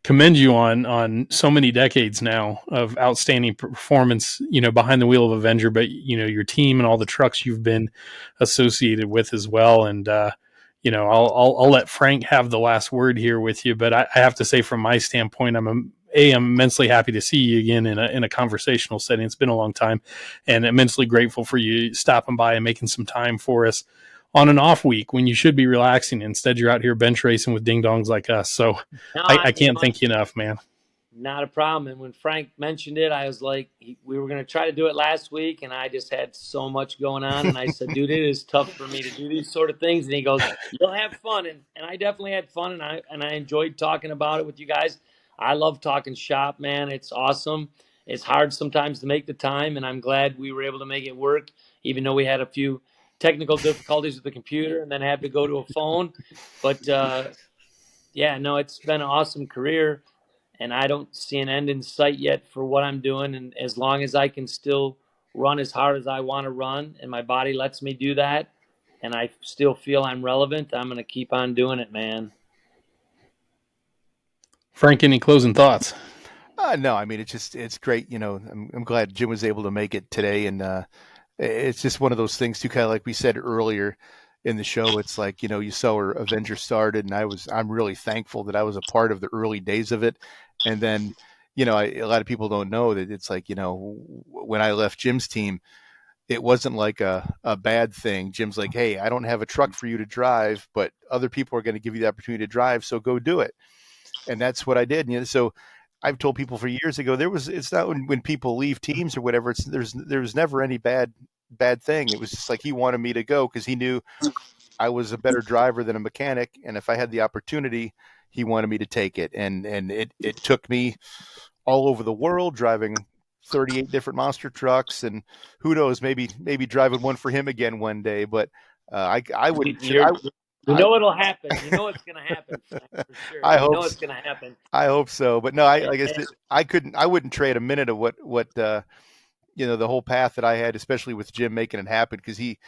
commend you on so many decades now of outstanding performance, behind the wheel of Avenger, but, your team and all the trucks you've been associated with as well. And, I'll let Frank have the last word here with you, but I have to say, from my standpoint, I'm immensely happy to see you again in a conversational setting. It's been a long time, and immensely grateful for you stopping by and making some time for us on an off week when you should be relaxing. Instead, you're out here bench racing with ding dongs like us. So No, I can't thank you enough, man. Not a problem. And when Frank mentioned it, I was like, we were going to try to do it last week, and I just had so much going on. And I said, dude, it is tough for me to do these sort of things. And he goes, you'll have fun. And I definitely had fun, and I enjoyed talking about it with you guys. I love talking shop, man. It's awesome. It's hard sometimes to make the time, and I'm glad we were able to make it work, even though we had a few technical difficulties with the computer and then had to go to a phone. But, yeah, no, it's been an awesome career. And I don't see an end in sight yet for what I'm doing. And as long as I can still run as hard as I want to run, and my body lets me do that, and I still feel I'm relevant, I'm going to keep on doing it, man. Frank, any closing thoughts? No, I mean, it's great. I'm glad Jim was able to make it today. And it's just one of those things too, kind of like we said earlier in the show. It's like, you saw where Avenger started, and I'm really thankful that I was a part of the early days of it. And then, a lot of people don't know that it's like, when I left Jim's team, it wasn't like a bad thing. Jim's like, hey, I don't have a truck for you to drive, but other people are going to give you the opportunity to drive, so go do it. And that's what I did. So I've told people for years ago, it's not when people leave teams or whatever, there's never any bad thing. It was just like he wanted me to go because he knew I was a better driver than a mechanic, and if I had the opportunity, he wanted me to take it. And it took me all over the world, driving 38 different monster trucks, and who knows, maybe driving one for him again one day. But I would. It'll happen. You know it's going to happen, Frank, for sure. I hope it's going to happen. I hope so. But no, I wouldn't trade a minute of what the whole path that I had, especially with Jim making it happen, because he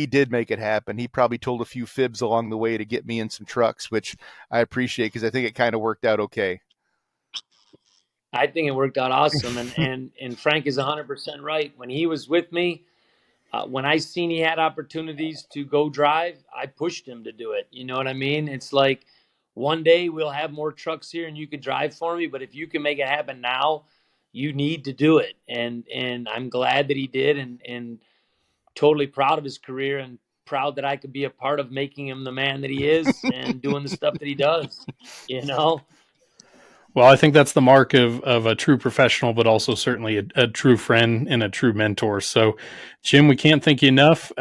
did make it happen. He probably told a few fibs along the way to get me in some trucks, which I appreciate because I think it kind of worked out okay. I think it worked out awesome. And Frank is 100% right. When he was with me, when I seen he had opportunities to go drive, I pushed him to do it. You know what I mean? It's like, one day we'll have more trucks here and you could drive for me, but if you can make it happen now, you need to do it. And I'm glad that he did, and totally proud of his career, and proud that I could be a part of making him the man that he is and doing the stuff that he does, Well, I think that's the mark of a true professional, but also certainly a true friend and a true mentor. So, Jim, we can't thank you enough.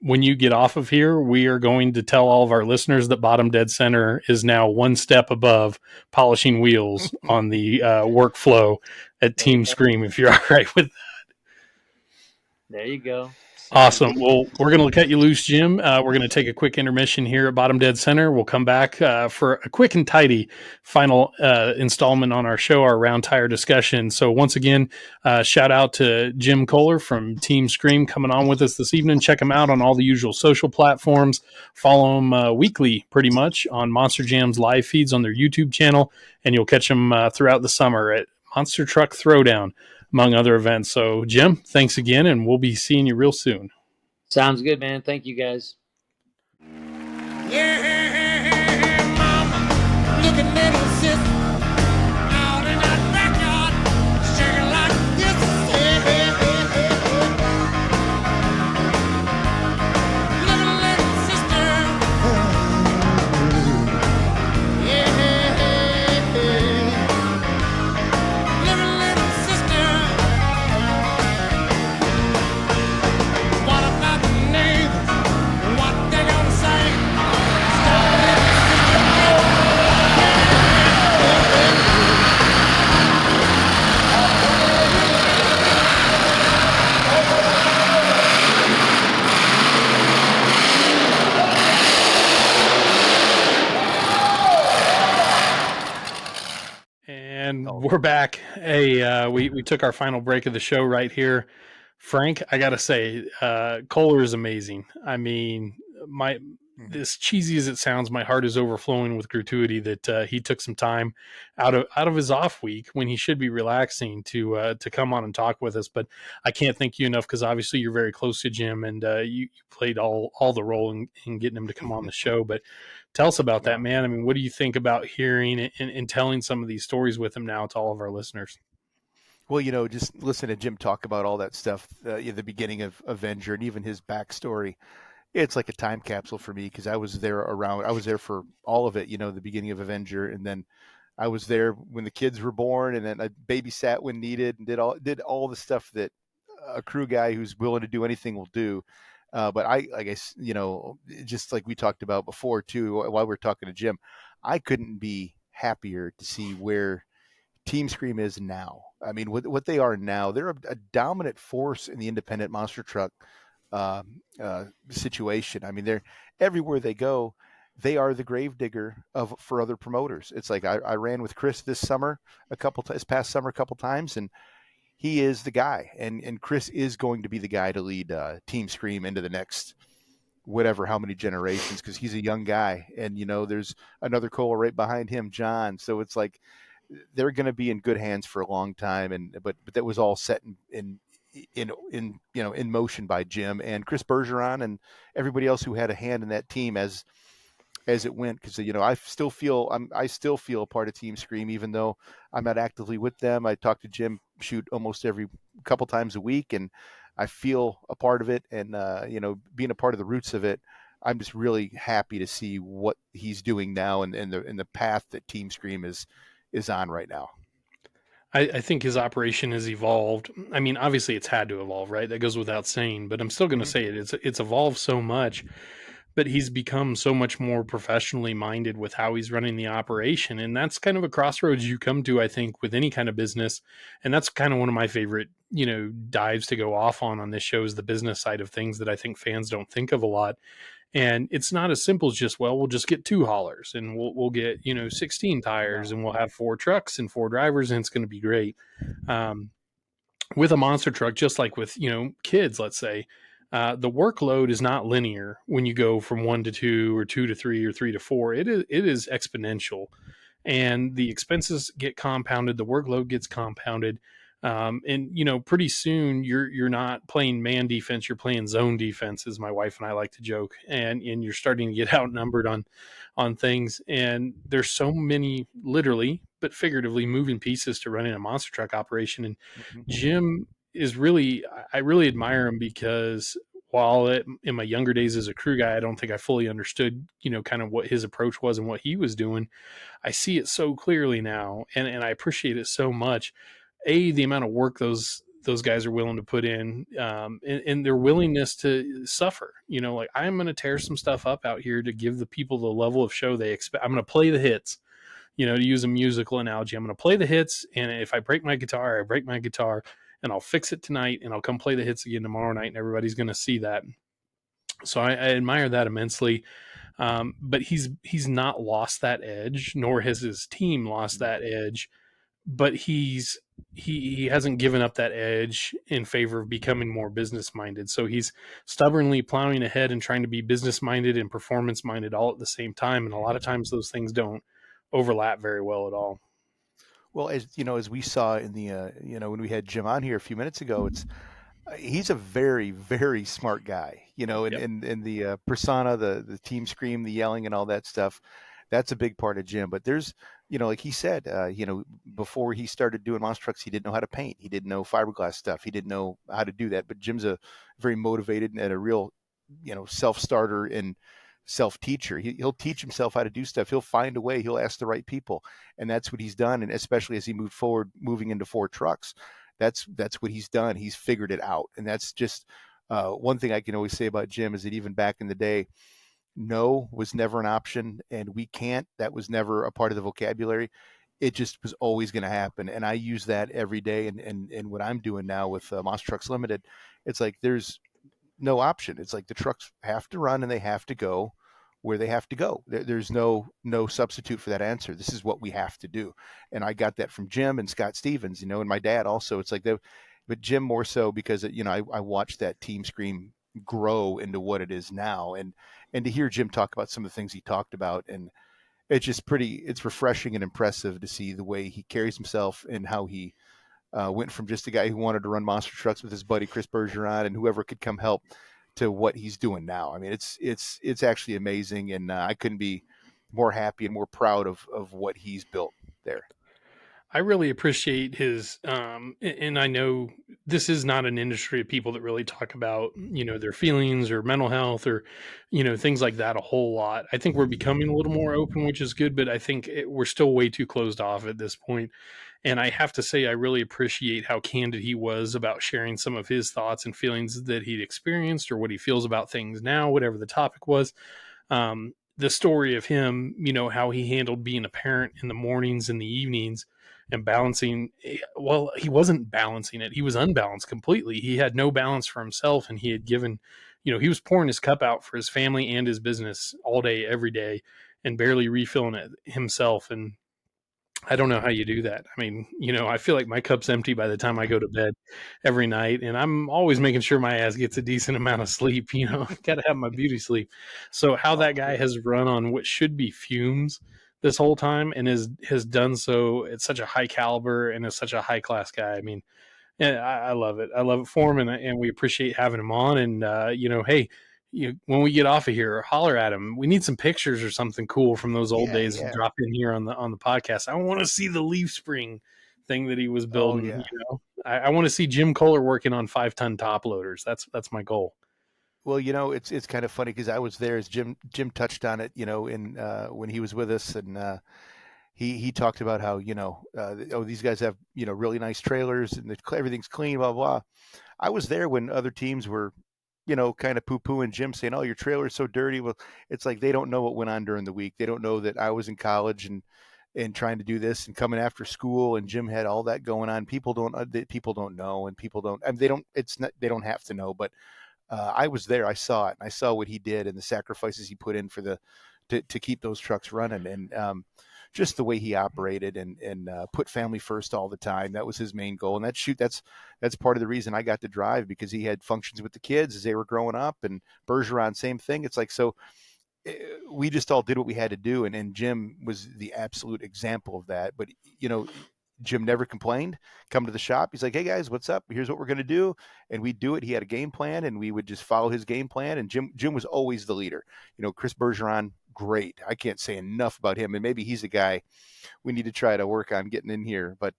When you get off of here, we are going to tell all of our listeners that Bottom Dead Center is now one step above polishing wheels on the workflow at Team Scream, if you're all right with that. There you go. Awesome. Well, we're going to cut you loose, Jim. We're going to take a quick intermission here at Bottom Dead Center. We'll come back for a quick and tidy final installment on our show, our round tire discussion. So once again, shout out to Jim Koehler from Team Scream coming on with us this evening. Check him out on all the usual social platforms. Follow him weekly, pretty much, on Monster Jam's live feeds on their YouTube channel, and you'll catch him throughout the summer at Monster Truck Throwdown, among other events. So, Jim, thanks again, and we'll be seeing you real soon. Sounds good, man. Thank you, guys. Yeah, mama, look at little sis out in that backyard, shaking like this. Little sister. Yeah, little sister. What about the neighbors? What they gonna say? And we're back. Hey, we took our final break of the show right here. Frank, I gotta say, Koehler is amazing. I mean, as cheesy as it sounds, my heart is overflowing with gratuity that he took some time out of his off week when he should be relaxing to come on and talk with us. But I can't thank you enough, because obviously you're very close to Jim, and you played all the role in getting him to come on the show. But tell us about that, man. I mean, what do you think about hearing and telling some of these stories with him now to all of our listeners? Well, just listen to Jim talk about all that stuff in the beginning of Avenger and even his backstory. It's like a time capsule for me, because I was there for all of it, the beginning of Avenger. And then I was there when the kids were born, and then I babysat when needed, and did all the stuff that a crew guy who's willing to do anything will do. But I guess, just like we talked about before too, while we were talking to Jim, I couldn't be happier to see where Team Scream is now. I mean, what they are now, they're a dominant force in the independent monster truck situation. I mean, they're everywhere they go. They are the gravedigger for other promoters. It's like I ran with Chris this past summer a couple times, and he is the guy. And Chris is going to be the guy to lead Team Scream into the next how many generations, because he's a young guy, and there's another Koehler right behind him, John. So it's like they're going to be in good hands for a long time. But that was all set in motion by Jim and Chris Bergeron and everybody else who had a hand in that team as it went. Because I still feel a part of Team Scream, even though I'm not actively with them. I talk to Jim almost every couple times a week, and I feel a part of it. And being a part of the roots of it, I'm just really happy to see what he's doing now and the path that Team Scream is on right now. I think his operation has evolved. I mean, obviously it's had to evolve, right? That goes without saying, but I'm still going to say it. It's evolved so much, but he's become so much more professionally minded with how he's running the operation. And that's kind of a crossroads you come to, I think, with any kind of business. And that's kind of one of my favorite, dives to go off on this show, is the business side of things that I think fans don't think of a lot. And it's not as simple as just, we'll just get 2 haulers and we'll get, 16 tires and we'll have 4 trucks and 4 drivers, and it's going to be great. With a monster truck, just like with, kids, let's say, the workload is not linear when you go from 1 to 2 or 2 to 3 or 3 to 4. It is exponential, and the expenses get compounded. The workload gets compounded. And pretty soon you're not playing man defense, you're playing zone defense, as my wife and I like to joke, and you're starting to get outnumbered on things. And there's so many, literally but figuratively, moving pieces to running a monster truck operation. And Jim is I really admire him, because while in my younger days as a crew guy, I don't think I fully understood, kind of what his approach was and what he was doing. I see it so clearly now, and I appreciate it so much. The amount of work those guys are willing to put in, and their willingness to suffer. Like, I'm going to tear some stuff up out here to give the people the level of show they expect. I'm going to play the hits, to use a musical analogy. I'm going to play the hits, and if I break my guitar, I break my guitar, and I'll fix it tonight, and I'll come play the hits again tomorrow night, and everybody's going to see that. So I admire that immensely. But he's not lost that edge, nor has his team lost that edge. But he hasn't given up that edge in favor of becoming more business minded. So he's stubbornly plowing ahead and trying to be business minded and performance minded all at the same time. And a lot of times those things don't overlap very well at all. Well, as you know, as we saw in the when we had Jim on here a few minutes ago, he's a very, very smart guy, and Yep. the persona, the team scream, the yelling, and all that stuff. That's a big part of Jim. But there's, like he said, before he started doing monster trucks, he didn't know how to paint. He didn't know fiberglass stuff. He didn't know how to do that. But Jim's a very motivated and a real, self-starter and self-teacher. He'll teach himself how to do stuff. He'll find a way. He'll ask the right people. And that's what he's done. And especially as he moved forward, moving into Ford trucks, that's what he's done. He's figured it out. And that's just one thing I can always say about Jim is that even back in the day, no was never an option, and we can't, that was never a part of the vocabulary. It just was always going to happen. And I use that every day. And what I'm doing now with Monster Trucks Limited, it's like there's no option. It's like the trucks have to run and they have to go where they have to go. There's no substitute for that answer. This is what we have to do. And I got that from Jim and Scott Stevens, and my dad also. It's like but Jim more so because I watched that team scream grow into what it is now, and to hear Jim talk about some of the things he talked about, and it's refreshing and impressive to see the way he carries himself and how he went from just a guy who wanted to run monster trucks with his buddy Chris Bergeron and whoever could come help to what he's doing now. I mean, it's actually amazing, and I couldn't be more happy and more proud of what he's built there. I really appreciate his, and I know this is not an industry of people that really talk about, their feelings or mental health or, things like that a whole lot. I think we're becoming a little more open, which is good, but I think we're still way too closed off at this point. And I have to say, I really appreciate how candid he was about sharing some of his thoughts and feelings that he'd experienced or what he feels about things now, whatever the topic was. The story of him, how he handled being a parent in the mornings and the evenings and balancing. Well, he wasn't balancing it. He was unbalanced completely. He had no balance for himself, and he had given, he was pouring his cup out for his family and his business all day, every day, and barely refilling it himself. And I don't know how you do that. I mean, I feel like my cup's empty by the time I go to bed every night, and I'm always making sure my ass gets a decent amount of sleep. Got to have my beauty sleep. So how that guy has run on what should be fumes this whole time and has done so at such a high caliber and is such a high class guy. I mean, yeah, I love it. I love it for him, and we appreciate having him on. And hey, when we get off of here, holler at him. We need some pictures or something cool from those old days to drop in here on the podcast. I want to see the leaf spring thing that he was building. Oh, yeah. I want to see Jim Koehler working on 5-ton top loaders. That's my goal. Well, it's kind of funny because I was there as Jim touched on it, in when he was with us, and he talked about how these guys have really nice trailers and everything's clean, blah blah. I was there when other teams were kind of poo-pooing Jim, saying, "Oh, your trailer's so dirty." Well, it's like they don't know what went on during the week. They don't know that I was in college and trying to do this and coming after school, and Jim had all that going on. People don't know, and people don't. I mean, they don't. It's not. They don't have to know, but I was there. I saw it. And I saw what he did and the sacrifices he put in for to keep those trucks running, and just the way he operated and put family first all the time. That was his main goal. And that's part of the reason I got to drive, because he had functions with the kids as they were growing up, and Bergeron, same thing. It's like, so we just all did what we had to do. And Jim was the absolute example of that. But, Jim never complained. Come to the shop. He's like, "Hey guys, what's up? Here's what we're going to do." And we'd do it. He had a game plan and we would just follow his game plan. And Jim was always the leader. Chris Bergeron, great. I can't say enough about him. And maybe he's a guy we need to try to work on getting in here. But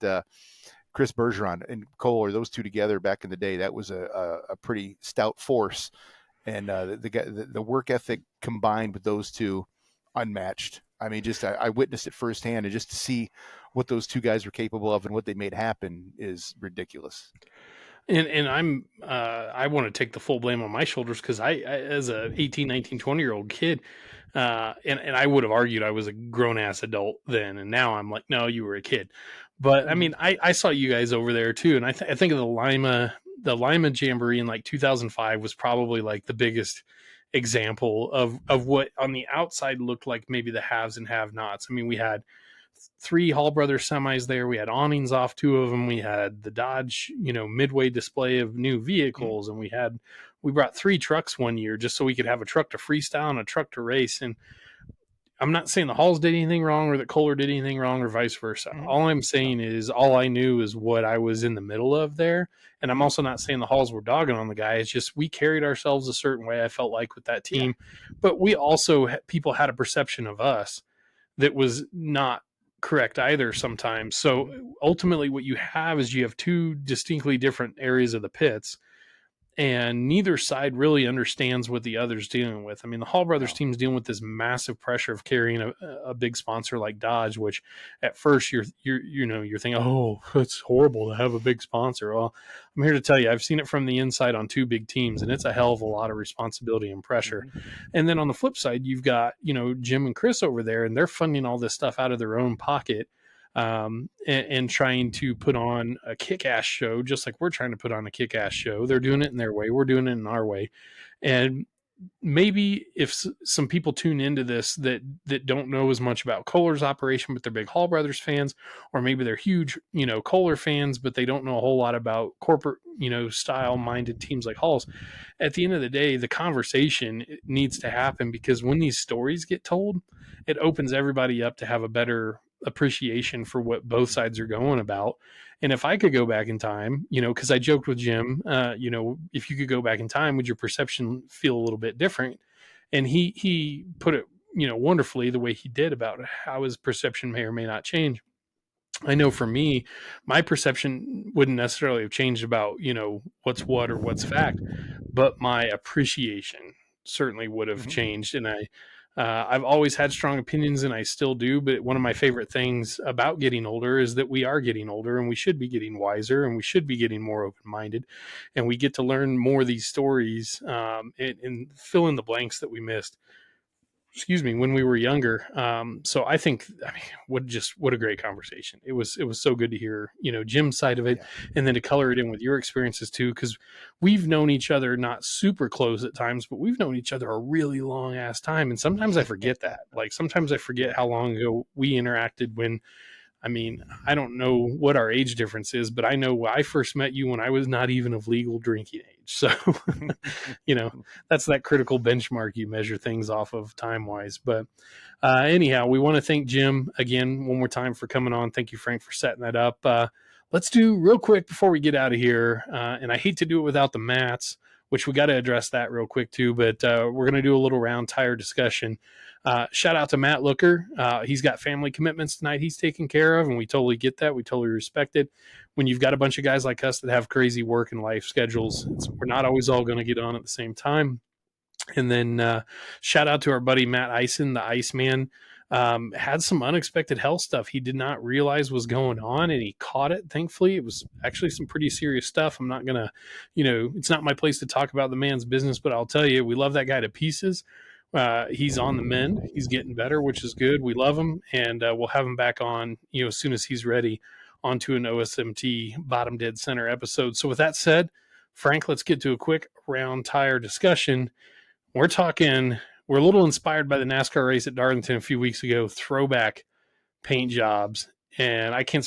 Chris Bergeron and Koehler, those two together back in the day, that was a pretty stout force. And the work ethic combined with those two, unmatched. I mean, I witnessed it firsthand, and just to see what those two guys were capable of and what they made happen is ridiculous. And I want to take the full blame on my shoulders, because I as a 18, 19, 20-year-old kid, and I would have argued I was a grown ass adult then, and now I'm like, no, you were a kid. But I mean, I saw you guys over there too, and I think of the Lima Jamboree in like 2005 was probably like the biggest example of what on the outside looked like maybe the haves and have-nots. I mean, we had 3 Hall Brothers semis there. We had awnings off 2 of them. We had the Dodge, midway display of new vehicles, and we brought 3 trucks one year just so we could have a truck to freestyle and a truck to race. And I'm not saying the Halls did anything wrong or that Koehler did anything wrong or vice versa. All I'm saying is all I knew is what I was in the middle of there. And I'm also not saying the Halls were dogging on the guy. It's just we carried ourselves a certain way, I felt like, with that team. But we also, people had a perception of us that was not correct either sometimes. So ultimately what you have is you have 2 distinctly different areas of the pits, and neither side really understands what the other's dealing with. I mean, the Hall Brothers team's dealing with this massive pressure of carrying a big sponsor like Dodge, which at first you're thinking, oh, it's horrible to have a big sponsor. Well, I'm here to tell you, I've seen it from the inside on 2 big teams, and it's a hell of a lot of responsibility and pressure. And then on the flip side, you've got, Jim and Chris over there, and they're funding all this stuff out of their own pocket. And trying to put on a kick-ass show, just like we're trying to put on a kick-ass show. They're doing it in their way. We're doing it in our way. And maybe if some people tune into this that don't know as much about Koehler's operation, but they're big Hall Brothers fans, or maybe they're huge, Koehler fans, but they don't know a whole lot about corporate, style-minded teams like Halls. At the end of the day, the conversation needs to happen, because when these stories get told, it opens everybody up to have a better appreciation for what both sides are going about. And if I could go back in time, because I joked with Jim, if you could go back in time, would your perception feel a little bit different? And he put it, wonderfully the way he did about how his perception may or may not change. I know for me, my perception wouldn't necessarily have changed about, what's what or what's fact, but my appreciation certainly would have changed. And I've always had strong opinions, and I still do. But one of my favorite things about getting older is that we are getting older, and we should be getting wiser, and we should be getting more open-minded, and we get to learn more of these stories and fill in the blanks that we missed. When we were younger. So I think, what a great conversation. It was so good to hear, Jim's side of it, and then to color it in with your experiences too, because we've known each other not super close at times, but we've known each other a really long ass time. And sometimes I forget that. Like sometimes I forget how long ago we interacted when, I don't know what our age difference is, but I know I first met you when I was not even of legal drinking age. So, that's that critical benchmark you measure things off of time-wise. But anyhow, we want to thank Jim again one more time for coming on. Thank you, Frank, for setting that up. Let's do real quick before we get out of here, and I hate to do it without the mats, which we got to address that real quick too, but we're going to do a little round tire discussion. Shout out to Matt Looker. He's got family commitments tonight he's taking care of, and we totally get that. We totally respect it. When you've got a bunch of guys like us that have crazy work and life schedules, we're not always all going to get on at the same time. And then shout out to our buddy Matt Eisen, the Iceman. Had some unexpected health stuff he did not realize was going on, and he caught it. Thankfully, it was actually some pretty serious stuff. I'm not going to, it's not my place to talk about the man's business, but I'll tell you, we love that guy to pieces. He's on the mend. He's getting better, which is good. We love him, and we'll have him back on, as soon as he's ready, onto an OSMT Bottom Dead Center episode. So with that said, Frank, let's get to a quick round tire discussion. We're a little inspired by the NASCAR race at Darlington a few weeks ago, throwback paint jobs. And I can't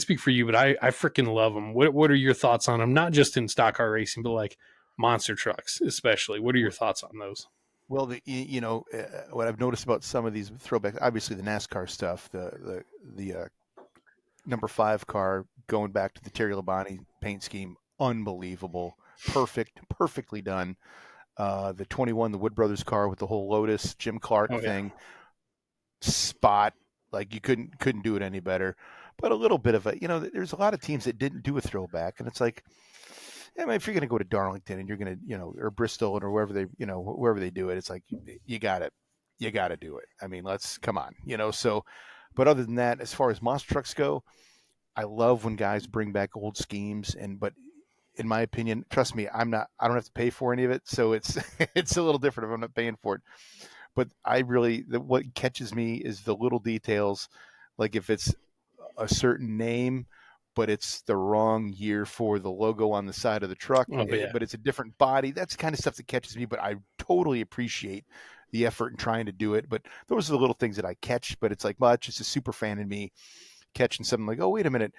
speak for you, but I freaking love them. What are your thoughts on them? Not just in stock car racing, but like monster trucks, especially. What are your thoughts on those? Well, what I've noticed about some of these throwbacks, obviously the NASCAR stuff, the number 5 car going back to the Terry Labonte paint scheme, unbelievable, perfectly done. The 21, the Wood Brothers car with the whole Lotus Jim Clark thing, spot, like you couldn't do it any better. But a little bit of there's a lot of teams that didn't do a throwback, and it's like, if you're going to go to Darlington and you're going to, or Bristol or wherever they do it, it's like you got to do it. Let's come on, So, but other than that, as far as monster trucks go, I love when guys bring back old schemes, but in my opinion, trust me, I don't have to pay for any of it, so it's it's a little different if I'm not paying for it. But what catches me is the little details, like if it's a certain name, but it's the wrong year for the logo on the side of the truck, Oh, yeah. but it's a different body. That's the kind of stuff that catches me, but I totally appreciate the effort in trying to do it. But those are the little things that I catch, but it's like, well, it's just a super fan in me catching something like, oh, wait a minute.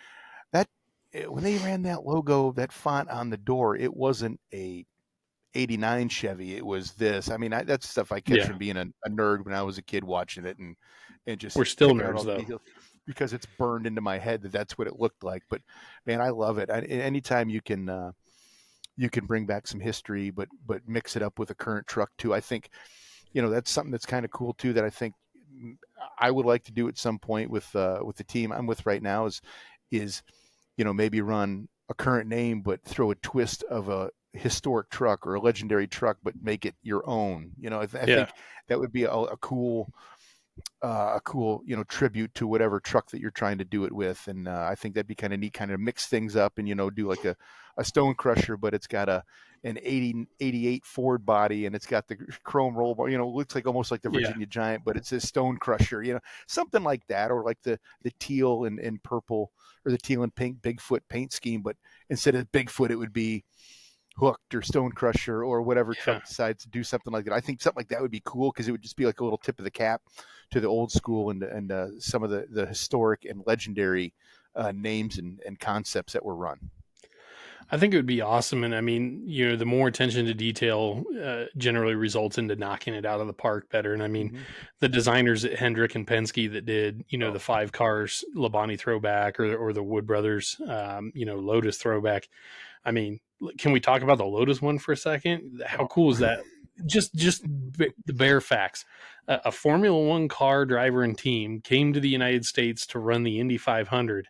When they ran that logo, that font on the door, it wasn't a 89 Chevy. It was this. I mean, that's stuff I catch from being a nerd when I was a kid watching it and just We're still picking out all nerds, the though. details because it's burned into my head that that's what it looked like. But man, I love it. Anytime you can bring back some history, but mix it up with a current truck too. I think, that's something that's kind of cool too, that I think I would like to do at some point with the team I'm with right now is maybe run a current name, but throw a twist of a historic truck or a legendary truck, but make it your own. I think that would be a cool, tribute to whatever truck that you're trying to do it with. And I think that'd be kind of neat, kind of mix things up and, do like a Stone Crusher, but it's got an 88 Ford body and it's got the chrome roll bar, looks like almost like the Virginia Giant, but it's a Stone Crusher, something like that, or like the teal and purple, or the teal and pink Bigfoot paint scheme, but instead of Bigfoot, it would be Hooked or Stone Crusher or whatever truck decides to do something like that. I think something like that would be cool because it would just be like a little tip of the cap to the old school and some of the historic and legendary names and concepts that were run. I think it would be awesome. And I mean, the more attention to detail generally results into knocking it out of the park better. And I mean, the designers at Hendrick and Penske that did, the 5 cars, Labonte throwback or the Wood Brothers, Lotus throwback. I mean, can we talk about the Lotus one for a second? How cool is that? Just the bare facts. A Formula One car driver and team came to the United States to run the Indy 500.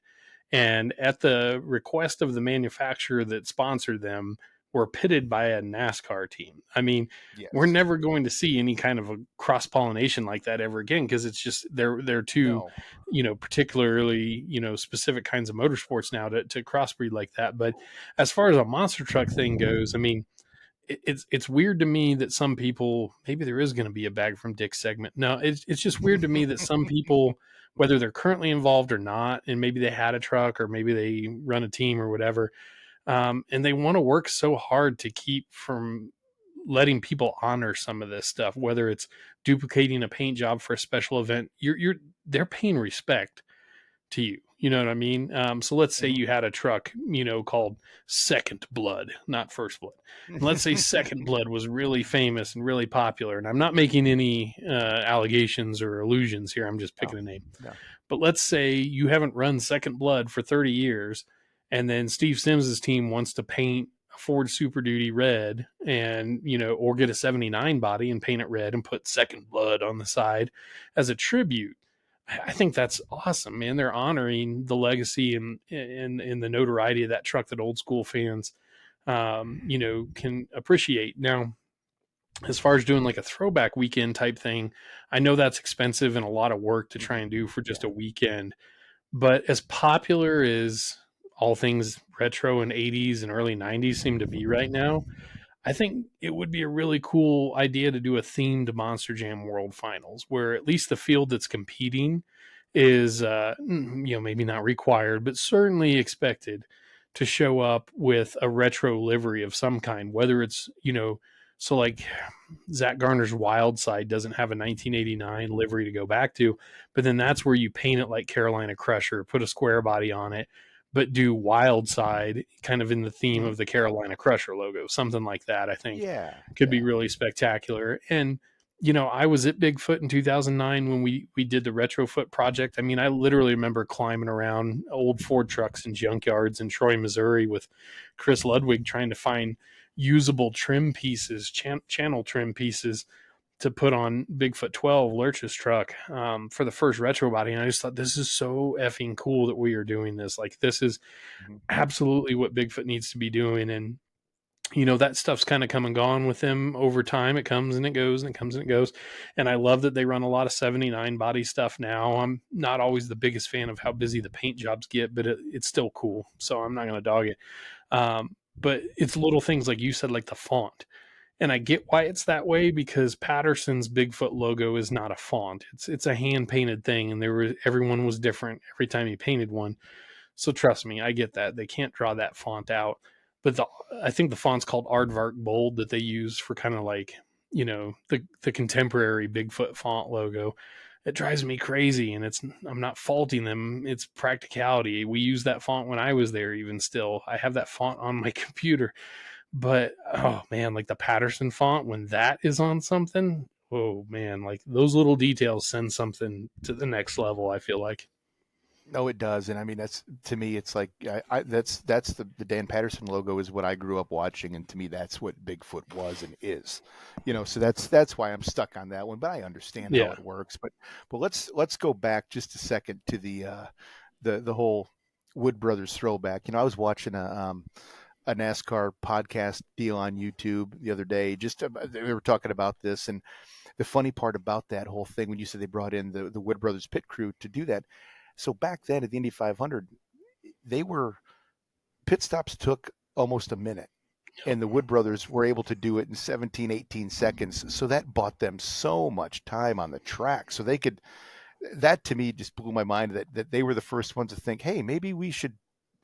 And at the request of the manufacturer that sponsored them, were pitted by a NASCAR team. I mean, we're never going to see any kind of a cross-pollination like that ever again because it's just they're too, particularly, specific kinds of motorsports now to crossbreed like that. But as far as a monster truck thing goes, I mean, it's weird to me that some people, maybe there is going to be a bag from Dick segment. No, it's just weird to me that some people, whether they're currently involved or not, and maybe they had a truck or maybe they run a team or whatever, and they want to work so hard to keep from letting people honor some of this stuff, whether it's duplicating a paint job for a special event, they're paying respect to you. You know what I mean? So let's say you had a truck, called Second Blood, not First Blood. And let's say Second Blood was really famous and really popular. And I'm not making any allegations or allusions here. I'm just picking a name. No. But let's say you haven't run Second Blood for 30 years. And then Steve Sims' team wants to paint a Ford Super Duty red and, or get a 79 body and paint it red and put Second Blood on the side as a tribute. I think that's awesome, man. They're honoring the legacy and the notoriety of that truck that old school fans, can appreciate. Now, as far as doing like a throwback weekend type thing, I know that's expensive and a lot of work to try and do for just a weekend. But as popular as all things retro and 80s and early 90s seem to be right now, I think it would be a really cool idea to do a themed Monster Jam World Finals where at least the field that's competing is, maybe not required, but certainly expected to show up with a retro livery of some kind, whether it's, so like Zach Garner's Wild Side doesn't have a 1989 livery to go back to, but then that's where you paint it like Carolina Crusher, put a square body on it, but do Wild Side kind of in the theme of the Carolina Crusher logo, something like that. I think could be really spectacular. And, I was at Bigfoot in 2009 when we did the retrofit project. I mean, I literally remember climbing around old Ford trucks and junkyards in Troy, Missouri with Chris Ludwig trying to find usable trim pieces, channel trim pieces to put on Bigfoot 12 Lurch's truck for the first retro body. And I just thought, this is so effing cool that we are doing this. Like, this is absolutely what Bigfoot needs to be doing. And, that stuff's kind of come and gone with them over time. It comes and it goes and it comes and it goes. And I love that they run a lot of 79 body stuff now. I'm not always the biggest fan of how busy the paint jobs get, but it's still cool. So I'm not going to dog it. But it's little things like you said, like the font. And I get why it's that way, because Patterson's Bigfoot logo is not a font. It's a hand painted thing, and everyone was different every time he painted one. So trust me, I get that. They can't draw that font out. But I think the font's called Aardvark Bold that they use for kind of like, the contemporary Bigfoot font logo. It drives me crazy, and I'm not faulting them. It's practicality. We used that font when I was there. Even still, I have that font on my computer. But oh man, like the Patterson font, when that is on something, oh man, like those little details send something to the next level, I feel like. No, it does, and I mean that's to me. It's like that's the Dan Patterson logo is what I grew up watching, and to me that's what Bigfoot was and is, So that's why I'm stuck on that one. But I understand how Yeah. it works. But let's go back just a second to the whole Wood Brothers throwback. I was watching a NASCAR podcast deal on YouTube the other day. We were talking about this, and the funny part about that whole thing when you said they brought in the Wood Brothers pit crew to do that. So back then at the Indy 500, pit stops took almost a minute, and the Wood Brothers were able to do it in 17, 18 seconds. So that bought them so much time on the track. So that to me just blew my mind that they were the first ones to think, hey, maybe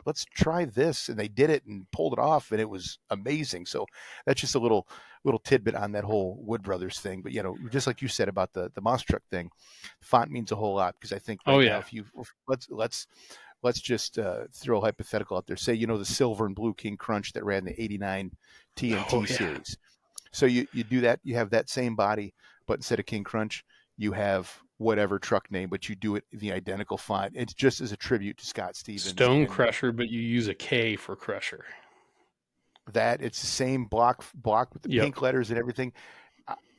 let's try this. And they did it and pulled it off, and it was amazing. So that's just a little tidbit on that whole Wood Brothers thing. But, just like you said about the monster truck thing, font means a whole lot, because I think now, let's just throw a hypothetical out there. Say, the silver and blue King Crunch that ran the 89 TNT series. So you do that, you have that same body, but instead of King Crunch, you have whatever truck name, but you do it the identical font. It's just as a tribute to Scott Stevens. Stone Crusher, but you use a K for Crusher. That it's the same block with the pink letters and everything.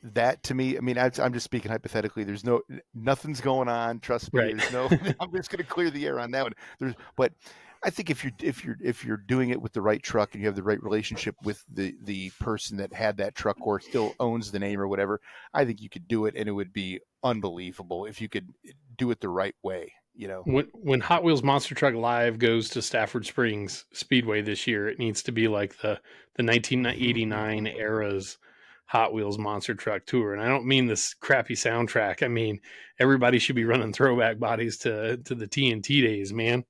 That to me, I mean, I'm just speaking hypothetically. There's nothing's going on. Trust me. Right. I'm just going to clear the air on that one. But I think if you're doing it with the right truck and you have the right relationship with the person that had that truck or still owns the name or whatever, I think you could do it, and it would be unbelievable if you could do it the right way. When Hot Wheels Monster Truck Live goes to Stafford Springs Speedway this year, it needs to be like the 1989 era's Hot Wheels Monster Truck Tour. And I don't mean this crappy soundtrack. I mean, everybody should be running throwback bodies to the TNT days, man.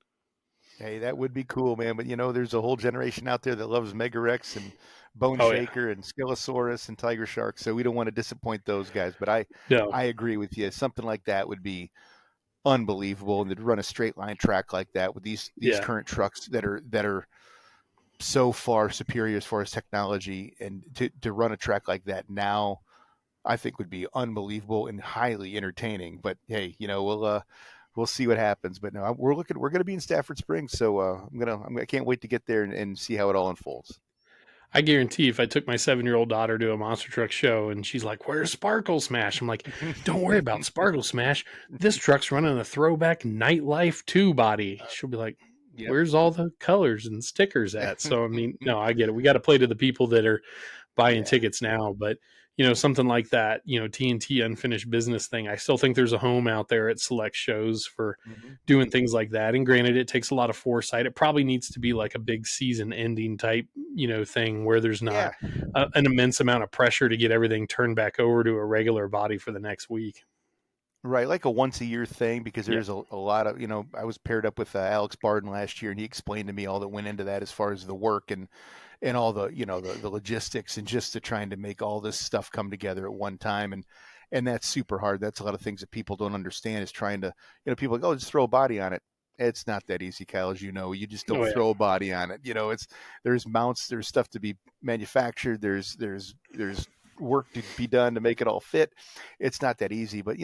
Hey, that would be cool, man. But there's a whole generation out there that loves Megarex and Bone Shaker and Skillosaurus and Tiger Shark. So we don't want to disappoint those guys. But I agree with you. Something like that would be unbelievable, and to run a straight line track like that with these current trucks that are so far superior as far as technology, and to run a track like that now, I think would be unbelievable and highly entertaining. But hey, we'll see what happens. But no, we're going to be in Stafford Springs, so I can't wait to get there and see how it all unfolds. I guarantee if I took my 7-year-old daughter to a monster truck show and she's like, "Where's Sparkle Smash?" I'm like, "Don't worry about Sparkle Smash. This truck's running a throwback Nightlife 2 body." She'll be like, "Where's all the colors and stickers at?" So, I mean, no, I get it. We got to play to the people that are buying tickets now. But, something like that, TNT unfinished business thing, I still think there's a home out there at select shows for doing things like that. And granted, it takes a lot of foresight. It probably needs to be like a big season ending type, thing where there's not an immense amount of pressure to get everything turned back over to a regular body for the next week. Right, like a once a year thing, because there's a lot of, I was paired up with Alex Barden last year, and he explained to me all that went into that as far as the work and all the, the logistics, and just to trying to make all this stuff come together at one time. And that's super hard. That's a lot of things that people don't understand, is trying to, people are like, oh, just throw a body on it. It's not that easy, Kyle, as you know. You just don't throw a body on it. There's mounts, there's stuff to be manufactured. There's work to be done to make it all fit. It's not that easy, but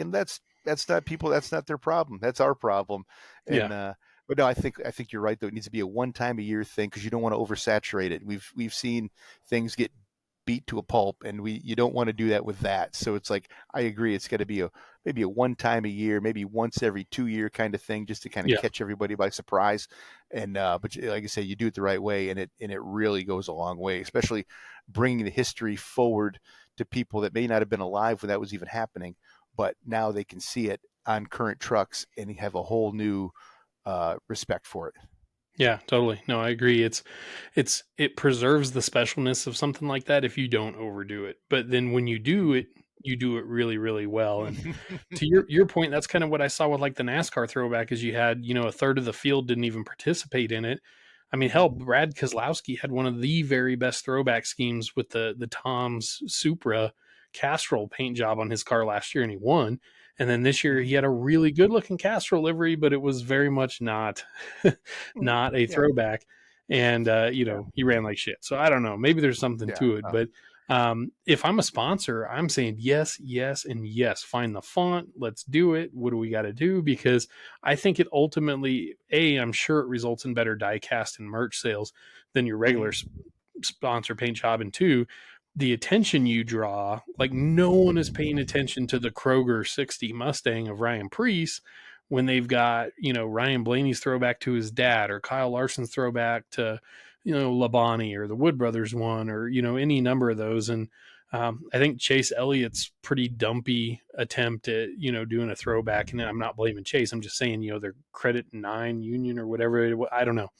that's not people. That's not their problem. That's our problem. And, but no, I think you're right, though. It needs to be a one-time a year thing, because you don't want to oversaturate it. We've seen things get beat to a pulp, and you don't want to do that with that. So it's like, I agree. It's got to be maybe a one time a year, maybe once every 2 year kind of thing, just to kind of catch everybody by surprise. And but like I say, you do it the right way, and it really goes a long way, especially bringing the history forward to people that may not have been alive when that was even happening, but now they can see it on current trucks and have a whole new respect for it. Yeah, totally. No, I agree. It preserves the specialness of something like that if you don't overdo it. But then when you do it really, really well. And to your point, that's kind of what I saw with like the NASCAR throwback is you had, a third of the field didn't even participate in it. I mean, hell, Brad Keselowski had one of the very best throwback schemes with the Tom's Supra Castrol paint job on his car last year, and he won. And then this year he had a really good looking Castrol livery, but it was very much not not a Yeah, throwback. And yeah, he ran like shit. So I don't know. Maybe there's something yeah. to it, but if I'm a sponsor, I'm saying yes, yes, and yes. Find the font. Let's do it. What do we got to do? Because I think it ultimately, I'm sure it results in better die cast and merch sales than your regular sponsor paint job. And two, the attention you draw, like no one is paying attention to the Kroger 60 Mustang of Ryan Preece when they've got, Ryan Blaney's throwback to his dad or Kyle Larson's throwback to, Labonte or the Wood Brothers one or, any number of those. And I think Chase Elliott's pretty dumpy attempt at, doing a throwback. And I'm not blaming Chase. I'm just saying, their credit 9 union or whatever. I don't know.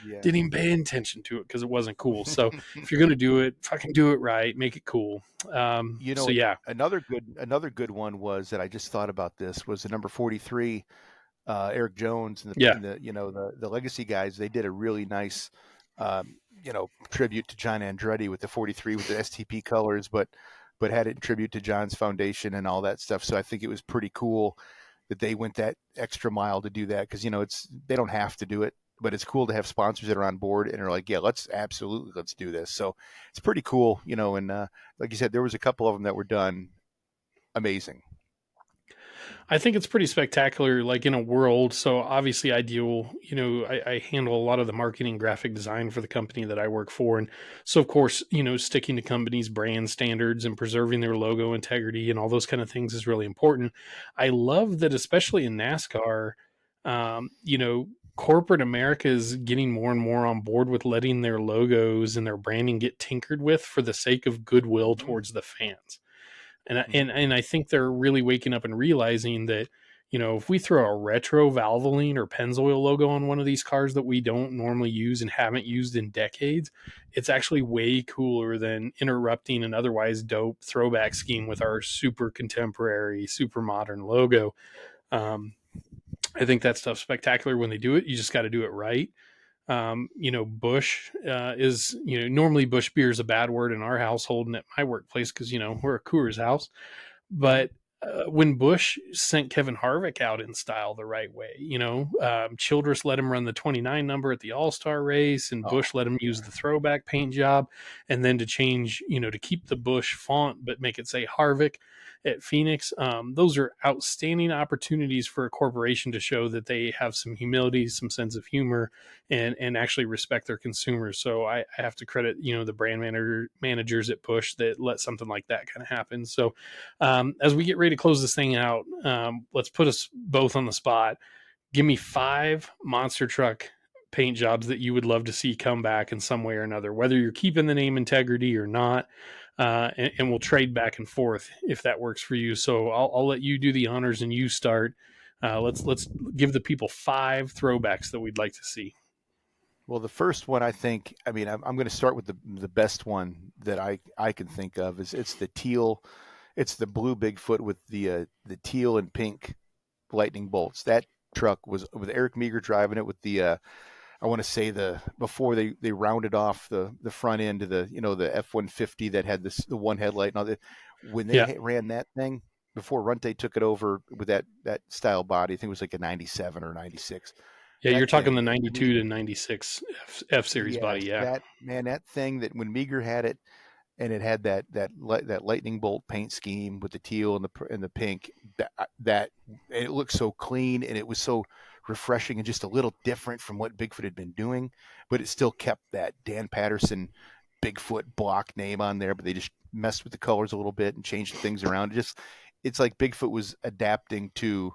Yeah. Didn't even pay attention to it because it wasn't cool. So if you're going to do it, fucking do it right. Make it cool. So yeah. Another good one was that I just thought about this was the number 43, Eric Jones and Yeah. the legacy guys. They did a really nice, tribute to John Andretti with the 43 with the STP colors, but had it in tribute to John's foundation and all that stuff. So I think it was pretty cool that they went that extra mile to do that because they don't have to do it, but it's cool to have sponsors that are on board and are like, yeah, let's do this. So it's pretty cool, and like you said, there was a couple of them that were done amazing. I think it's pretty spectacular, like in a world. So obviously I deal, I handle a lot of the marketing graphic design for the company that I work for. And so of course, sticking to companies' brand standards and preserving their logo integrity and all those kind of things is really important. I love that, especially in NASCAR, corporate America is getting more and more on board with letting their logos and their branding get tinkered with for the sake of goodwill towards the fans. And I think they're really waking up and realizing that, if we throw a retro Valvoline or Pennzoil logo on one of these cars that we don't normally use and haven't used in decades, it's actually way cooler than interrupting an otherwise dope throwback scheme with our super contemporary, super modern logo. I think that stuff's spectacular when they do it. You just got to do it right. Bush is, normally Bush beer is a bad word in our household and at my workplace because, we're a Coors house. But when Bush sent Kevin Harvick out in style the right way, Childress let him run the 29 number at the All-Star race and Bush let him use the throwback paint job. And then to change, to keep the Bush font, but make it say Harvick at Phoenix. Those are outstanding opportunities for a corporation to show that they have some humility, some sense of humor, and actually respect their consumers. So I have to credit, the brand managers at Bush that let something like that kind of happen. So as we get ready to close this thing out, let's put us both on the spot. Give me 5 monster truck paint jobs that you would love to see come back in some way or another, whether you're keeping the name integrity or not. And we'll trade back and forth if that works for you. So I'll let you do the honors and you start. Let's give the people 5 throwbacks that we'd like to see. Well, the first one I'm going to start with the best one that I can think of is it's the teal. It's the blue Bigfoot with the teal and pink lightning bolts. That truck was with Eric Meager driving it with the I want to say before they rounded off the front end of the F-150 that had the one headlight and all that. When they ran that thing before Runte took it over with that style body, I think it was like a 97 or 96. Yeah, you're talking the thing, 92 to 96 F series body. Yeah, that thing that when Meager had it, and it had that lightning bolt paint scheme with the teal and the pink. That and it looked so clean and it was so refreshing and just a little different from what Bigfoot had been doing, but it still kept that Dan Patterson Bigfoot block name on there. But they just messed with the colors a little bit and changed things around. It's like Bigfoot was adapting to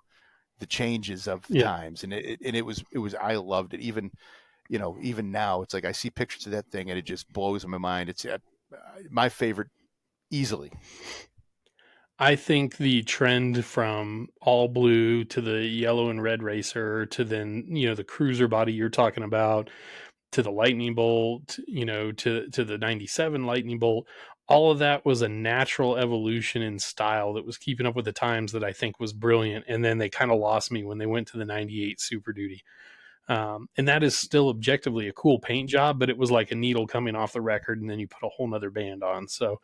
the changes of the times, and it was I loved it. Even now, it's like I see pictures of that thing and it just blows my mind. It's my favorite easily. I think the trend from all blue to the yellow and red racer to then, the cruiser body you're talking about, to the lightning bolt, to the 97 lightning bolt, all of that was a natural evolution in style that was keeping up with the times that I think was brilliant. And then they kind of lost me when they went to the 98 Super Duty. And that is still objectively a cool paint job, but it was like a needle coming off the record and then you put a whole nother band on. So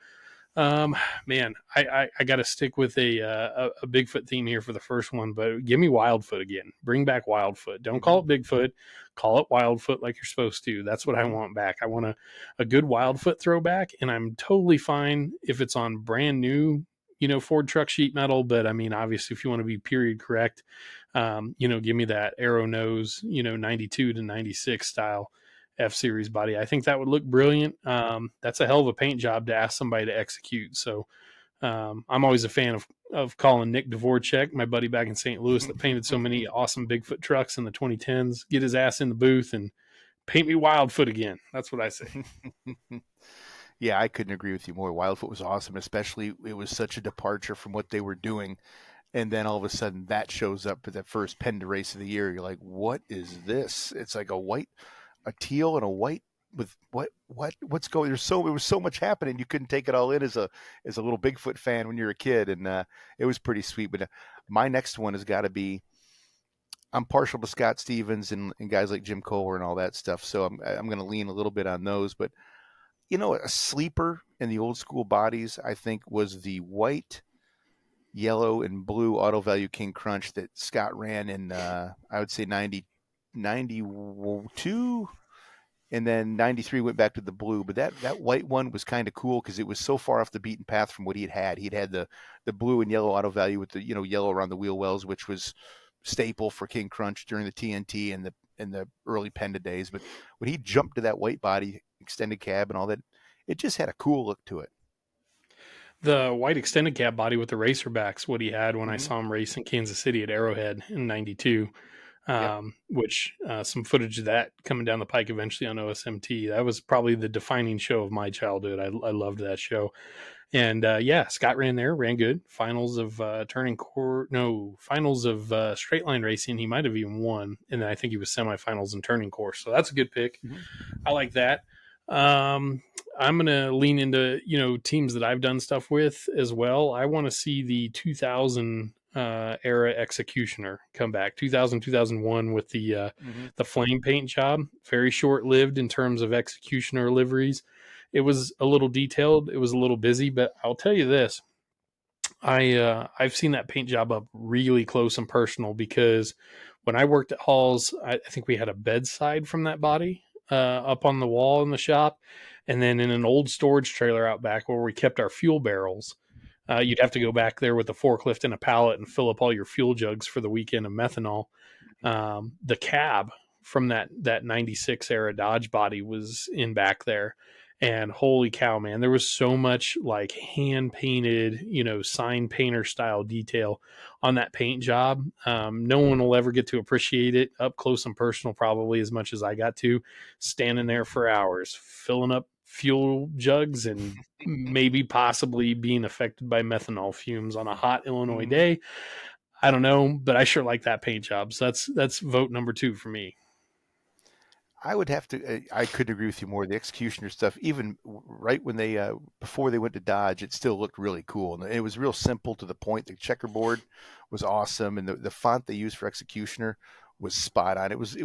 um, man, I got to stick with a Bigfoot theme here for the first one, but give me Wildfoot again. Bring back Wildfoot. Don't call it Bigfoot. Call it Wildfoot like you're supposed to. That's what I want back. I want a good Wildfoot throwback, and I'm totally fine if it's on brand new, Ford truck sheet metal. But I mean, obviously, if you want to be period correct, give me that arrow nose, 92 to 96 style F-Series body. I think that would look brilliant. That's a hell of a paint job to ask somebody to execute. So I'm always a fan of calling Nick Dvorak, my buddy back in St. Louis that painted so many awesome Bigfoot trucks in the 2010s, get his ass in the booth and paint me Wildfoot again. That's what I say. Yeah, I couldn't agree with you more. Wildfoot was awesome, especially it was such a departure from what they were doing. And then all of a sudden that shows up at that first Penda race of the year. You're like, what is this? It's like a teal and a white with what's going, it was so much happening. You couldn't take it all in as a little Bigfoot fan when you're a kid. And it was pretty sweet. But my next one has got to be, I'm partial to Scott Stevens and guys like Jim Koehler and all that stuff. So I'm going to lean a little bit on those, but a sleeper in the old school bodies, I think, was the white, yellow, and blue Auto Value King Crunch that Scott ran in, I would say 92, and then 93 went back to the blue. But that white one was kind of cool because it was so far off the beaten path from what he'd had. He'd had the blue and yellow Auto Value with the yellow around the wheel wells, which was staple for King Crunch during the TNT and the early Penda days. But when he jumped to that white body, extended cab and all that, it just had a cool look to it. The white extended cab body with the racerbacks, what he had when I saw him race in Kansas City at Arrowhead in 92, which some footage of that coming down the pike eventually on OSMT. That was probably the defining show of my childhood. I loved that show. And Scott ran there, ran good. Finals of finals of straight line racing. He might have even won. And then I think he was semifinals in turning course. So that's a good pick. I like that. I'm going to lean into, teams that I've done stuff with as well. I want to see the 2000 era Executioner come back, 2000, 2001 with the flame paint job. Very short lived in terms of Executioner liveries. It was a little detailed. It was a little busy, but I'll tell you this. I've seen that paint job up really close and personal because when I worked at Hall's, I think we had a bedside from that body up on the wall in the shop. And then in an old storage trailer out back where we kept our fuel barrels, you'd have to go back there with a forklift and a pallet and fill up all your fuel jugs for the weekend of methanol. The cab from that 96 era Dodge body was in back there. And holy cow, man, there was so much like hand painted, sign painter style detail on that paint job. No one will ever get to appreciate it up close and personal, probably as much as I got to, standing there for hours, filling up fuel jugs and maybe possibly being affected by methanol fumes on a hot Illinois day. I don't know, but I sure like that paint job. So that's vote number 2 for me. I would have to. I couldn't agree with you more. The Executioner stuff, even right when they before they went to Dodge, it still looked really cool, and it was real simple to the point. The checkerboard was awesome, and the font they used for Executioner was spot on. It was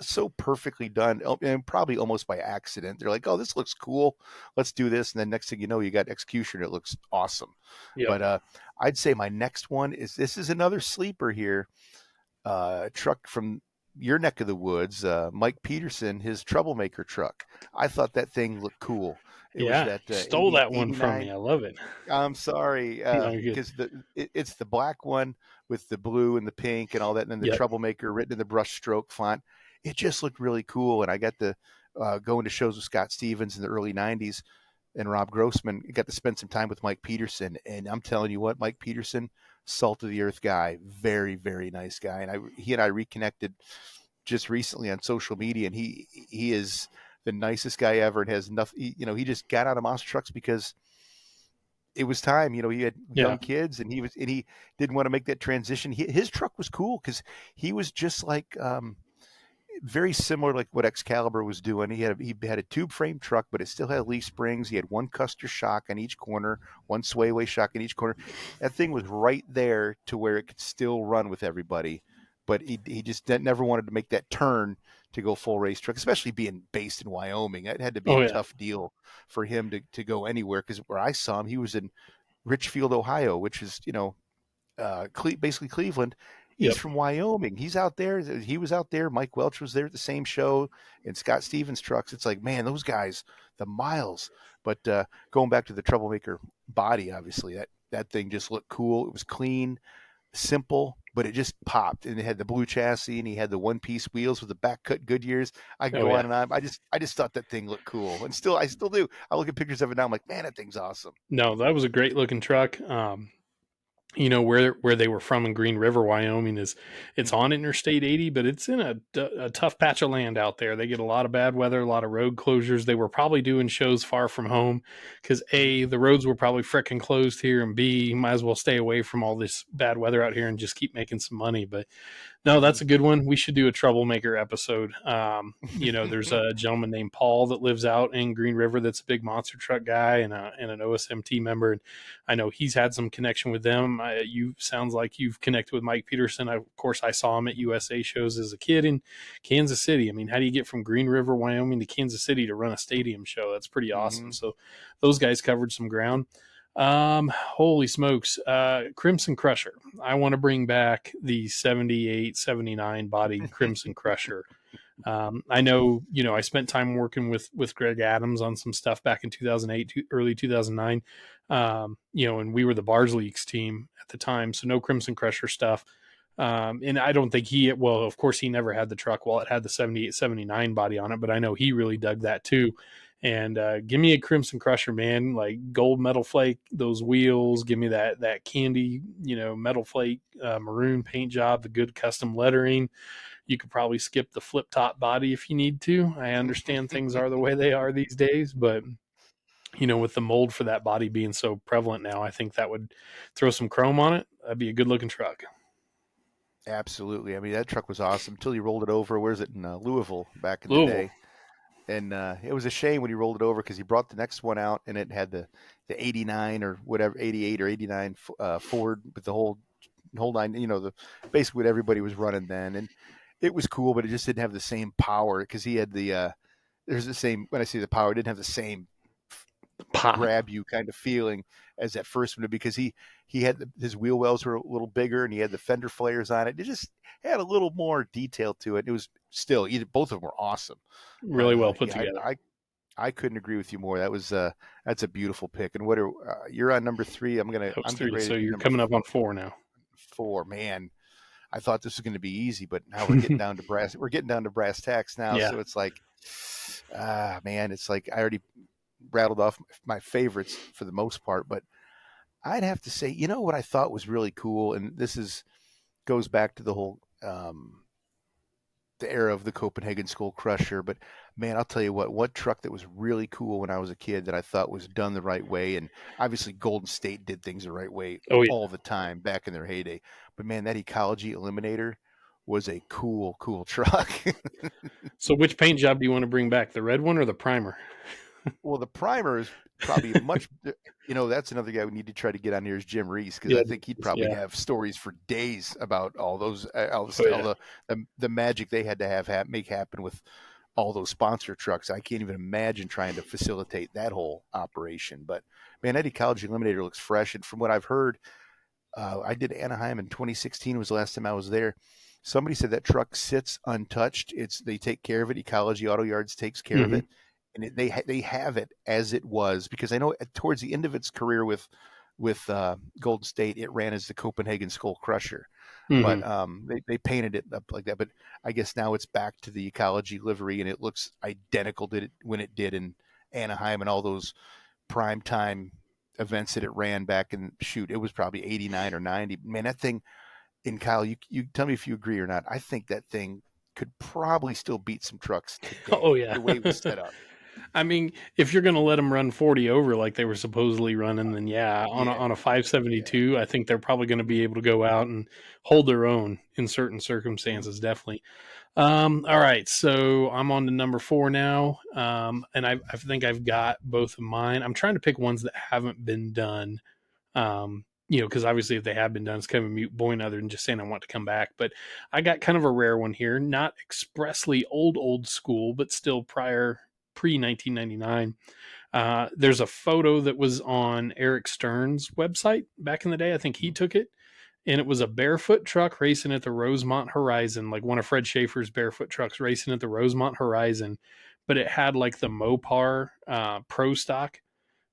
so perfectly done, and probably almost by accident. They're like, "Oh, this looks cool. Let's do this," and then next thing you know, you got Executioner. It looks awesome. Yep. But I'd say my next one is another sleeper here. Truck from your neck of the woods, Mike Peterson, his Troublemaker truck. I thought that thing looked cool. It was that stole that one from me. I love it. I'm sorry, because it's the black one with the blue and the pink and all that, and then the Troublemaker written in the brush stroke font. It just looked really cool, and I got to go into shows with Scott Stevens in the early '90s, and Rob Grossman. Got to spend some time with Mike Peterson, and I'm telling you what, Mike Peterson, salt of the earth guy, very, very nice guy. And he and I reconnected just recently on social media, and he is the nicest guy ever and has nothing, he just got out of monster trucks because it was time. He had Yeah. young kids, and he didn't want to make that transition. His truck was cool because he was just like very similar like what Excalibur was doing. He had a tube frame truck, but it still had leaf springs. He had one Custer shock on each corner, one Swayway shock in each corner. That thing was right there to where it could still run with everybody. But he just never wanted to make that turn to go full race truck, especially being based in Wyoming. It had to be Oh, a yeah. tough deal for him to go anywhere, because where I saw him, he was in Richfield, Ohio, which is, basically Cleveland. He's Yep. from Wyoming. He's out there. He was out there. Mike Welch was there at the same show, and Scott Stevens trucks. It's like, man, those guys, the miles. But going back to the Troublemaker body, obviously that thing just looked cool. It was clean, simple, but it just popped. And it had the blue chassis, and he had the one-piece wheels with the back cut Goodyears. I could Oh, go yeah. on and on. I just thought that thing looked cool, and I still do. I look at pictures of it now. I'm like, man, that thing's awesome. No, that was a great looking truck. Where they were from in Green River, Wyoming, it's on Interstate 80, but it's in a tough patch of land out there. They get a lot of bad weather, a lot of road closures. They were probably doing shows far from home because A, the roads were probably frickin' closed here, and B, you might as well stay away from all this bad weather out here and just keep making some money. But no, that's a good one. We should do a Troublemaker episode. There's a gentleman named Paul that lives out in Green River that's a big monster truck guy and an OSMT member. And I know he's had some connection with them. You sounds like you've connected with Mike Peterson. Of course, I saw him at USA shows as a kid in Kansas City. I mean, how do you get from Green River, Wyoming to Kansas City to run a stadium show? That's pretty awesome. So those guys covered some ground. Holy smokes. Crimson Crusher. I want to bring back the 78, 79 body Crimson Crusher. I know, I spent time working with Greg Adams on some stuff back in 2008, early 2009. And we were the Bars Leaks team at the time. So no Crimson Crusher stuff. And I don't think of course he never had the truck while it had the 78, 79 body on it, but I know he really dug that too. And give me a Crimson Crusher, man, like gold metal flake, those wheels. Give me that candy, metal flake, maroon paint job, the good custom lettering. You could probably skip the flip top body if you need to. I understand things are the way they are these days, but with the mold for that body being so prevalent now, I think that would throw some chrome on it. That'd be a good looking truck. Absolutely. I mean, that truck was awesome until you rolled it over. Where's it in Louisville back in the Louisville. day? And it was a shame when he rolled it over because he brought the next one out and it had the 89 or whatever, 88 or 89 Ford with the whole nine, basically what everybody was running then. And it was cool, but it just didn't have the same power because he had there's the same, when I say the power, it didn't have the same Pop. grab you kind of feeling as that first one, because he had his wheel wells were a little bigger and he had the fender flares on it. It just had a little more detail to it. It was still both of them were awesome, Really well put together. I couldn't agree with you more. That was that's a beautiful pick. And what you're on number 3? I'm getting ready. So you're coming up on 4 now. 4, man. I thought this was going to be easy, but now we're getting down to brass tacks now. Yeah. So it's like, man, it's like I already rattled off my favorites for the most part, but I'd have to say, what I thought was really cool, and this goes back to the whole the era of the Copenhagen Skull Crusher. But man, I'll tell you what truck that was really cool when I was a kid that I thought was done the right way, and obviously Golden State did things the right way all the time back in their heyday. But man, that Ecology Eliminator was a cool truck. So which paint job do you want to bring back, the red one or the primer? Well, the primer is probably much, that's another guy we need to try to get on here is Jim Reese, because I think he'd probably have stories for days about all those, the magic they had to make happen with all those sponsor trucks. I can't even imagine trying to facilitate that whole operation. But man, that Ecology Eliminator looks fresh. And from what I've heard, I did Anaheim in 2016 was the last time I was there. Somebody said that truck sits untouched. They take care of it. Ecology Auto Yards takes care of it. And they have it as it was, because I know towards the end of its career with Golden State, it ran as the Copenhagen Skull Crusher, but they painted it up like that. But I guess now it's back to the Ecology livery, and it looks identical to when it did in Anaheim and all those prime time events that it ran back in. Shoot, it was probably 89 or 90. Man, that thing. And Kyle, you tell me if you agree or not. I think that thing could probably still beat some trucks today. Oh yeah, the way it was set up. I mean, if you're going to let them run 40 over like they were supposedly running, then yeah, on a Yeah. 572, I think they're probably going to be able to go out and hold their own in certain Mm. circumstances. Definitely. All right, so I'm on to number 4 now, and I think I've got both of mine. I'm trying to pick ones that haven't been done. Because obviously if they have been done, it's kind of a mute point other than just saying I want to come back. But I got kind of a rare one here, not expressly old school, but still pre 1999. There's a photo that was on Eric Stern's website back in the day. I think he took it, and it was a barefoot truck racing at the Rosemont Horizon, like one of Fred Schaefer's barefoot trucks racing at the Rosemont Horizon. But it had like the Mopar Pro Stock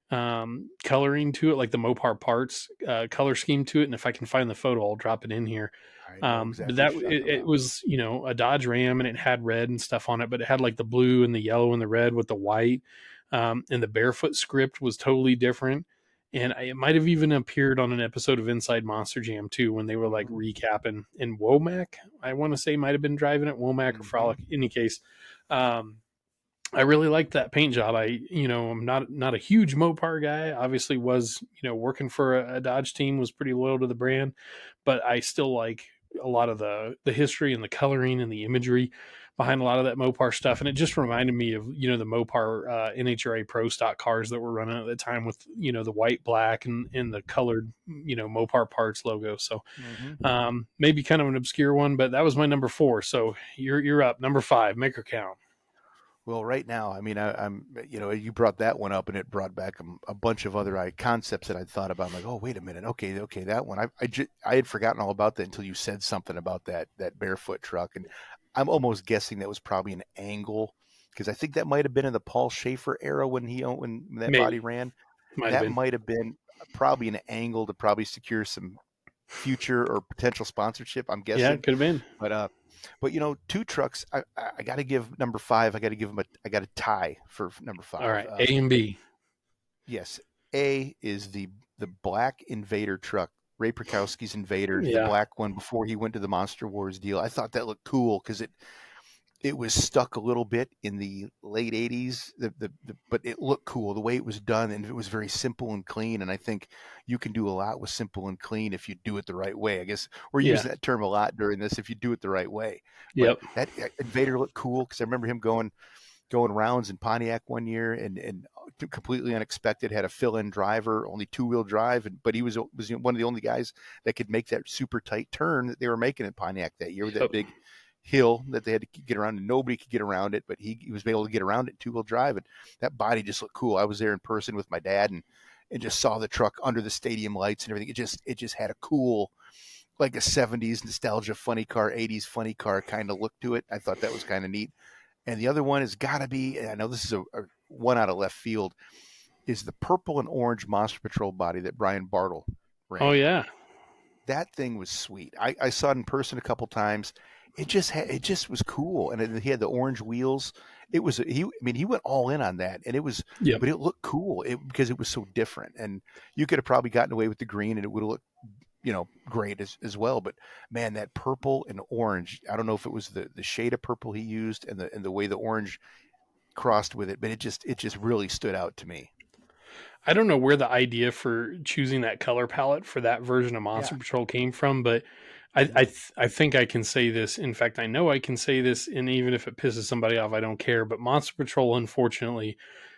coloring to it, like the Mopar parts color scheme to it. And if I can find the photo, I'll drop it in here. I know exactly But what that you're talking it about. was, a Dodge Ram, and it had red and stuff on it, but it had like the blue and the yellow and the red with the white. And the barefoot script was totally different. And it might have even appeared on an episode of Inside Monster Jam too, when they were like Mhm. recapping. And Womack, I want to say, might have been driving it, Womack or Mhm. Frolic. In any case, I really liked that paint job. I'm not a huge Mopar guy. Obviously, was working for a Dodge team, was pretty loyal to the brand, but I still like a lot of the history and the coloring and the imagery behind a lot of that Mopar stuff. And it just reminded me of the Mopar NHRA Pro Stock cars that were running at the time with the white, black, and the colored Mopar parts logo. So Mhm. maybe kind of an obscure one, but that was my number 4. So you're up, number 5. Make her count. Well, right now, I mean, I'm, you brought that one up, and it brought back a bunch of other concepts that I'd thought about. I'm like, oh, wait a minute, okay, that one. I had forgotten all about that until you said something about that barefoot truck, and I'm almost guessing that was probably an angle because I think that might have been in the Paul Schaefer era when when that body Maybe. ran. Might have That been. might have been probably an angle to probably secure some future or potential sponsorship. I'm Yeah, guessing, it could have been. but two trucks. I got to give number 5. I got to give him I got a tie for number All 5. right, A and B. Yes, A is the black Invader truck. Ray Prokowski's Invader, the Yeah, black one before he went to the Monster Wars deal. I thought that looked cool because it was stuck a little bit in the late 80s, but it looked cool the way it was done, and it was very simple and clean. And I think you can do a lot with simple and clean if you do it the right way. I guess we're yeah, using that term a lot during this, if you do it the right way. But yep. that Invader looked cool because I remember him going rounds in Pontiac one year, and completely unexpected, had a fill-in driver, only two-wheel drive, but he was one of the only guys that could make that super tight turn that they were making in Pontiac that year with that Yep. big hill that they had to get around, and nobody could get around it, but he was able to get around it two-wheel drive, and that body just looked cool. I was there in person with my dad, and just saw the truck under the stadium lights and everything. It just had a cool, like a 70s nostalgia funny car, 80s funny car kind of look to it. I thought that was kind of neat. And the other one has got to be, and I know this is a one out of left field, is the purple and orange Monster Patrol body that Brian Bartle Oh ran. yeah, That thing was sweet. I saw it in person a couple times. It just was cool, and he had the orange wheels. It was he. I mean, he went all in on that, and yep. but it looked cool because it was so different. And you could have probably gotten away with the green, and it would have looked great as well. But man, that purple and orange, I don't know if it was the shade of purple he used and the way the orange crossed with it, but it just really stood out to me. I don't know where the idea for choosing that color palette for that version of Yeah. Monster Patrol came from, but I think I can say this. In fact, I know I can say this, and even if it pisses somebody off, I don't care. But Monster Patrol, unfortunately,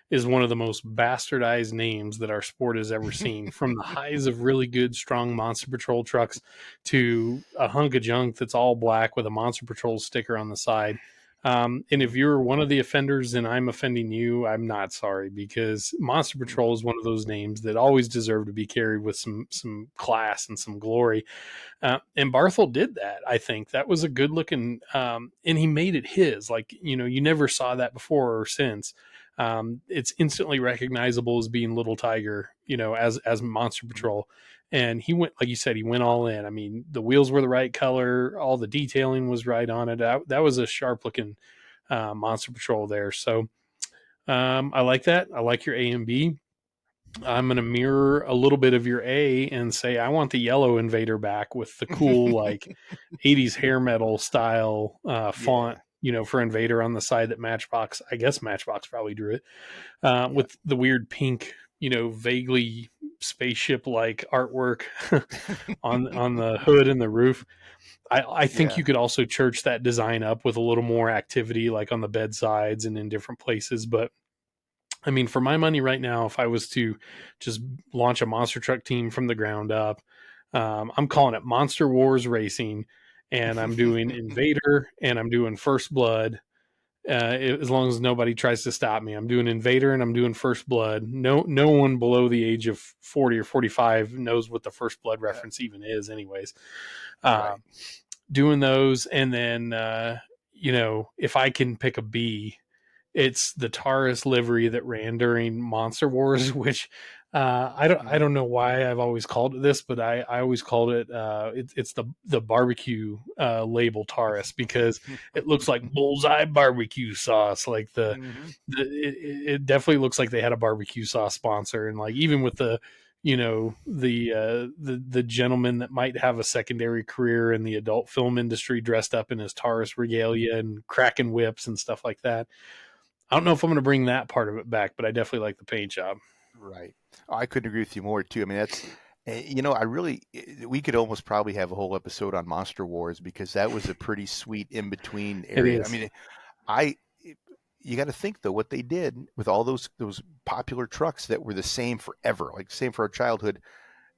is one of the most bastardized names that our sport has ever seen. From the highs of really good, strong Monster Patrol trucks to a hunk of junk that's all black with a Monster Patrol sticker on the side. And if you're one of the offenders and I'm offending you, I'm not sorry, because Monster Patrol is one of those names that always deserve to be carried with some class and some glory. And Barthel did that. I think that was a good looking, and he made it his. Like, you never saw that before or since. It's instantly recognizable as being Little Tiger, as Monster Patrol. And he went, like you said, he went all in. I mean, the wheels were the right color, all the detailing was right on it. That was a sharp looking Monster Patrol there. So I like that. I like your A and B. I'm going to mirror a little bit of your A and say I want the yellow Invader back with the cool like 80s hair metal style Yeah. font for Invader on the side that Matchbox, I guess Matchbox probably drew it, with the weird pink, vaguely spaceship like artwork on the hood and the roof. I think you could also church that design up with a little more activity, like on the bedsides and in different places. But I mean, for my money right now, if I was to just launch a monster truck team from the ground up, I'm calling it Monster Wars Racing, and I'm doing Invader and I'm doing First Blood. As long as nobody tries to stop me, I'm doing Invader and I'm doing First Blood. No one below the age of 40 or 45 knows what the First Blood reference even is, anyways. Right. Doing those, and then if I can pick a B, it's the Taurus livery that ran during Monster Wars, which I don't know why I've always called it this, but I always called it it's the barbecue label Taurus, because it looks like bullseye barbecue sauce. Like it definitely looks like they had a barbecue sauce sponsor, and like even with the the gentleman that might have a secondary career in the adult film industry dressed up in his Taurus regalia and cracking whips and stuff like that. I don't know if I'm going to bring that part of it back, but I definitely like the paint job. Right. Oh, I couldn't agree with you more too. I mean, that's, we could almost probably have a whole episode on Monster Wars, because that was a pretty sweet in between area. I mean, you got to think though, what they did with all those popular trucks that were the same forever, like same for our childhood.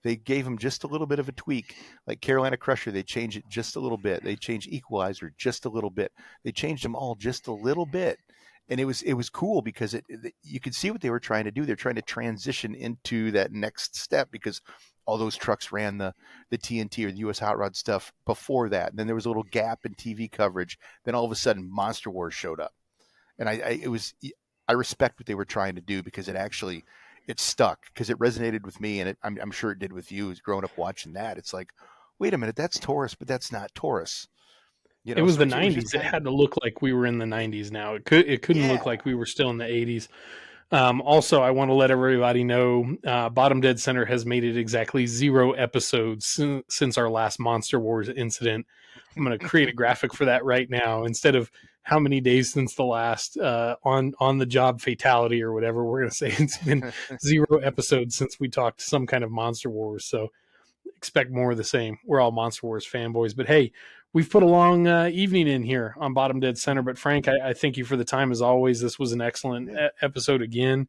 They gave them just a little bit of a tweak, like Carolina Crusher. They changed it just a little bit. They changed Equalizer just a little bit. They changed them all just a little bit. And it was cool, because you could see what they were trying to do. They're trying to transition into that next step, because all those trucks ran the TNT or the US Hot Rod stuff before that. And then there was a little gap in TV coverage. Then all of a sudden Monster Wars showed up. And I respect what they were trying to do, because it stuck, because it resonated with me, and I'm sure it did with you, growing up watching that. It's like, wait a minute, that's Taurus, but that's not Taurus. It was the 90s. It had to look like we were in the 90s now. It couldn't look like we were still in the 80s. Also, I want to let everybody know Bottom Dead Center has made it exactly 0 episodes since our last Monster Wars incident. I'm going to create a graphic for that right now. Instead of how many days since the last on the job fatality or whatever, we're going to say it's been 0 episodes since we talked some kind of Monster Wars. So expect more of the same. We're all Monster Wars fanboys, but hey, we've put a long evening in here on Bottom Dead Center. But Frank, I thank you for the time as always. This was an excellent episode again.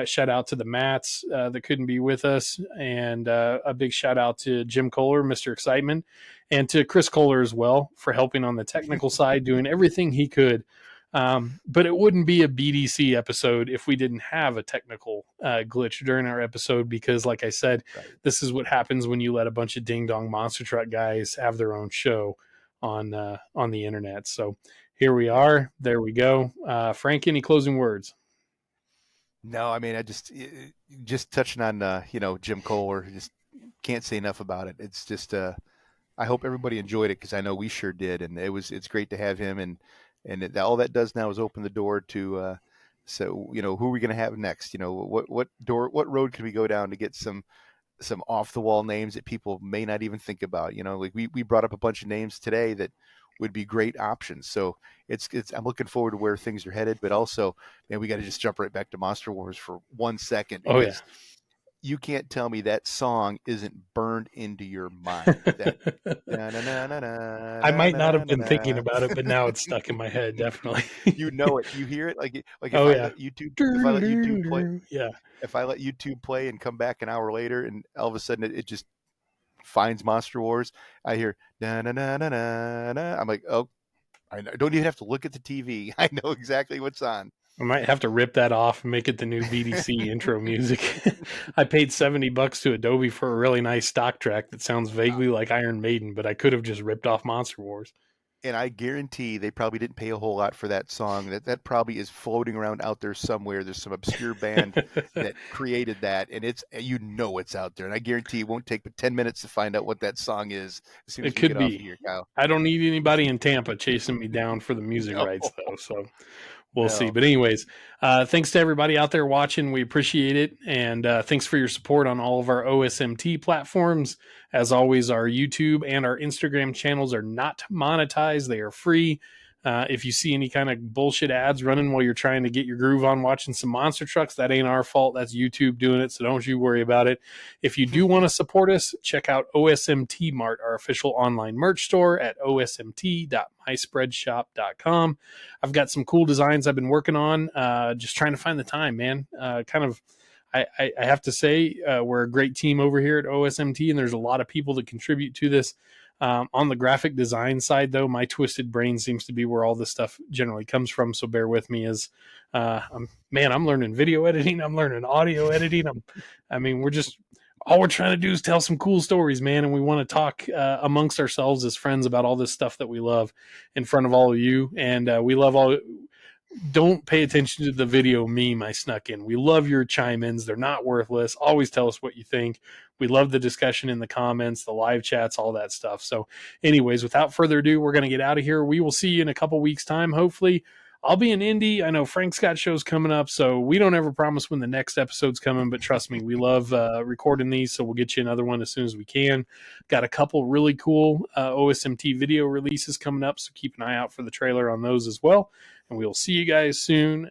Shout out to the Mats that couldn't be with us, and a big shout out to Jim Koehler, Mr. Excitement, and to Chris Koehler as well for helping on the technical side, doing everything he could. But it wouldn't be a BDC episode if we didn't have a technical glitch during our episode, because like I said, this is what happens when you let a bunch of ding dong monster truck guys have their own show on the internet. So here we are. There we go. Frank, any closing words? No, I mean, I just touching on, Jim Koehler, just can't say enough about it. It's just, I hope everybody enjoyed it, because I know we sure did. And it's great to have him. And all that does now is open the door to, so, who are we going to have next? What road can we go down to get some off the wall names that people may not even think about? Like we brought up a bunch of names today that would be great options. So I'm looking forward to where things are headed, but also, man, we got to just jump right back to Monster Wars for 1 second. Oh yeah. You can't tell me that song isn't burned into your mind. I might not have been thinking about it, but now it's stuck in my head. Definitely. You know it. You hear it. Like if I let YouTube play, yeah. If I let YouTube play and come back an hour later, and all of a sudden it just finds Monster Wars, I hear na na na na na na. I'm like, oh, I don't even have to look at the TV. I know exactly what's on. I might have to rip that off and make it the new BDC intro music. I paid $70 to Adobe for a really nice stock track that sounds vaguely like Iron Maiden, but I could have just ripped off Monster Wars. And I guarantee they probably didn't pay a whole lot for that song. That probably is floating around out there somewhere. There's some obscure band that created that, and it's out there. And I guarantee it won't take but 10 minutes to find out what that song is. As soon as it could get be. Off of here, Kyle. I don't need anybody in Tampa chasing me down for the music rights, though. So we'll see. But anyways, thanks to everybody out there watching. We appreciate it. And thanks for your support on all of our OSMT platforms. As always, our YouTube and our Instagram channels are not monetized. They are free. If you see any kind of bullshit ads running while you're trying to get your groove on watching some monster trucks, that ain't our fault. That's YouTube doing it, so don't you worry about it. If you do want to support us, check out OSMT Mart, our official online merch store at osmt.myspreadshop.com. I've got some cool designs I've been working on, just trying to find the time, man. I have to say, we're a great team over here at OSMT, and there's a lot of people that contribute to this. On the graphic design side, though, my twisted brain seems to be where all this stuff generally comes from. So bear with me as I'm learning video editing. I'm learning audio editing. All we're trying to do is tell some cool stories, man. And we want to talk amongst ourselves as friends about all this stuff that we love in front of all of you. And we love all. Don't pay attention to the video meme I snuck in. We love your chime-ins. They're not worthless. Always tell us what you think. We love the discussion in the comments, the live chats, all that stuff. So anyways, without further ado, we're going to get out of here. We will see you in a couple weeks' time, hopefully. I'll be in Indy. I know Frank's got shows coming up, so we don't ever promise when the next episode's coming, but trust me, we love recording these, so we'll get you another one as soon as we can. Got a couple really cool OSMT video releases coming up, so keep an eye out for the trailer on those as well. And we'll see you guys soon.